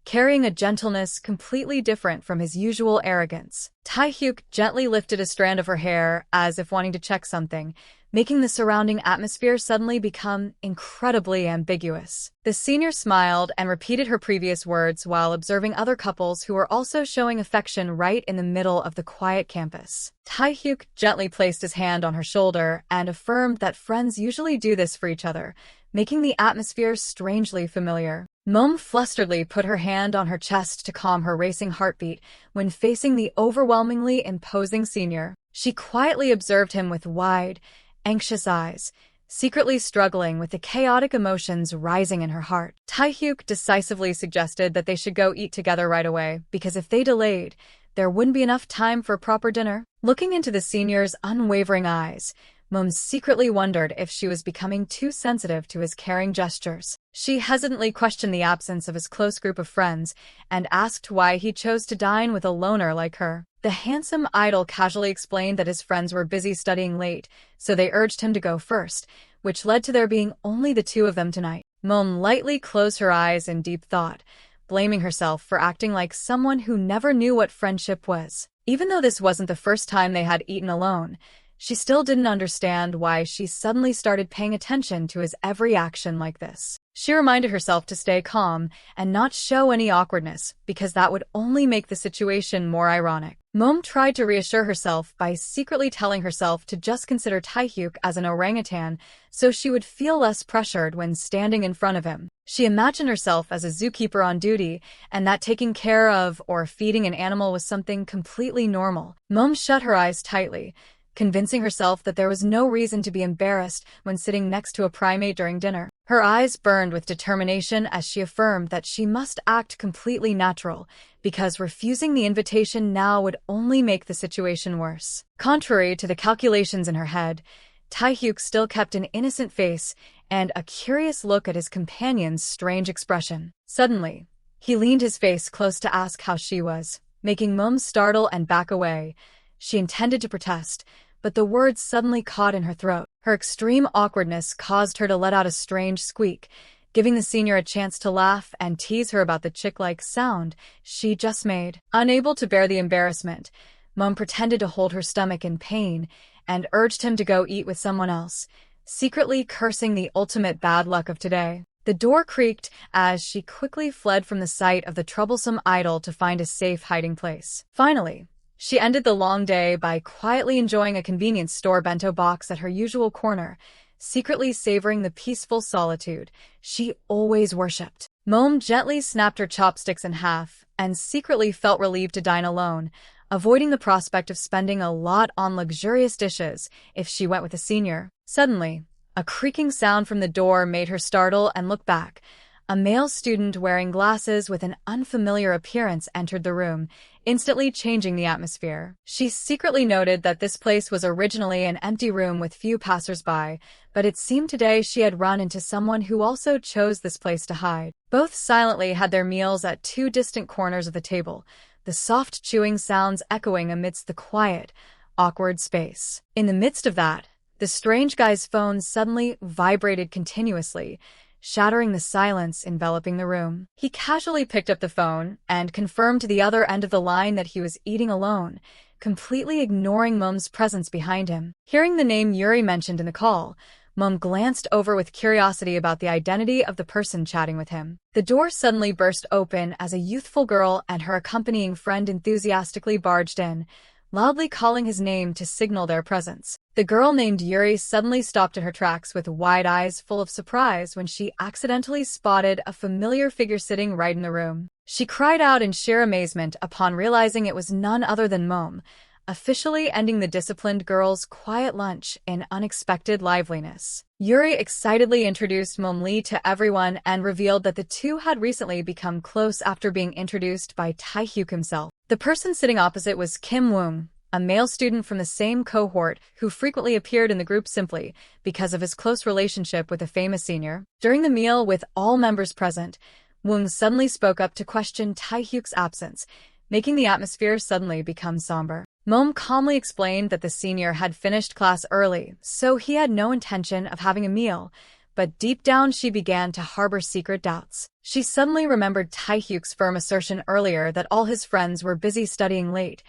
S1: carrying a gentleness completely different from his usual arrogance. Taehyuk gently lifted a strand of her hair as if wanting to check something, making the surrounding atmosphere suddenly become incredibly ambiguous. The senior smiled and repeated her previous words while observing other couples who were also showing affection right in the middle of the quiet campus. Taehyuk gently placed his hand on her shoulder and affirmed that friends usually do this for each other, making the atmosphere strangely familiar. Moeum flusteredly put her hand on her chest to calm her racing heartbeat when facing the overwhelmingly imposing senior. She quietly observed him with wide, anxious eyes, secretly struggling with the chaotic emotions rising in her heart. Taehyuk decisively suggested that they should go eat together right away, because if they delayed, there wouldn't be enough time for a proper dinner. Looking into the senior's unwavering eyes, Moeum secretly wondered if she was becoming too sensitive to his caring gestures. She hesitantly questioned the absence of his close group of friends and asked why he chose to dine with a loner like her. The handsome idol casually explained that his friends were busy studying late, so they urged him to go first, which led to there being only the two of them tonight. Moeum lightly closed her eyes in deep thought, blaming herself for acting like someone who never knew what friendship was. Even though this wasn't the first time they had eaten alone, she still didn't understand why she suddenly started paying attention to his every action like this. She reminded herself to stay calm and not show any awkwardness, because that would only make the situation more ironic. Moeum tried to reassure herself by secretly telling herself to just consider Taehyuk as an orangutan so she would feel less pressured when standing in front of him. She imagined herself as a zookeeper on duty, and that taking care of or feeding an animal was something completely normal. Moeum shut her eyes tightly, convincing herself that there was no reason to be embarrassed when sitting next to a primate during dinner. Her eyes burned with determination as she affirmed that she must act completely natural, because refusing the invitation now would only make the situation worse. Contrary to the calculations in her head, Taehyuk still kept an innocent face and a curious look at his companion's strange expression. Suddenly, he leaned his face close to ask how she was, making Moeum startle and back away. She intended to protest, but the words suddenly caught in her throat. Her extreme awkwardness caused her to let out a strange squeak, giving the senior a chance to laugh and tease her about the chick-like sound she just made. Unable to bear the embarrassment, Moeum pretended to hold her stomach in pain and urged him to go eat with someone else, secretly cursing the ultimate bad luck of today. The door creaked as she quickly fled from the sight of the troublesome idol to find a safe hiding place. Finally, she ended the long day by quietly enjoying a convenience store bento box at her usual corner, secretly savoring the peaceful solitude she always worshipped. Moeum gently snapped her chopsticks in half and secretly felt relieved to dine alone, avoiding the prospect of spending a lot on luxurious dishes if she went with a senior. Suddenly, a creaking sound from the door made her startle and look back. A male student wearing glasses with an unfamiliar appearance entered the room, instantly changing the atmosphere. She secretly noted that this place was originally an empty room with few passers-by, but it seemed today she had run into someone who also chose this place to hide. Both silently had their meals at two distant corners of the table, the soft chewing sounds echoing amidst the quiet, awkward space. In the midst of that, the strange guy's phone suddenly vibrated continuously, shattering the silence enveloping the room. He casually picked up the phone and confirmed to the other end of the line that he was eating alone, completely ignoring Moeum's presence behind him. Hearing the name Yuri mentioned in the call, Moeum glanced over with curiosity about the identity of the person chatting with him. The door suddenly burst open as a youthful girl and her accompanying friend enthusiastically barged in, loudly calling his name to signal their presence. The girl named Yuri suddenly stopped in her tracks with wide eyes full of surprise when she accidentally spotted a familiar figure sitting right in the room. She cried out in sheer amazement upon realizing it was none other than Moeum, officially ending the disciplined girl's quiet lunch in unexpected liveliness. Yuri excitedly introduced Moeum Lee to everyone and revealed that the two had recently become close after being introduced by Taehyuk himself. The person sitting opposite was Kim Woong, a male student from the same cohort who frequently appeared in the group simply because of his close relationship with a famous senior. During the meal with all members present, Woong suddenly spoke up to question Taehyuk's absence, making the atmosphere suddenly become somber. Moeum calmly explained that the senior had finished class early, so he had no intention of having a meal, but deep down she began to harbor secret doubts. She suddenly remembered Taehyuk's firm assertion earlier that all his friends were busy studying late,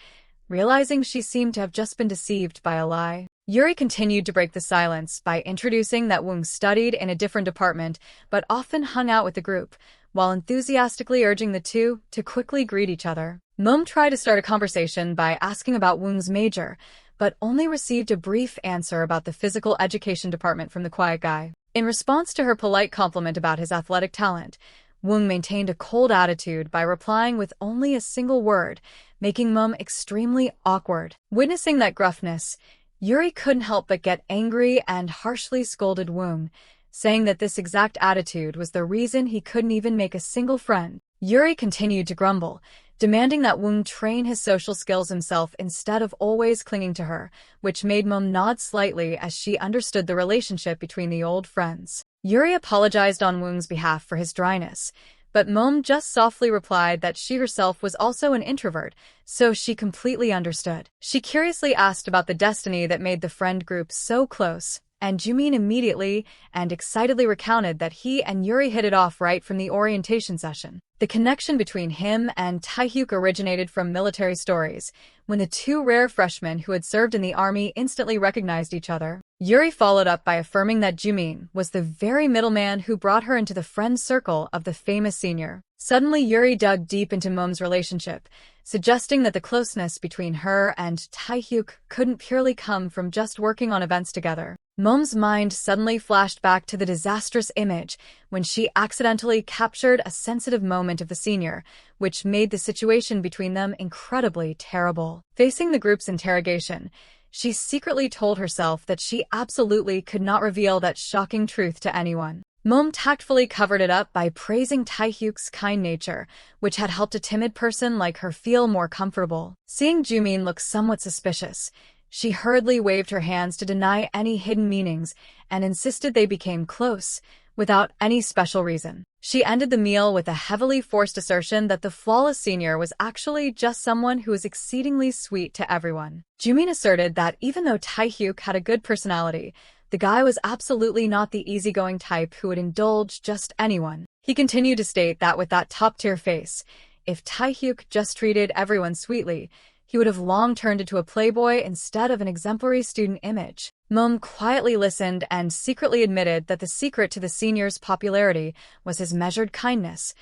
S1: realizing she seemed to have just been deceived by a lie. Yuri continued to break the silence by introducing that Woong studied in a different department but often hung out with the group, while enthusiastically urging the two to quickly greet each other. Moeum tried to start a conversation by asking about Woong's major, but only received a brief answer about the physical education department from the quiet guy. In response to her polite compliment about his athletic talent, Woong maintained a cold attitude by replying with only a single word, making Moeum extremely awkward. Witnessing that gruffness, Yuri couldn't help but get angry and harshly scolded Woong, saying that this exact attitude was the reason he couldn't even make a single friend. Yuri continued to grumble, demanding that Woong train his social skills himself instead of always clinging to her, which made Moeum nod slightly as she understood the relationship between the old friends. Yuri apologized on Woong's behalf for his dryness, but Moeum just softly replied that she herself was also an introvert, so she completely understood. She curiously asked about the destiny that made the friend group so close, and Jimin immediately and excitedly recounted that he and Yuri hit it off right from the orientation session. The connection between him and Taehyuk originated from military stories, when the two rare freshmen who had served in the army instantly recognized each other. Yuri followed up by affirming that Jimin was the very middleman who brought her into the friend circle of the famous senior. Suddenly, Yuri dug deep into Moeum's relationship, suggesting that the closeness between her and Taehyuk couldn't purely come from just working on events together. Moeum's mind suddenly flashed back to the disastrous image when she accidentally captured a sensitive moment of the senior, which made the situation between them incredibly terrible. Facing the group's interrogation, she secretly told herself that she absolutely could not reveal that shocking truth to anyone. Moeum tactfully covered it up by praising Taehyuk's kind nature, which had helped a timid person like her feel more comfortable. Seeing Jimin look somewhat suspicious, she hurriedly waved her hands to deny any hidden meanings and insisted they became close, without any special reason. She ended the meal with a heavily forced assertion that the flawless senior was actually just someone who was exceedingly sweet to everyone. Jimin asserted that even though Taehyuk had a good personality, the guy was absolutely not the easygoing type who would indulge just anyone. He continued to state that with that top-tier face, if Taehyuk just treated everyone sweetly, he would have long turned into a playboy instead of an exemplary student image. Moeum quietly listened and secretly admitted that the secret to the senior's popularity was his measured kindness,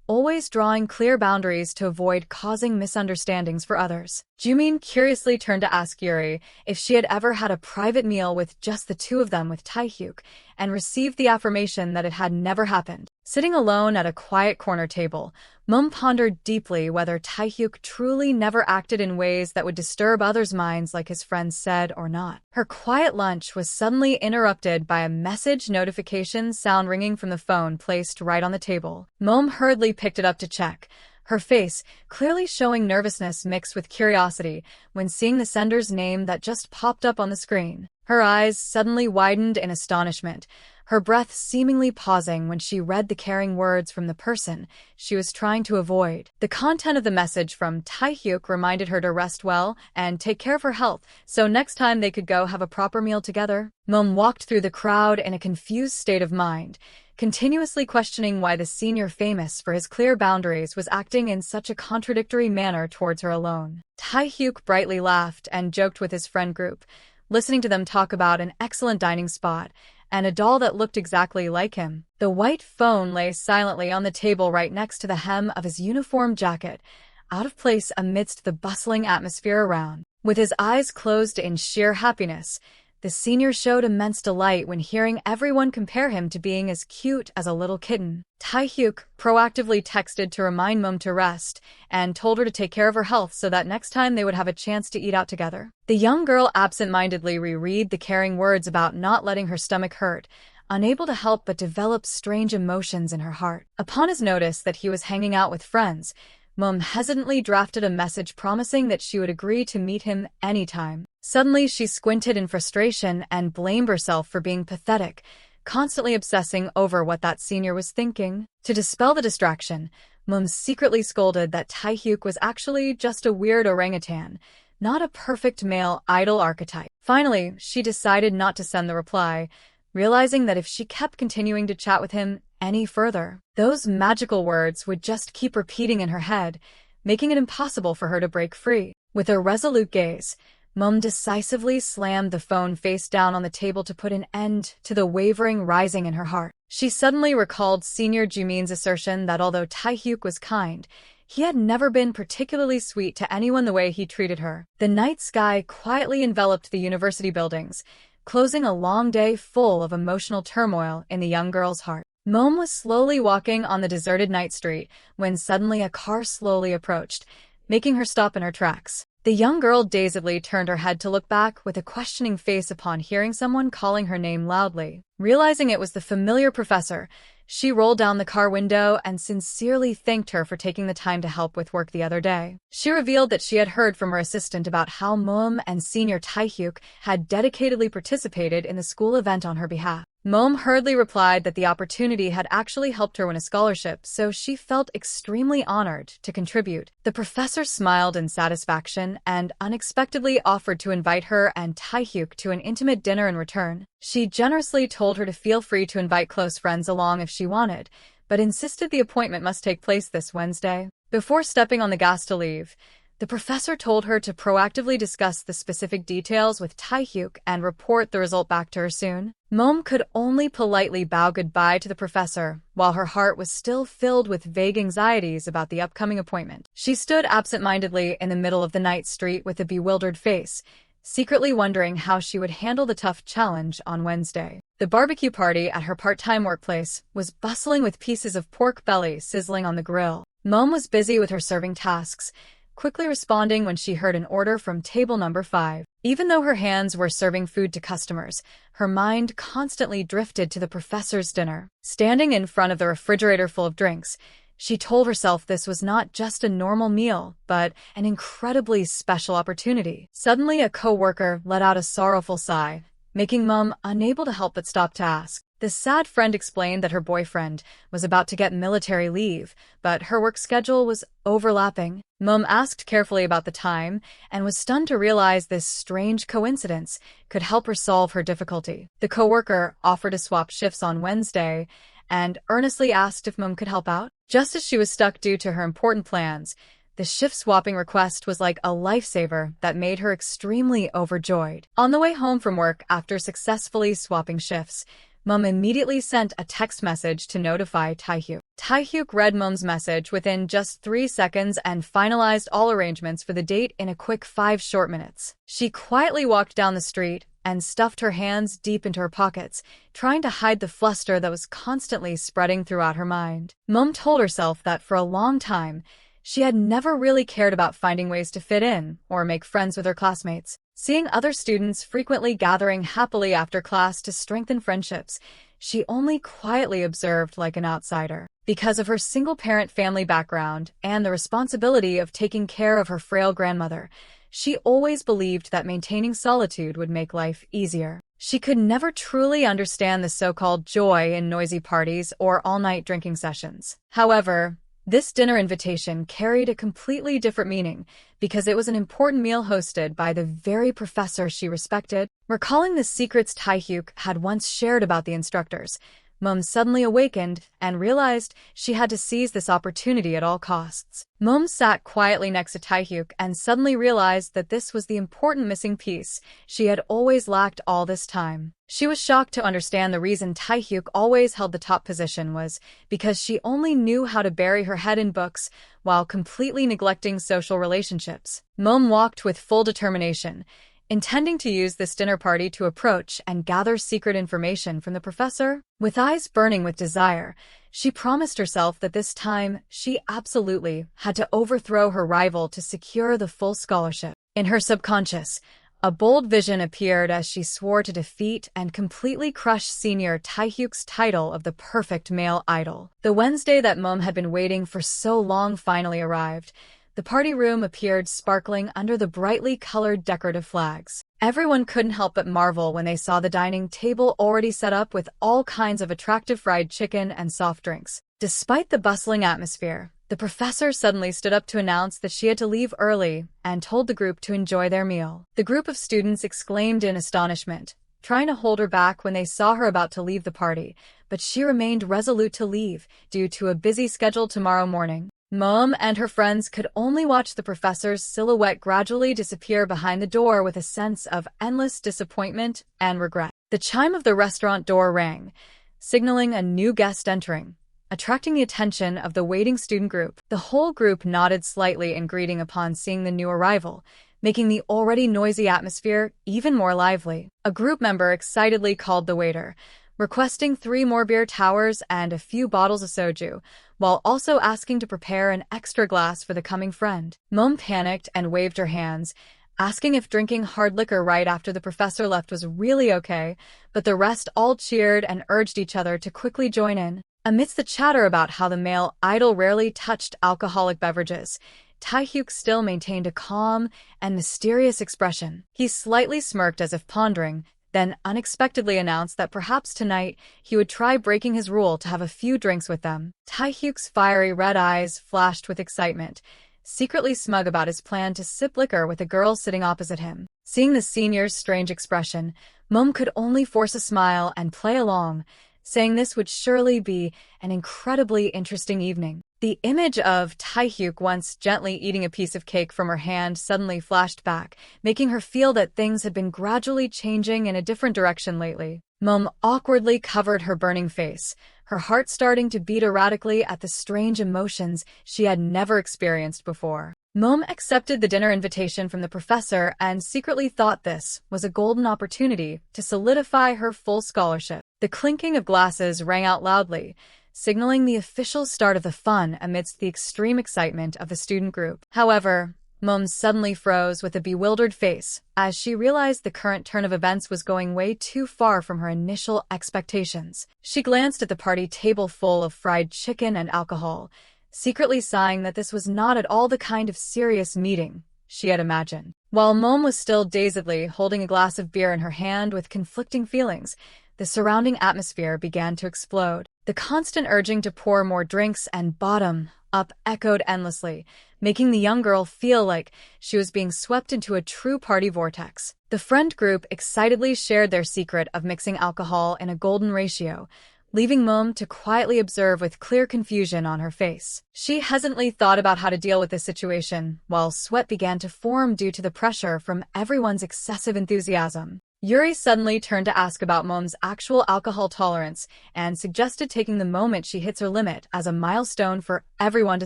S1: always drawing clear boundaries to avoid causing misunderstandings for others. Jumin curiously turned to ask Yuri if she had ever had a private meal with just the two of them with Taehyuk, and received the affirmation that it had never happened. Sitting alone at a quiet corner table, Moeum pondered deeply whether Taehyuk truly never acted in ways that would disturb others' minds like his friends said or not. Her quiet lunch was suddenly interrupted by a message notification sound ringing from the phone placed right on the table. Moeum hurriedly picked it up to check, her face clearly showing nervousness mixed with curiosity when seeing the sender's name that just popped up on the screen. Her eyes suddenly widened in astonishment, her breath seemingly pausing when she read the caring words from the person she was trying to avoid. The content of the message from Taehyuk reminded her to rest well and take care of her health, so next time they could go have a proper meal together. Moeum walked through the crowd in a confused state of mind, continuously questioning why the senior famous for his clear boundaries was acting in such a contradictory manner towards her alone. Taehyuk brightly laughed and joked with his friend group, listening to them talk about an excellent dining spot and a doll that looked exactly like him. The white phone lay silently on the table right next to the hem of his uniform jacket, out of place amidst the bustling atmosphere around. With his eyes closed in sheer happiness, the senior showed immense delight when hearing everyone compare him to being as cute as a little kitten. Taehyuk proactively texted to remind Moeum to rest and told her to take care of her health so that next time they would have a chance to eat out together. The young girl absent-mindedly reread the caring words about not letting her stomach hurt, unable to help but develop strange emotions in her heart. Upon his notice that he was hanging out with friends, Moeum hesitantly drafted a message promising that she would agree to meet him anytime. Suddenly, she squinted in frustration and blamed herself for being pathetic, constantly obsessing over what that senior was thinking. To dispel the distraction, Moeum secretly scolded that Taehyuk was actually just a weird orangutan, not a perfect male idol archetype. Finally, she decided not to send the reply, realizing that if she kept continuing to chat with him any further, those magical words would just keep repeating in her head, making it impossible for her to break free. With a resolute gaze, Moeum decisively slammed the phone face down on the table to put an end to the wavering rising in her heart. She suddenly recalled Senior Jumin's assertion that although Taehyuk was kind, he had never been particularly sweet to anyone the way he treated her. The night sky quietly enveloped the university buildings, closing a long day full of emotional turmoil in the young girl's heart. Moeum was slowly walking on the deserted night street when suddenly a car slowly approached, making her stop in her tracks. The young girl dazedly turned her head to look back with a questioning face upon hearing someone calling her name loudly. Realizing it was the familiar professor, she rolled down the car window and sincerely thanked her for taking the time to help with work the other day. She revealed that she had heard from her assistant about how Moeum and Senior Taehyuk had dedicatedly participated in the school event on her behalf. Moeum hurriedly replied that the opportunity had actually helped her win a scholarship, so she felt extremely honored to contribute. The professor smiled in satisfaction and unexpectedly offered to invite her and Taehyuk to an intimate dinner in return. She generously told her to feel free to invite close friends along if she wanted, but insisted the appointment must take place this Wednesday. Before stepping on the gas to leave, the professor told her to proactively discuss the specific details with Taehyuk and report the result back to her soon. Moeum could only politely bow goodbye to the professor, while her heart was still filled with vague anxieties about the upcoming appointment. She stood absent-mindedly in the middle of the night street with a bewildered face, secretly wondering how she would handle the tough challenge on Wednesday. The barbecue party at her part-time workplace was bustling with pieces of pork belly sizzling on the grill. Moeum was busy with her serving tasks, quickly responding when she heard an order from table number 5. Even though her hands were serving food to customers, her mind constantly drifted to the professor's dinner. Standing in front of the refrigerator full of drinks, she told herself this was not just a normal meal, but an incredibly special opportunity. Suddenly, a co-worker let out a sorrowful sigh, making Moeum unable to help but stop to ask. The sad friend explained that her boyfriend was about to get military leave, but her work schedule was overlapping. Moeum asked carefully about the time and was stunned to realize this strange coincidence could help her solve her difficulty. The coworker offered to swap shifts on Wednesday and earnestly asked if Moeum could help out. Just as she was stuck due to her important plans, The shift-swapping request was like a lifesaver that made her extremely overjoyed. On the way home from work after successfully swapping shifts, Moeum immediately sent a text message to notify Taehyuk. Taehyuk read Moeum's message within just 3 seconds and finalized all arrangements for the date in a quick 5 short minutes. She quietly walked down the street and stuffed her hands deep into her pockets, trying to hide the fluster that was constantly spreading throughout her mind. Moeum told herself that for a long time, she had never really cared about finding ways to fit in or make friends with her classmates. Seeing other students frequently gathering happily after class to strengthen friendships, she only quietly observed like an outsider. Because of her single-parent family background and the responsibility of taking care of her frail grandmother, she always believed that maintaining solitude would make life easier. She could never truly understand the so-called joy in noisy parties or all-night drinking sessions. However, this dinner invitation carried a completely different meaning because it was an important meal hosted by the very professor she respected. Recalling the secrets Taehyuk had once shared about the instructors, Moeum suddenly awakened and realized she had to seize this opportunity at all costs. Moeum sat quietly next to Taehyuk and suddenly realized that this was the important missing piece she had always lacked all this time. She was shocked to understand the reason Taehyuk always held the top position was because she only knew how to bury her head in books while completely neglecting social relationships. Moeum walked with full determination, intending to use this dinner party to approach and gather secret information from the professor. With eyes burning with desire, she promised herself that this time she absolutely had to overthrow her rival to secure the full scholarship. In her subconscious, a bold vision appeared as she swore to defeat and completely crush senior Taehyuk's title of the perfect male idol. The Wednesday that Moeum had been waiting for so long finally arrived. The party room appeared sparkling under the brightly colored decorative flags. Everyone couldn't help but marvel when they saw the dining table already set up with all kinds of attractive fried chicken and soft drinks. Despite the bustling atmosphere, the professor suddenly stood up to announce that she had to leave early and told the group to enjoy their meal. The group of students exclaimed in astonishment, trying to hold her back when they saw her about to leave the party, but she remained resolute to leave due to a busy schedule tomorrow morning. Moeum and her friends could only watch the professor's silhouette gradually disappear behind the door with a sense of endless disappointment and regret. The chime of the restaurant door rang, signaling a new guest entering, attracting the attention of the waiting student group. The whole group nodded slightly in greeting upon seeing the new arrival, making the already noisy atmosphere even more lively. A group member excitedly called the waiter, requesting 3 more beer towers and a few bottles of soju, while also asking to prepare an extra glass for the coming friend. Moeum panicked and waved her hands, asking if drinking hard liquor right after the professor left was really okay, but the rest all cheered and urged each other to quickly join in. Amidst the chatter about how the male idol rarely touched alcoholic beverages, Taehyuk still maintained a calm and mysterious expression. He slightly smirked as if pondering, then unexpectedly announced that perhaps tonight he would try breaking his rule to have a few drinks with them. Taehyuk's fiery red eyes flashed with excitement, secretly smug about his plan to sip liquor with a girl sitting opposite him. Seeing the senior's strange expression, Moeum could only force a smile and play along, saying this would surely be an incredibly interesting evening. The image of Taehyuk once gently eating a piece of cake from her hand suddenly flashed back, making her feel that things had been gradually changing in a different direction lately. Moeum awkwardly covered her burning face, her heart starting to beat erratically at the strange emotions she had never experienced before. Moeum accepted the dinner invitation from the professor and secretly thought this was a golden opportunity to solidify her full scholarship. The clinking of glasses rang out loudly, signaling the official start of the fun amidst the extreme excitement of the student group. However, Moeum suddenly froze with a bewildered face as she realized the current turn of events was going way too far from her initial expectations. She glanced at the party table full of fried chicken and alcohol, secretly sighing that this was not at all the kind of serious meeting she had imagined. While Moeum was still dazedly holding a glass of beer in her hand with conflicting feelings, the surrounding atmosphere began to explode. The constant urging to pour more drinks and bottom up echoed endlessly, making the young girl feel like she was being swept into a true party vortex. The friend group excitedly shared their secret of mixing alcohol in a golden ratio, leaving Moeum to quietly observe with clear confusion on her face. She hesitantly thought about how to deal with this situation, while sweat began to form due to the pressure from everyone's excessive enthusiasm. Yuri suddenly turned to ask about Moeum's actual alcohol tolerance and suggested taking the moment she hits her limit as a milestone for everyone to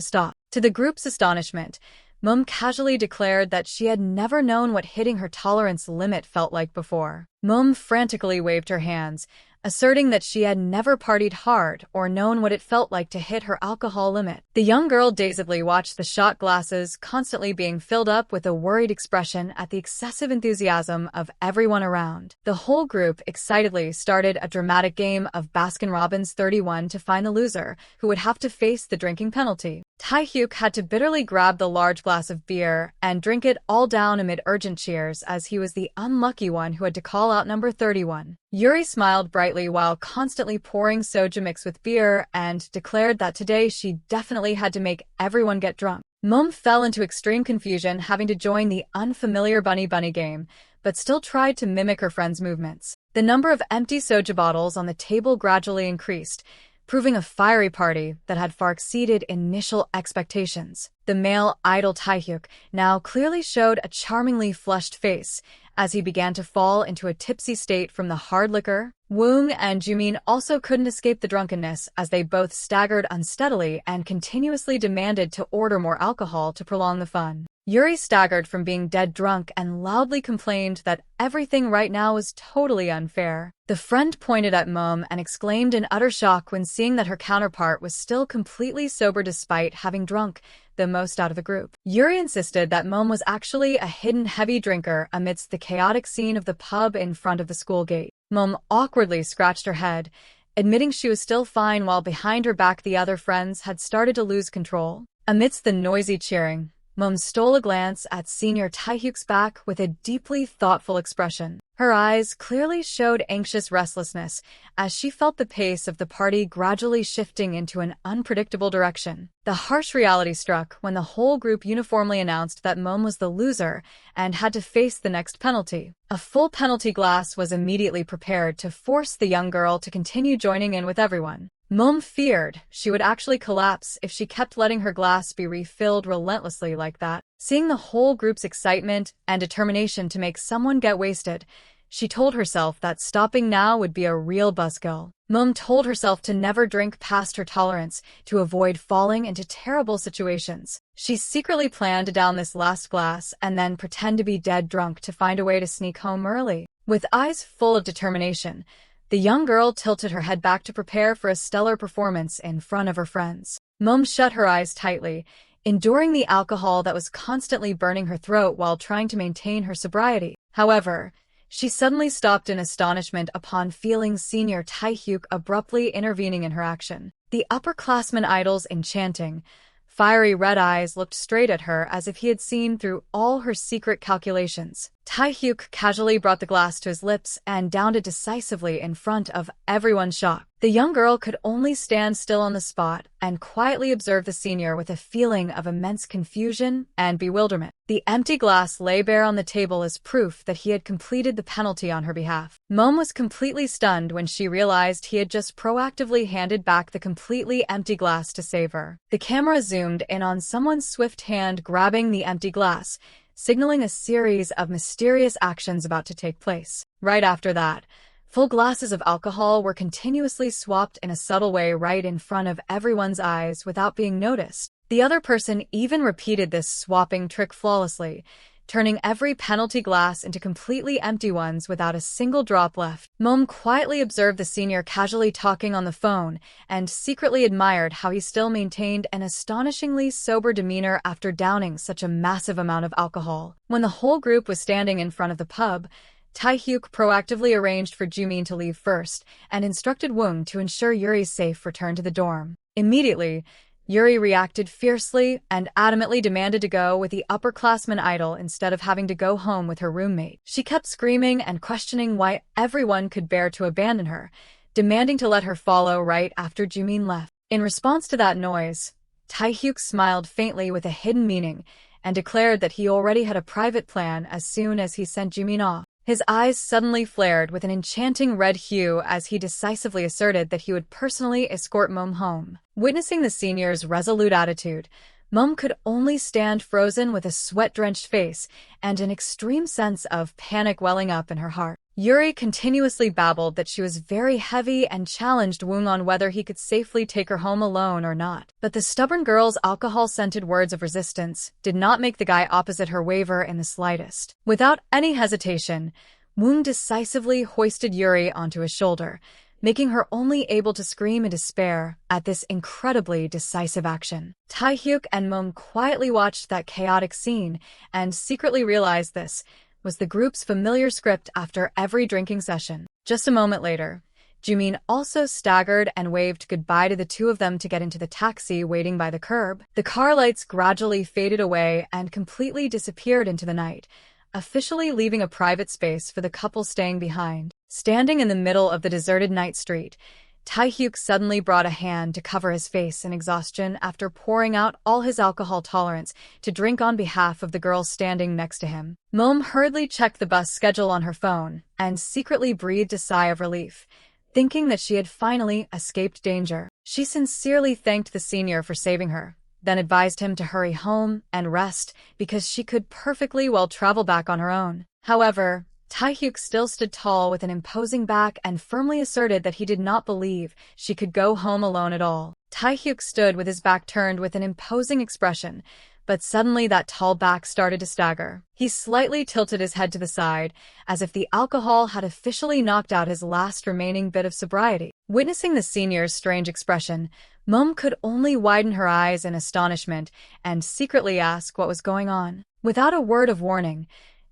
S1: stop. To the group's astonishment, Moeum casually declared that she had never known what hitting her tolerance limit felt like before. Moeum frantically waved her hands, asserting that she had never partied hard or known what it felt like to hit her alcohol limit. The young girl dazedly watched the shot glasses constantly being filled up with a worried expression at the excessive enthusiasm of everyone around. The whole group excitedly started a dramatic game of Baskin-Robbins 31 to find the loser, who would have to face the drinking penalty. Taehyuk had to bitterly grab the large glass of beer and drink it all down amid urgent cheers, as he was the unlucky one who had to call out number 31. Yuri smiled brightly while constantly pouring soju mix with beer and declared that today she definitely had to make everyone get drunk. Moeum fell into extreme confusion, having to join the unfamiliar bunny game, but still tried to mimic her friend's movements. The number of empty soju bottles on the table gradually increased, proving a fiery party that had far exceeded initial expectations. The male idol Taehyuk now clearly showed a charmingly flushed face as he began to fall into a tipsy state from the hard liquor. Woong and Jimin also couldn't escape the drunkenness, as they both staggered unsteadily and continuously demanded to order more alcohol to prolong the fun. Yuri staggered from being dead drunk and loudly complained that everything right now was totally unfair. The friend pointed at Moeum and exclaimed in utter shock when seeing that her counterpart was still completely sober despite having drunk the most out of the group. Yuri insisted that Moeum was actually a hidden heavy drinker amidst the chaotic scene of the pub in front of the school gate. Moeum awkwardly scratched her head, admitting she was still fine, while behind her back the other friends had started to lose control. Amidst the noisy cheering, Moeum stole a glance at senior Taehyuk's back with a deeply thoughtful expression. Her eyes clearly showed anxious restlessness as she felt the pace of the party gradually shifting into an unpredictable direction. The harsh reality struck when the whole group uniformly announced that Moeum was the loser and had to face the next penalty. A full penalty glass was immediately prepared to force the young girl to continue joining in with everyone. Moeum feared she would actually collapse if she kept letting her glass be refilled relentlessly like that. Seeing the whole group's excitement and determination to make someone get wasted, she told herself that stopping now would be a real buzzkill. Moeum told herself to never drink past her tolerance to avoid falling into terrible situations. She secretly planned to down this last glass and then pretend to be dead drunk to find a way to sneak home early. With eyes full of determination, the young girl tilted her head back to prepare for a stellar performance in front of her friends. Moeum shut her eyes tightly, enduring the alcohol that was constantly burning her throat while trying to maintain her sobriety. However, she suddenly stopped in astonishment upon feeling senior Taehyuk abruptly intervening in her action. The upperclassman idol's enchanting, fiery red eyes looked straight at her as if he had seen through all her secret calculations. Taehyuk casually brought the glass to his lips and downed it decisively in front of everyone's shock. The young girl could only stand still on the spot and quietly observe the senior with a feeling of immense confusion and bewilderment. The empty glass lay bare on the table as proof that he had completed the penalty on her behalf. Moeum was completely stunned when she realized he had just proactively handed back the completely empty glass to save her. The camera zoomed in on someone's swift hand grabbing the empty glass, signaling a series of mysterious actions about to take place. Right after that, full glasses of alcohol were continuously swapped in a subtle way right in front of everyone's eyes without being noticed. The other person even repeated this swapping trick flawlessly, turning every penalty glass into completely empty ones without a single drop left. Moeum quietly observed the senior casually talking on the phone and secretly admired how he still maintained an astonishingly sober demeanor after downing such a massive amount of alcohol. When the whole group was standing in front of the pub, Taehyuk proactively arranged for Jimin to leave first and instructed Woong to ensure Yuri's safe return to the dorm. Immediately, Yuri reacted fiercely and adamantly demanded to go with the upperclassman idol instead of having to go home with her roommate. She kept screaming and questioning why everyone could bear to abandon her, demanding to let her follow right after Jimin left. In response to that noise, Taehyuk smiled faintly with a hidden meaning and declared that he already had a private plan as soon as he sent Jimin off. His eyes suddenly flared with an enchanting red hue as he decisively asserted that he would personally escort Moeum home. Witnessing the senior's resolute attitude, Moeum could only stand frozen with a sweat-drenched face and an extreme sense of panic welling up in her heart. Yuri continuously babbled that she was very heavy and challenged Woong on whether he could safely take her home alone or not. But the stubborn girl's alcohol-scented words of resistance did not make the guy opposite her waver in the slightest. Without any hesitation, Woong decisively hoisted Yuri onto his shoulder, making her only able to scream in despair at this incredibly decisive action. Taehyuk and Moeum quietly watched that chaotic scene and secretly realized this was the group's familiar script after every drinking session. Just a moment later, Jimin also staggered and waved goodbye to the two of them to get into the taxi waiting by the curb. The car lights gradually faded away and completely disappeared into the night, officially leaving a private space for the couple staying behind. Standing in the middle of the deserted night street, Taehyuk suddenly brought a hand to cover his face in exhaustion after pouring out all his alcohol tolerance to drink on behalf of the girl standing next to him. Moeum hurriedly checked the bus schedule on her phone and secretly breathed a sigh of relief, thinking that she had finally escaped danger. She sincerely thanked the senior for saving her, then advised him to hurry home and rest because she could perfectly well travel back on her own. However, Taehyuk still stood tall with an imposing back and firmly asserted that he did not believe she could go home alone at all. Taehyuk stood with his back turned with an imposing expression, but suddenly that tall back started to stagger. He slightly tilted his head to the side, as if the alcohol had officially knocked out his last remaining bit of sobriety. Witnessing the senior's strange expression, Moeum could only widen her eyes in astonishment and secretly ask what was going on. Without a word of warning,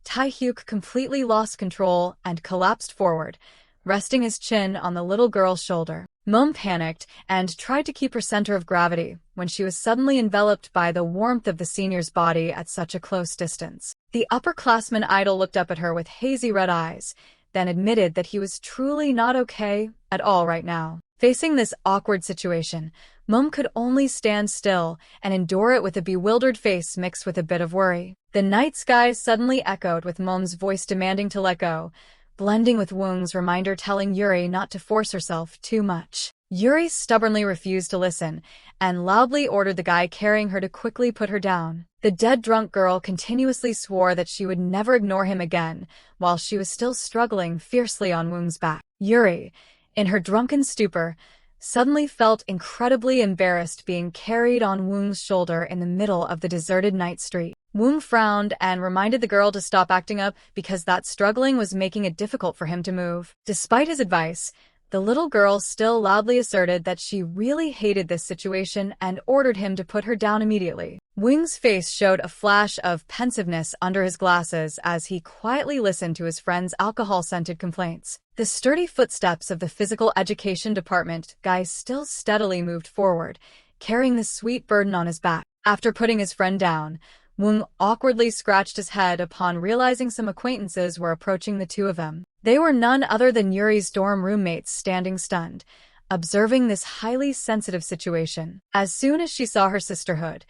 S1: Taehyuk completely lost control and collapsed forward, resting his chin on the little girl's shoulder. Moeum panicked and tried to keep her center of gravity when she was suddenly enveloped by the warmth of the senior's body at such a close distance. The upperclassman idol looked up at her with hazy red eyes, then admitted that he was truly not okay at all right now. Facing this awkward situation, Moeum could only stand still and endure it with a bewildered face mixed with a bit of worry. The night sky suddenly echoed with Moeum's voice demanding to let go, blending with Woong's reminder telling Yuri not to force herself too much. Yuri stubbornly refused to listen and loudly ordered the guy carrying her to quickly put her down. The dead-drunk girl continuously swore that she would never ignore him again while she was still struggling fiercely on Woong's back. Yuri, in her drunken stupor, suddenly felt incredibly embarrassed being carried on Woong's shoulder in the middle of the deserted night street. Woong frowned and reminded the girl to stop acting up because that struggling was making it difficult for him to move. Despite his advice, the little girl still loudly asserted that she really hated this situation and ordered him to put her down immediately. Woong's face showed a flash of pensiveness under his glasses as he quietly listened to his friend's alcohol-scented complaints. The sturdy footsteps of the physical education department guy still steadily moved forward, carrying the sweet burden on his back. After putting his friend down, Woong awkwardly scratched his head upon realizing some acquaintances were approaching the two of them. They were none other than Yuri's dorm roommates standing stunned, observing this highly sensitive situation. As soon as she saw her sisterhood,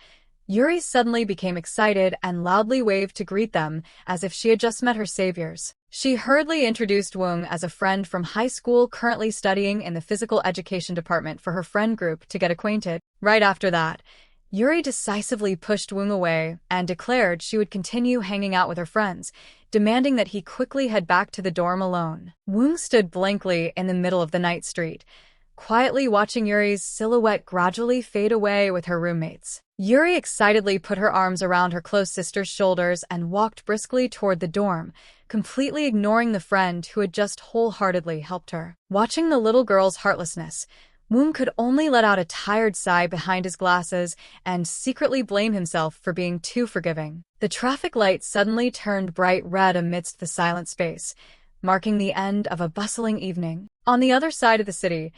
S1: Yuri suddenly became excited and loudly waved to greet them as if she had just met her saviors. She hurriedly introduced Woong as a friend from high school currently studying in the physical education department for her friend group to get acquainted. Right after that, Yuri decisively pushed Woong away and declared she would continue hanging out with her friends, demanding that he quickly head back to the dorm alone. Woong stood blankly in the middle of the night street, quietly watching Yuri's silhouette gradually fade away with her roommates. Yuri excitedly put her arms around her close sister's shoulders and walked briskly toward the dorm, completely ignoring the friend who had just wholeheartedly helped her. Watching the little girl's heartlessness, Woong could only let out a tired sigh behind his glasses and secretly blame himself for being too forgiving. The traffic light suddenly turned bright red amidst the silent space, marking the end of a bustling evening. On the other side of the city,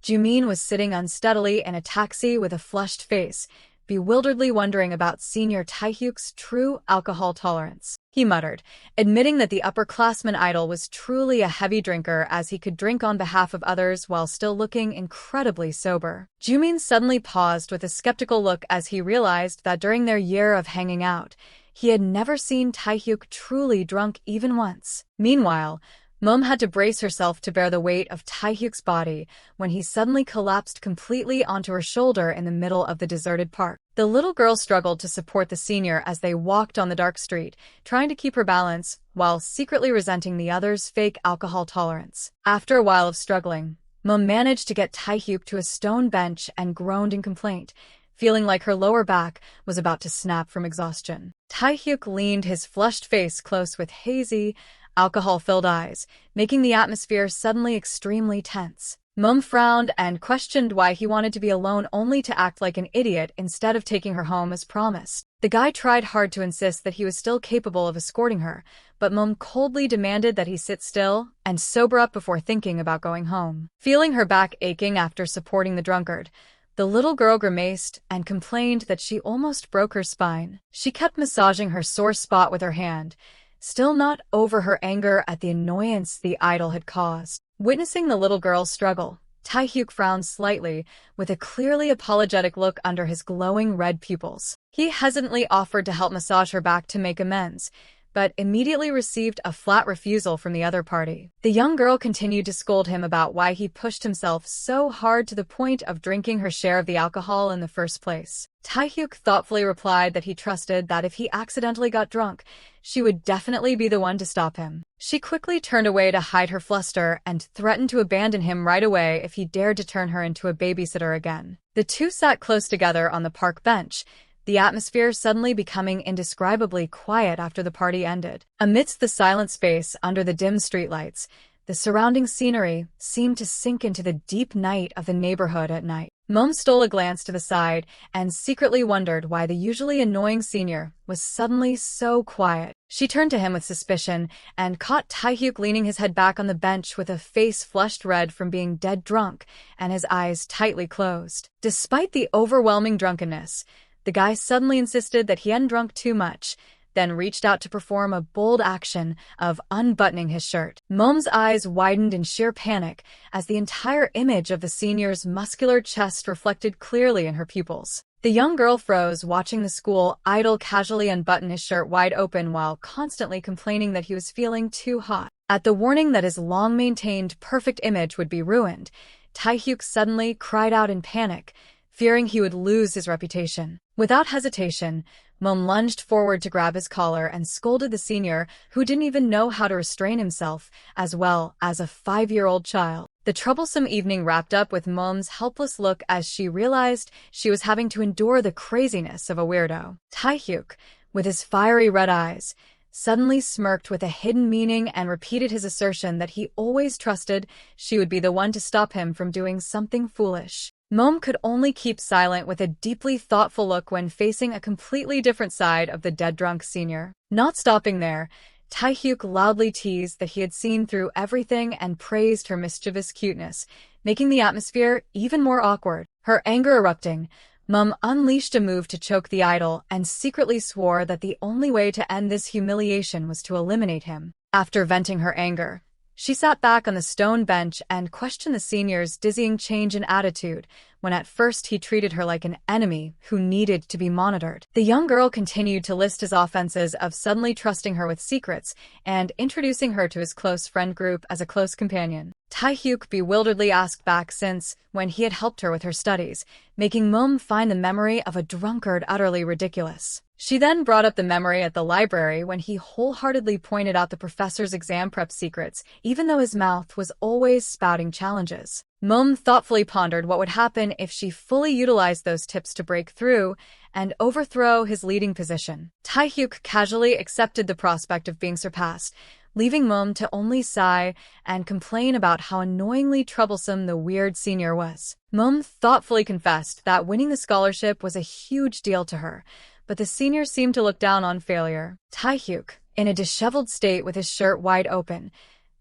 S1: Jimin was sitting unsteadily in a taxi with a flushed face, bewilderedly wondering about Senior Taehyuk's true alcohol tolerance. He muttered, admitting that the upperclassman idol was truly a heavy drinker as he could drink on behalf of others while still looking incredibly sober. Jimin suddenly paused with a skeptical look as he realized that during their year of hanging out, He had never seen Taehyuk truly drunk even once. Meanwhile, Moeum had to brace herself to bear the weight of Taehyuk's body when he suddenly collapsed completely onto her shoulder in the middle of the deserted park. The little girl struggled to support the senior as they walked on the dark street, trying to keep her balance while secretly resenting the other's fake alcohol tolerance. After a while of struggling, Moeum managed to get Taehyuk to a stone bench and groaned in complaint, feeling like her lower back was about to snap from exhaustion. Taehyuk leaned his flushed face close with hazy, alcohol-filled eyes, making the atmosphere suddenly extremely tense. Moeum frowned and questioned why he wanted to be alone only to act like an idiot instead of taking her home as promised. The guy tried hard to insist that he was still capable of escorting her, but Moeum coldly demanded that he sit still and sober up before thinking about going home. Feeling her back aching after supporting the drunkard, the little girl grimaced and complained that she almost broke her spine. She kept massaging her sore spot with her hand, still not over her anger at the annoyance the idol had caused. Witnessing the little girl's struggle, Taehyuk frowned slightly, with a clearly apologetic look under his glowing red pupils. He hesitantly offered to help massage her back to make amends, but immediately received a flat refusal from the other party. The young girl continued to scold him about why he pushed himself so hard to the point of drinking her share of the alcohol in the first place. Taehyuk thoughtfully replied that he trusted that if he accidentally got drunk, she would definitely be the one to stop him. She quickly turned away to hide her fluster and threatened to abandon him right away if he dared to turn her into a babysitter again. The two sat close together on the park bench, the atmosphere suddenly becoming indescribably quiet after the party ended. Amidst the silent space under the dim streetlights, the surrounding scenery seemed to sink into the deep night of the neighborhood at night. Moeum stole a glance to the side and secretly wondered why the usually annoying senior was suddenly so quiet. She turned to him with suspicion and caught Taehyuk leaning his head back on the bench with a face flushed red from being dead drunk and his eyes tightly closed. Despite the overwhelming drunkenness, the guy suddenly insisted that he hadn't drunk too much, then reached out to perform a bold action of unbuttoning his shirt. Moeum's eyes widened in sheer panic as the entire image of the senior's muscular chest reflected clearly in her pupils. The young girl froze, watching the school idol casually unbutton his shirt wide open while constantly complaining that he was feeling too hot. At the warning that his long-maintained perfect image would be ruined, Taehyuk suddenly cried out in panic, fearing he would lose his reputation. Without hesitation, Moeum lunged forward to grab his collar and scolded the senior, who didn't even know how to restrain himself, as well as a 5-year-old child. The troublesome evening wrapped up with Moeum's helpless look as she realized she was having to endure the craziness of a weirdo. Taehyuk, with his fiery red eyes, suddenly smirked with a hidden meaning and repeated his assertion that he always trusted she would be the one to stop him from doing something foolish. Moeum could only keep silent with a deeply thoughtful look when facing a completely different side of the dead-drunk senior. Not stopping there, Taehyuk loudly teased that he had seen through everything and praised her mischievous cuteness, making the atmosphere even more awkward. Her anger erupting, Moeum unleashed a move to choke the idol and secretly swore that the only way to end this humiliation was to eliminate him. After venting her anger, she sat back on the stone bench and questioned the senior's dizzying change in attitude when at first he treated her like an enemy who needed to be monitored. The young girl continued to list his offenses of suddenly trusting her with secrets and introducing her to his close friend group as a close companion. Taehyuk bewilderedly asked back since when he had helped her with her studies, making Moeum find the memory of a drunkard utterly ridiculous. She then brought up the memory at the library when he wholeheartedly pointed out the professor's exam prep secrets, even though his mouth was always spouting challenges. Moeum thoughtfully pondered what would happen if she fully utilized those tips to break through and overthrow his leading position. Taehyuk casually accepted the prospect of being surpassed, leaving Moeum to only sigh and complain about how annoyingly troublesome the weird senior was. Moeum thoughtfully confessed that winning the scholarship was a huge deal to her, but the senior seemed to look down on failure. Taehyuk, in a disheveled state with his shirt wide open,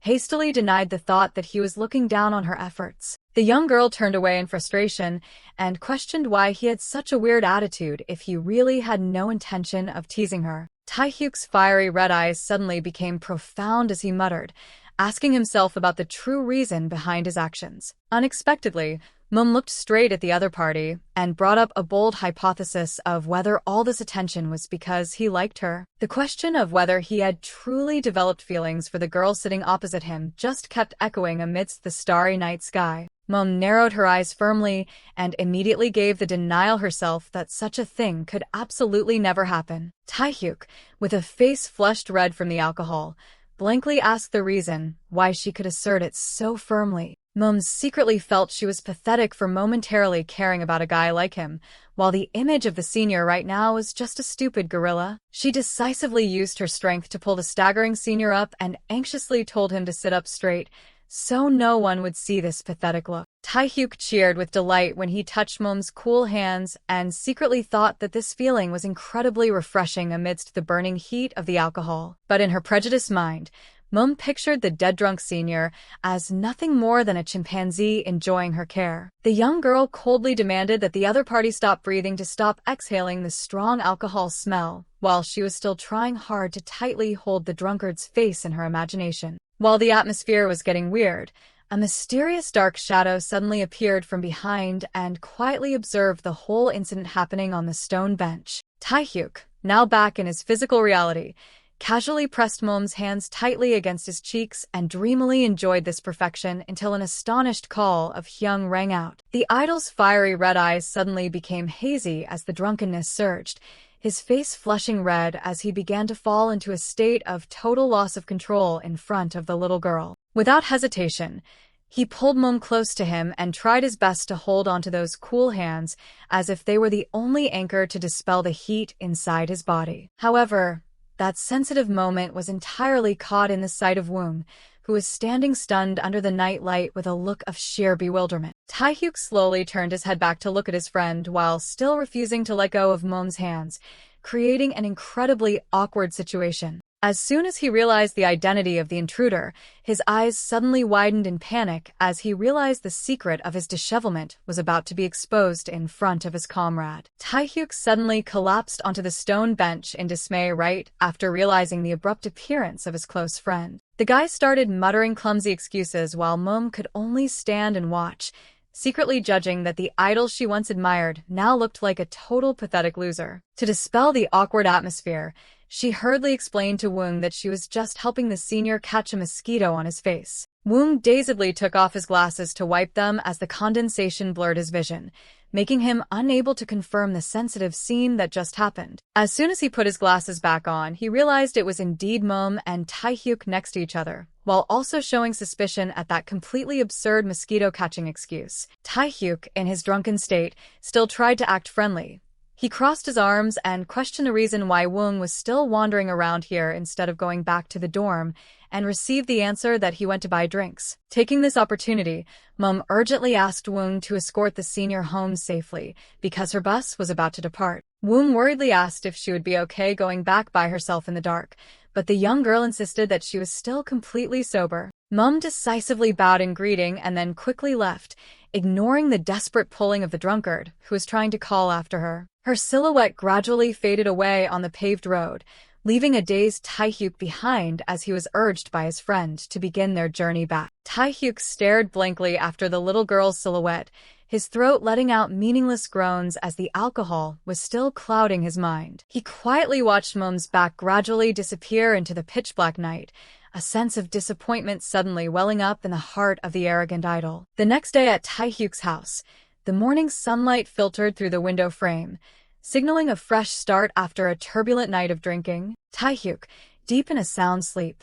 S1: hastily denied the thought that he was looking down on her efforts. The young girl turned away in frustration and questioned why he had such a weird attitude if he really had no intention of teasing her. Taehyuk's fiery red eyes suddenly became profound as he muttered, asking himself about the true reason behind his actions. Unexpectedly, Moeum looked straight at the other party and brought up a bold hypothesis of whether all this attention was because he liked her. The question of whether he had truly developed feelings for the girl sitting opposite him just kept echoing amidst the starry night sky. Moeum narrowed her eyes firmly and immediately gave the denial herself that such a thing could absolutely never happen. Taehyuk, with a face flushed red from the alcohol, blankly asked the reason why she could assert it so firmly. Moeum secretly felt she was pathetic for momentarily caring about a guy like him, while the image of the senior right now was just a stupid gorilla. She decisively used her strength to pull the staggering senior up and anxiously told him to sit up straight, so no one would see this pathetic look. Taehyuk cheered with delight when he touched Moeum's cool hands and secretly thought that this feeling was incredibly refreshing amidst the burning heat of the alcohol. But in her prejudiced mind, Moeum pictured the dead-drunk senior as nothing more than a chimpanzee enjoying her care. The young girl coldly demanded that the other party stop breathing to stop exhaling the strong alcohol smell, while she was still trying hard to tightly hold the drunkard's face in her imagination. While the atmosphere was getting weird, a mysterious dark shadow suddenly appeared from behind and quietly observed the whole incident happening on the stone bench. Taehyuk, now back in his physical reality, casually pressed Moeum's hands tightly against his cheeks and dreamily enjoyed this perfection until an astonished call of Hyung rang out. The idol's fiery red eyes suddenly became hazy as the drunkenness surged, his face flushing red as he began to fall into a state of total loss of control in front of the little girl. Without hesitation, he pulled Moeum close to him and tried his best to hold onto those cool hands as if they were the only anchor to dispel the heat inside his body. However, that sensitive moment was entirely caught in the sight of Woong, who was standing stunned under the night light with a look of sheer bewilderment. Taehyuk slowly turned his head back to look at his friend while still refusing to let go of Moeum's hands, creating an incredibly awkward situation. As soon as he realized the identity of the intruder, his eyes suddenly widened in panic as he realized the secret of his dishevelment was about to be exposed in front of his comrade. Taehyuk suddenly collapsed onto the stone bench in dismay right after realizing the abrupt appearance of his close friend. The guy started muttering clumsy excuses while Moeum could only stand and watch, secretly judging that the idol she once admired now looked like a total pathetic loser. To dispel the awkward atmosphere, she hurriedly explained to Woong that she was just helping the senior catch a mosquito on his face. Woong dazedly took off his glasses to wipe them as the condensation blurred his vision, making him unable to confirm the sensitive scene that just happened. As soon as he put his glasses back on, he realized it was indeed Moeum and Taehyuk next to each other, while also showing suspicion at that completely absurd mosquito-catching excuse. Taehyuk, in his drunken state, still tried to act friendly. He crossed his arms and questioned the reason why Woong was still wandering around here instead of going back to the dorm, and received the answer that he went to buy drinks. Taking this opportunity, Moeum urgently asked Woong to escort the senior home safely, because her bus was about to depart. Woong worriedly asked if she would be okay going back by herself in the dark, but the young girl insisted that she was still completely sober. Moeum decisively bowed in greeting and then quickly left, ignoring the desperate pulling of the drunkard, who was trying to call after her. Her silhouette gradually faded away on the paved road, leaving a dazed Taehyuk behind as he was urged by his friend to begin their journey back. Taehyuk stared blankly after the little girl's silhouette, his throat letting out meaningless groans as the alcohol was still clouding his mind. He quietly watched Moeum's back gradually disappear into the pitch-black night, a sense of disappointment suddenly welling up in the heart of the arrogant idol. The next day at Taehyuk's house, the morning sunlight filtered through the window frame, signaling a fresh start after a turbulent night of drinking. Taehyuk, deep in a sound sleep,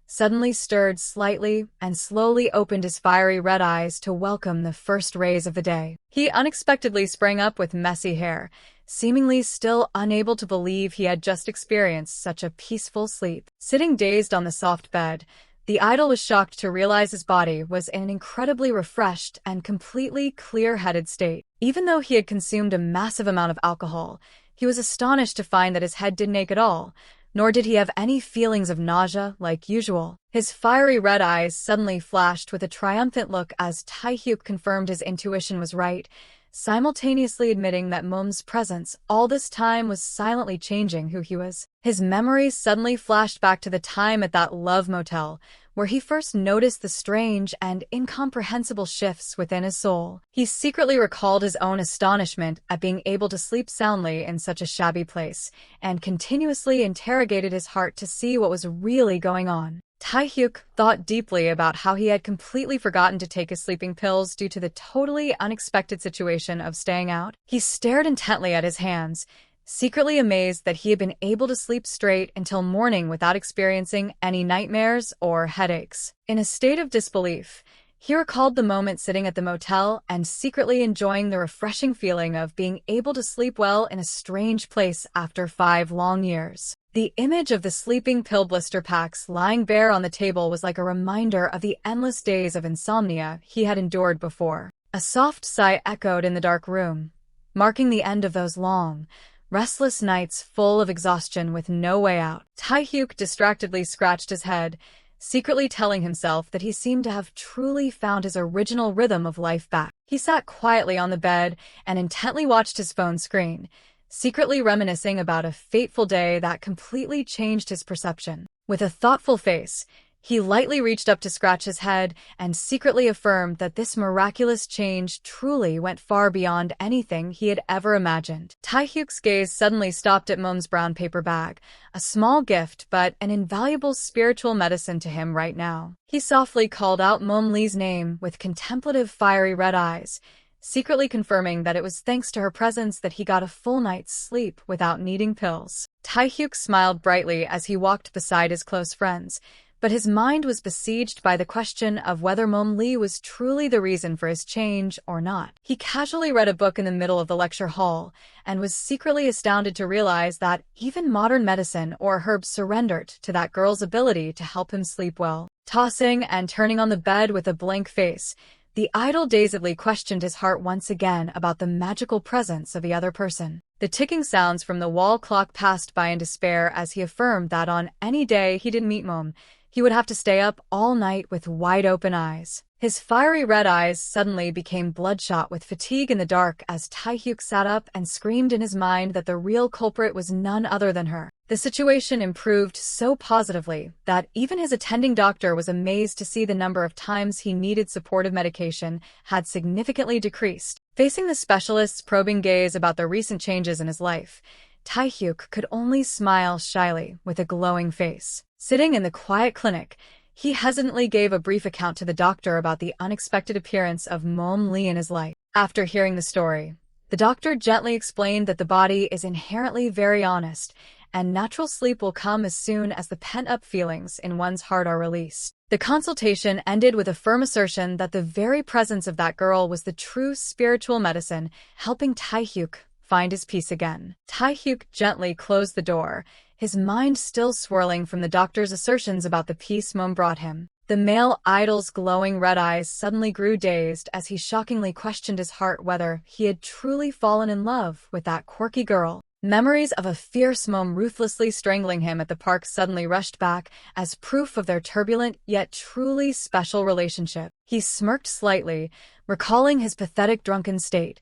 S1: suddenly stirred slightly and slowly opened his fiery red eyes to welcome the first rays of the day. He unexpectedly sprang up with messy hair, seemingly still unable to believe he had just experienced such a peaceful sleep. Sitting dazed on the soft bed, the idol was shocked to realize his body was in an incredibly refreshed and completely clear-headed state. Even though he had consumed a massive amount of alcohol, he was astonished to find that his head didn't ache at all, nor did he have any feelings of nausea like usual. His fiery red eyes suddenly flashed with a triumphant look as Taehyuk confirmed his intuition was right, simultaneously admitting that Moeum's presence all this time was silently changing who he was. His memories suddenly flashed back to the time at that love motel, where he first noticed the strange and incomprehensible shifts within his soul. He secretly recalled his own astonishment at being able to sleep soundly in such a shabby place, and continuously interrogated his heart to see what was really going on. Taehyuk thought deeply about how he had completely forgotten to take his sleeping pills due to the totally unexpected situation of staying out. He stared intently at his hands, secretly amazed that he had been able to sleep straight until morning without experiencing any nightmares or headaches. In a state of disbelief, he recalled the moment sitting at the motel and secretly enjoying the refreshing feeling of being able to sleep well in a strange place after 5 long years. The image of the sleeping pill blister packs lying bare on the table was like a reminder of the endless days of insomnia he had endured before. A soft sigh echoed in the dark room, marking the end of those long, restless nights full of exhaustion with no way out. Taehyuk distractedly scratched his head, secretly telling himself that he seemed to have truly found his original rhythm of life back. He sat quietly on the bed and intently watched his phone screen, secretly reminiscing about a fateful day that completely changed his perception. With a thoughtful face, he lightly reached up to scratch his head and secretly affirmed that this miraculous change truly went far beyond anything he had ever imagined. Taehyuk's gaze suddenly stopped at Moeum's brown paper bag, a small gift but an invaluable spiritual medicine to him right now. He softly called out Moeum Lee's name with contemplative fiery red eyes, secretly confirming that it was thanks to her presence that he got a full night's sleep without needing pills. Taehyuk smiled brightly as he walked beside his close friends, but his mind was besieged by the question of whether Moeum Lee was truly the reason for his change or not. He casually read a book in the middle of the lecture hall and was secretly astounded to realize that even modern medicine or herbs surrendered to that girl's ability to help him sleep well. Tossing and turning on the bed with a blank face, the idol dazedly questioned his heart once again about the magical presence of the other person. The ticking sounds from the wall clock passed by in despair as he affirmed that on any day he didn't meet Moeum, he would have to stay up all night with wide-open eyes. His fiery red eyes suddenly became bloodshot with fatigue in the dark as Taehyuk sat up and screamed in his mind that the real culprit was none other than her. The situation improved so positively that even his attending doctor was amazed to see the number of times he needed supportive medication had significantly decreased. Facing the specialist's probing gaze about the recent changes in his life, Taehyuk could only smile shyly with a glowing face. Sitting in the quiet clinic, he hesitantly gave a brief account to the doctor about the unexpected appearance of Moeum Lee in his life. After hearing the story, the doctor gently explained that the body is inherently very honest, and natural sleep will come as soon as the pent-up feelings in one's heart are released. The consultation ended with a firm assertion that the very presence of that girl was the true spiritual medicine, helping Taehyuk find his peace again. Taehyuk gently closed the door, his mind still swirling from the doctor's assertions about the peace Moeum brought him. The male idol's glowing red eyes suddenly grew dazed as he shockingly questioned his heart whether he had truly fallen in love with that quirky girl. Memories of a fierce Moeum ruthlessly strangling him at the park suddenly rushed back as proof of their turbulent yet truly special relationship. He smirked slightly, recalling his pathetic drunken state,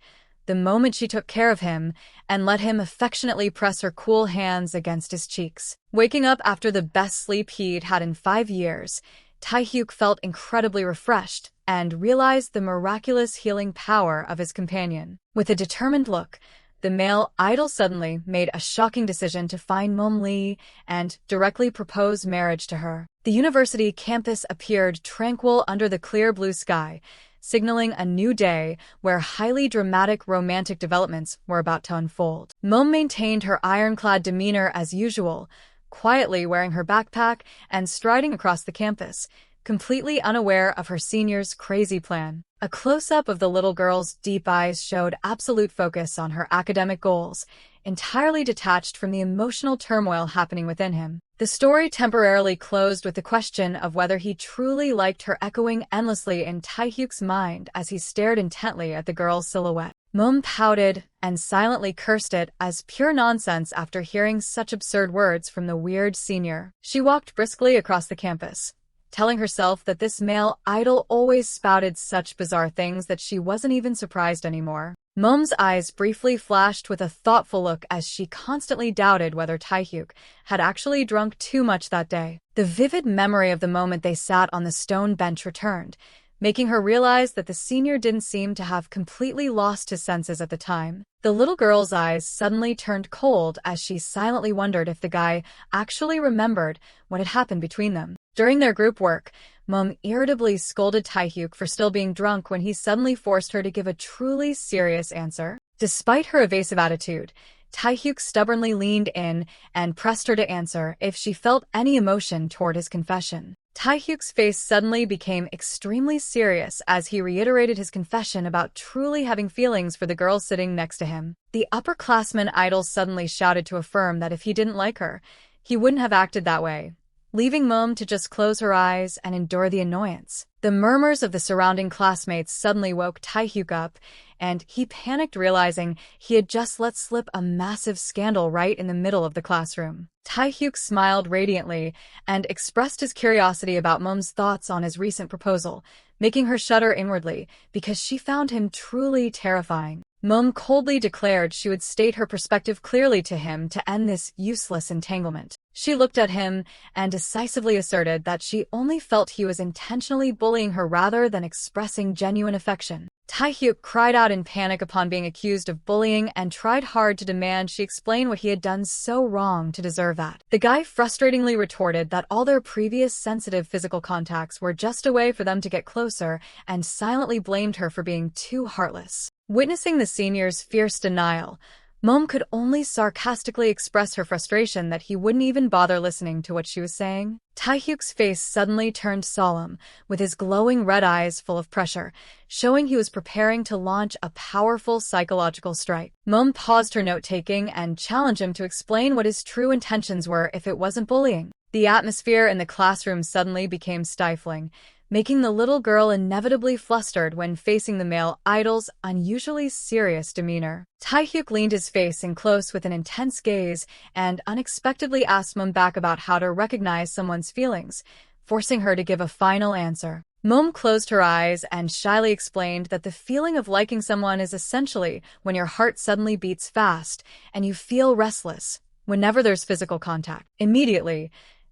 S1: the moment she took care of him and let him affectionately press her cool hands against his cheeks. Waking up after the best sleep he'd had in 5 years, Taehyuk felt incredibly refreshed and realized the miraculous healing power of his companion. With a determined look, the male idol suddenly made a shocking decision to find Moeum Lee and directly propose marriage to her. The university campus appeared tranquil under the clear blue sky, signaling a new day where highly dramatic romantic developments were about to unfold. Moeum maintained her ironclad demeanor as usual, quietly wearing her backpack and striding across the campus, completely unaware of her senior's crazy plan. A close-up of the little girl's deep eyes showed absolute focus on her academic goals, entirely detached from the emotional turmoil happening within him. The story temporarily closed with the question of whether he truly liked her echoing endlessly in Taehyuk's mind as he stared intently at the girl's silhouette. Moeum pouted and silently cursed it as pure nonsense after hearing such absurd words from the weird senior. She walked briskly across the campus, telling herself that this male idol always spouted such bizarre things that she wasn't even surprised anymore. Moeum's eyes briefly flashed with a thoughtful look as she constantly doubted whether Taehyuk had actually drunk too much that day. The vivid memory of the moment they sat on the stone bench returned, making her realize that the senior didn't seem to have completely lost his senses at the time. The little girl's eyes suddenly turned cold as she silently wondered if the guy actually remembered what had happened between them. During their group work, Moeum irritably scolded Taehyuk for still being drunk when he suddenly forced her to give a truly serious answer. Despite her evasive attitude, Taehyuk stubbornly leaned in and pressed her to answer if she felt any emotion toward his confession. Taehyuk's face suddenly became extremely serious as he reiterated his confession about truly having feelings for the girl sitting next to him. The upperclassman idol suddenly shouted to affirm that if he didn't like her, he wouldn't have acted that way, leaving Moeum to just close her eyes and endure the annoyance. The murmurs of the surrounding classmates suddenly woke Taehyuk up, and he panicked realizing he had just let slip a massive scandal right in the middle of the classroom. Taehyuk smiled radiantly and expressed his curiosity about Moeum's thoughts on his recent proposal, making her shudder inwardly because she found him truly terrifying. Moeum coldly declared she would state her perspective clearly to him to end this useless entanglement. She looked at him and decisively asserted that she only felt he was intentionally bullying her rather than expressing genuine affection. Taehyuk cried out in panic upon being accused of bullying and tried hard to demand she explain what he had done so wrong to deserve that. The guy frustratingly retorted that all their previous sensitive physical contacts were just a way for them to get closer and silently blamed her for being too heartless. Witnessing the senior's fierce denial, Moeum could only sarcastically express her frustration that he wouldn't even bother listening to what she was saying. Taehyuk's face suddenly turned solemn, with his glowing red eyes full of pressure, showing he was preparing to launch a powerful psychological strike. Moeum paused her note-taking and challenged him to explain what his true intentions were if it wasn't bullying. The atmosphere in the classroom suddenly became stifling, making the little girl inevitably flustered when facing the male idol's unusually serious demeanor. Taehyuk leaned his face in close with an intense gaze and unexpectedly asked Moeum back about how to recognize someone's feelings, forcing her to give a final answer. Moeum closed her eyes and shyly explained that the feeling of liking someone is essentially when your heart suddenly beats fast and you feel restless whenever there's physical contact. Immediately,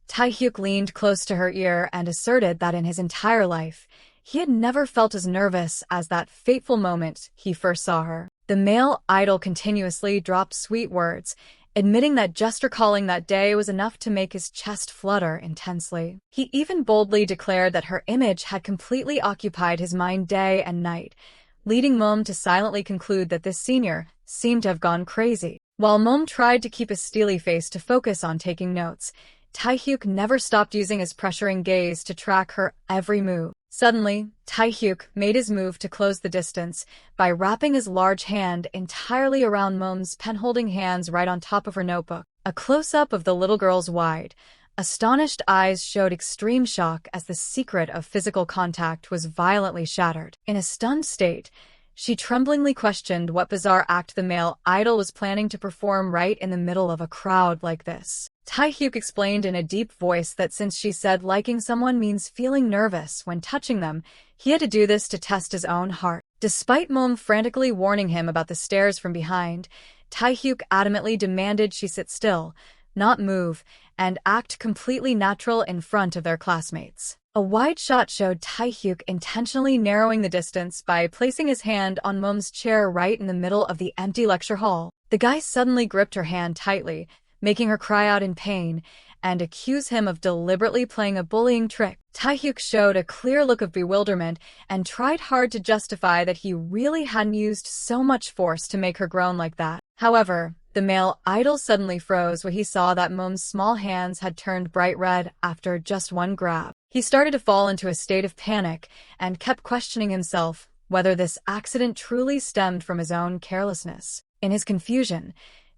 S1: Taehyuk leaned close to her ear and asserted that in his entire life, he had never felt as nervous as that fateful moment he first saw her. The male idol continuously dropped sweet words, admitting that just recalling that day was enough to make his chest flutter intensely. He even boldly declared that her image had completely occupied his mind day and night, leading Moeum to silently conclude that this senior seemed to have gone crazy. While Moeum tried to keep a steely face to focus on taking notes, Taehyuk never stopped using his pressuring gaze to track her every move. Suddenly, Taehyuk made his move to close the distance by wrapping his large hand entirely around Moeum's pen-holding hands right on top of her notebook. A close-up of the little girl's wide, astonished eyes showed extreme shock as the secret of physical contact was violently shattered. In a stunned state, she tremblingly questioned what bizarre act the male idol was planning to perform right in the middle of a crowd like this. Taehyuk explained in a deep voice that since she said liking someone means feeling nervous when touching them, he had to do this to test his own heart. Despite Moeum frantically warning him about the stares from behind, Taehyuk adamantly demanded she sit still, not move, and act completely natural in front of their classmates. A wide shot showed Taehyuk intentionally narrowing the distance by placing his hand on Moeum's chair right in the middle of the empty lecture hall. The guy suddenly gripped her hand tightly, making her cry out in pain, and accuse him of deliberately playing a bullying trick. Taehyuk showed a clear look of bewilderment and tried hard to justify that he really hadn't used so much force to make her groan like that. However, the male idol suddenly froze when he saw that Moeum's small hands had turned bright red after just one grab. He started to fall into a state of panic and kept questioning himself whether this accident truly stemmed from his own carelessness. In his confusion,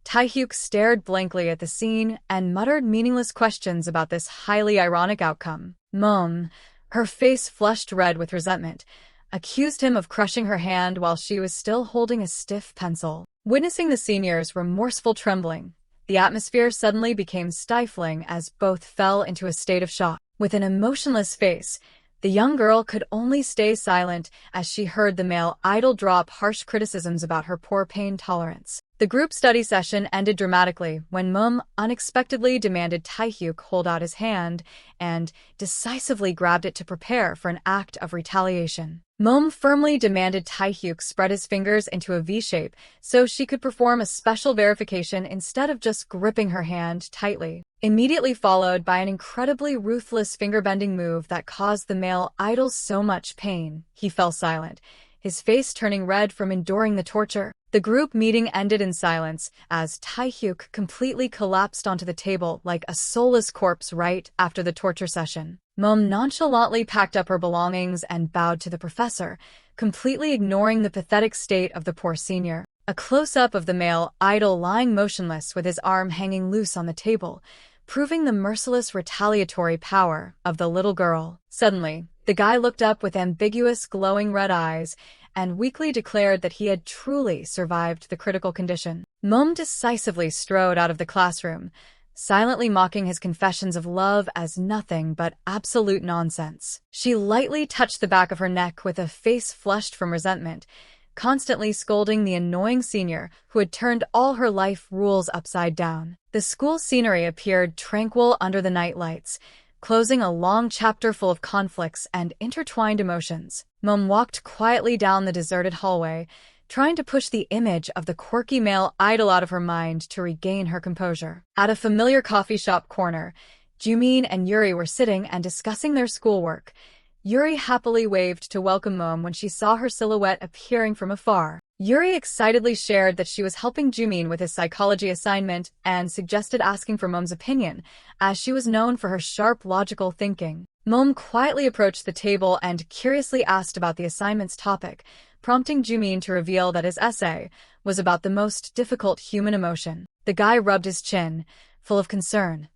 S1: Taehyuk stared blankly at the scene and muttered meaningless questions about this highly ironic outcome. Moeum, her face flushed red with resentment, accused him of crushing her hand while she was still holding a stiff pencil. Witnessing the senior's remorseful trembling, the atmosphere suddenly became stifling as both fell into a state of shock. With an emotionless face, the young girl could only stay silent as she heard the male idol drop harsh criticisms about her poor pain tolerance. The group study session ended dramatically when Moeum unexpectedly demanded Taehyuk hold out his hand and decisively grabbed it to prepare for an act of retaliation. Moeum firmly demanded Taehyuk spread his fingers into a V-shape so she could perform a special verification instead of just gripping her hand tightly. Immediately followed by an incredibly ruthless finger-bending move that caused the male idol so much pain, he fell silent, his face turning red from enduring the torture. The group meeting ended in silence as Taehyuk completely collapsed onto the table like a soulless corpse right after the torture session. Moeum nonchalantly packed up her belongings and bowed to the professor, completely ignoring the pathetic state of the poor senior. A close-up of the male idol lying motionless with his arm hanging loose on the table, proving the merciless retaliatory power of the little girl. Suddenly, the guy looked up with ambiguous, glowing red eyes and weakly declared that he had truly survived the critical condition. Moeum decisively strode out of the classroom, silently mocking his confessions of love as nothing but absolute nonsense. She lightly touched the back of her neck with a face flushed from resentment, constantly scolding the annoying senior who had turned all her life rules upside down. The school scenery appeared tranquil under the night lights, closing a long chapter full of conflicts and intertwined emotions. Moeum walked quietly down the deserted hallway, trying to push the image of the quirky male idol out of her mind to regain her composure. At a familiar coffee shop corner, Jumin and Yuri were sitting and discussing their schoolwork. Yuri happily waved to welcome Moeum when she saw her silhouette appearing from afar. Yuri excitedly shared that she was helping Jumin with his psychology assignment and suggested asking for Moeum's opinion, as she was known for her sharp, logical thinking. Moeum quietly approached the table and curiously asked about the assignment's topic, prompting Jumin to reveal that his essay was about the most difficult human emotion. The guy rubbed his chin, full of concern.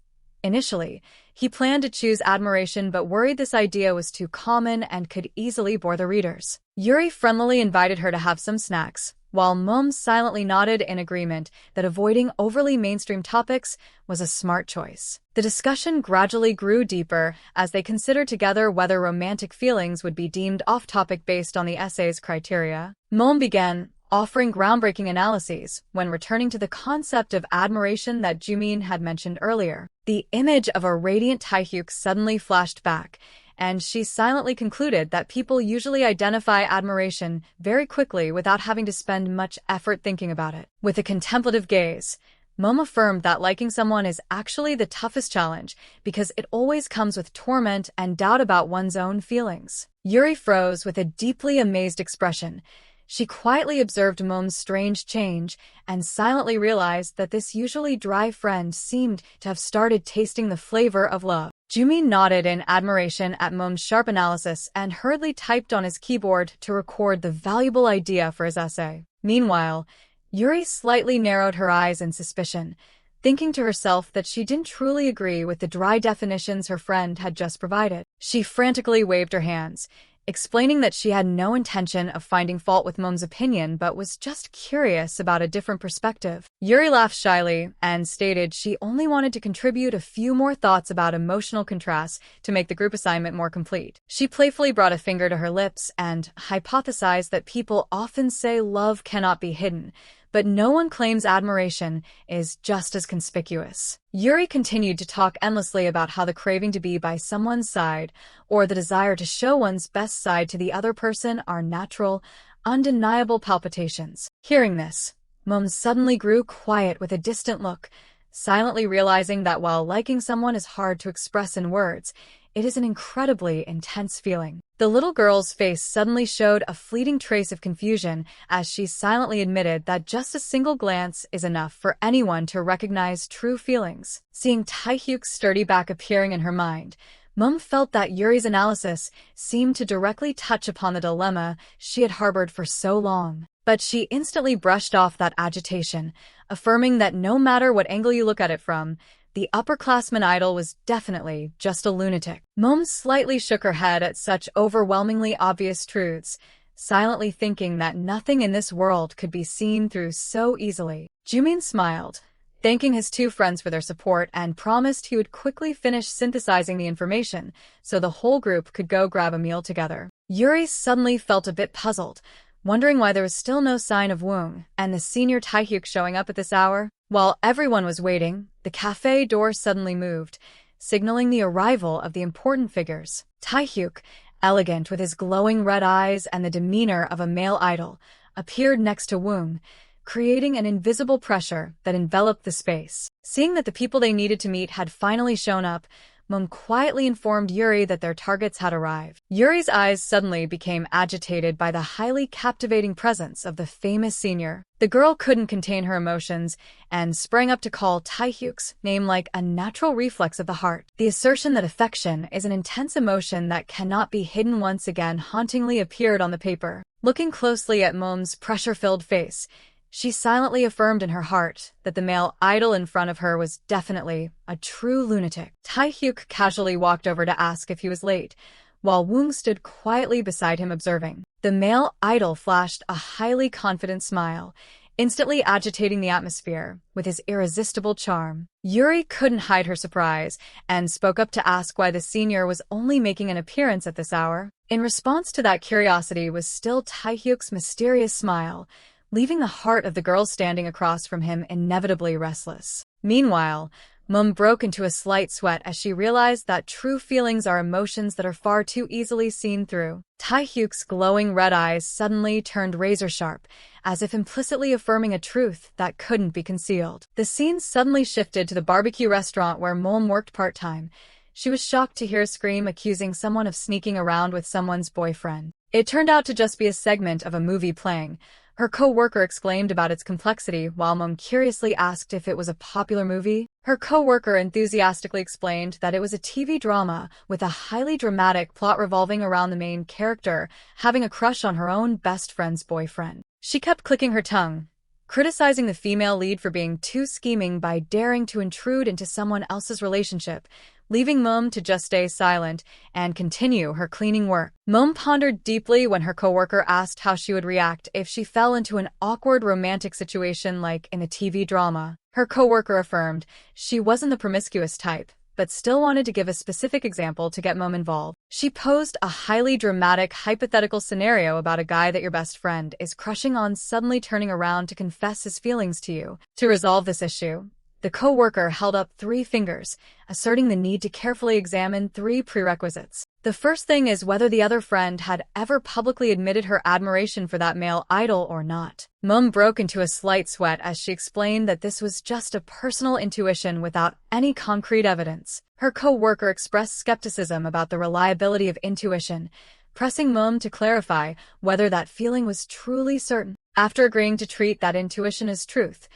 S1: Initially, he planned to choose admiration but worried this idea was too common and could easily bore the readers. Yuri friendlily invited her to have some snacks, while Moeum silently nodded in agreement that avoiding overly mainstream topics was a smart choice. The discussion gradually grew deeper as they considered together whether romantic feelings would be deemed off-topic based on the essay's criteria. Moeum began offering groundbreaking analyses when returning to the concept of admiration that Jumin had mentioned earlier. The image of a radiant Taehyuk suddenly flashed back, and she silently concluded that people usually identify admiration very quickly without having to spend much effort thinking about it. With a contemplative gaze, Moeum affirmed that liking someone is actually the toughest challenge because it always comes with torment and doubt about one's own feelings. Yuri froze with a deeply amazed expression. She quietly observed Moeum's strange change and silently realized that this usually dry friend seemed to have started tasting the flavor of love. Jumin nodded in admiration at Moeum's sharp analysis and hurriedly typed on his keyboard to record the valuable idea for his essay. Meanwhile, Yuri slightly narrowed her eyes in suspicion, thinking to herself that she didn't truly agree with the dry definitions her friend had just provided. She frantically waved her hands, explaining that she had no intention of finding fault with Moeum's opinion but was just curious about a different perspective. Yuri laughed shyly and stated she only wanted to contribute a few more thoughts about emotional contrasts to make the group assignment more complete. She playfully brought a finger to her lips and hypothesized that people often say love cannot be hidden, but no one claims admiration is just as conspicuous. Yuri continued to talk endlessly about how the craving to be by someone's side or the desire to show one's best side to the other person are natural, undeniable palpitations. Hearing this, Moeum suddenly grew quiet with a distant look, silently realizing that while liking someone is hard to express in words, it is an incredibly intense feeling. The little girl's face suddenly showed a fleeting trace of confusion as she silently admitted that just a single glance is enough for anyone to recognize true feelings. Seeing Taehyuk's sturdy back appearing in her mind, Moeum felt that Yuri's analysis seemed to directly touch upon the dilemma she had harbored for so long. But she instantly brushed off that agitation, affirming that no matter what angle you look at it from, the upperclassman idol was definitely just a lunatic. Moeum slightly shook her head at such overwhelmingly obvious truths, silently thinking that nothing in this world could be seen through so easily. Jumin smiled, thanking his two friends for their support and promised he would quickly finish synthesizing the information so the whole group could go grab a meal together. Yuri suddenly felt a bit puzzled, wondering why there was still no sign of Woong and the senior Taehyuk showing up at this hour. While everyone was waiting, the cafe door suddenly moved, signaling the arrival of the important figures. Taehyuk, elegant with his glowing red eyes and the demeanor of a male idol, appeared next to Woong, creating an invisible pressure that enveloped the space. Seeing that the people they needed to meet had finally shown up, Moeum quietly informed Yuri that their targets had arrived. Yuri's eyes suddenly became agitated by the highly captivating presence of the famous senior. The girl couldn't contain her emotions and sprang up to call Taehyuk's name like a natural reflex of the heart. The assertion that affection is an intense emotion that cannot be hidden once again hauntingly appeared on the paper. Looking closely at Moeum's pressure-filled face, she silently affirmed in her heart that the male idol in front of her was definitely a true lunatic. Taehyuk casually walked over to ask if he was late, while Woong stood quietly beside him observing. The male idol flashed a highly confident smile, instantly agitating the atmosphere with his irresistible charm. Yuri couldn't hide her surprise and spoke up to ask why the senior was only making an appearance at this hour. In response to that curiosity was still Taehyuk's mysterious smile, leaving the heart of the girl standing across from him inevitably restless. Meanwhile, Moeum broke into a slight sweat as she realized that true feelings are emotions that are far too easily seen through. Taehyuk's glowing red eyes suddenly turned razor-sharp, as if implicitly affirming a truth that couldn't be concealed. The scene suddenly shifted to the barbecue restaurant where Moeum worked part-time. She was shocked to hear a scream accusing someone of sneaking around with someone's boyfriend. It turned out to just be a segment of a movie playing. Her co-worker exclaimed about its complexity while Moeum curiously asked if it was a popular movie. Her co-worker enthusiastically explained that it was a TV drama with a highly dramatic plot revolving around the main character having a crush on her own best friend's boyfriend. She kept clicking her tongue, criticizing the female lead for being too scheming by daring to intrude into someone else's relationship, leaving Moeum to just stay silent and continue her cleaning work. Moeum pondered deeply when her coworker asked how she would react if she fell into an awkward romantic situation like in a TV drama. Her coworker affirmed she wasn't the promiscuous type, but still wanted to give a specific example to get Moeum involved. She posed a highly dramatic hypothetical scenario about a guy that your best friend is crushing on suddenly turning around to confess his feelings to you. To resolve this issue, the co-worker held up 3 fingers, asserting the need to carefully examine 3 prerequisites. The first thing is whether the other friend had ever publicly admitted her admiration for that male idol or not. Moeum broke into a slight sweat as she explained that this was just a personal intuition without any concrete evidence. Her co-worker expressed skepticism about the reliability of intuition, pressing Moeum to clarify whether that feeling was truly certain. After agreeing to treat that intuition as truth,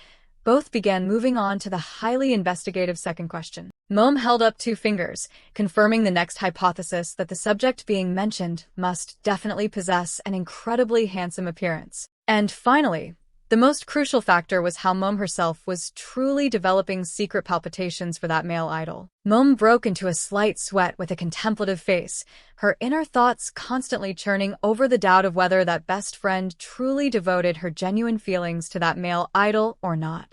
S1: both began moving on to the highly investigative second question. Moeum held up 2 fingers, confirming the next hypothesis that the subject being mentioned must definitely possess an incredibly handsome appearance. And finally, the most crucial factor was how Moeum herself was truly developing secret palpitations for that male idol. Moeum broke into a slight sweat with a contemplative face, her inner thoughts constantly churning over the doubt of whether that best friend truly devoted her genuine feelings to that male idol or not.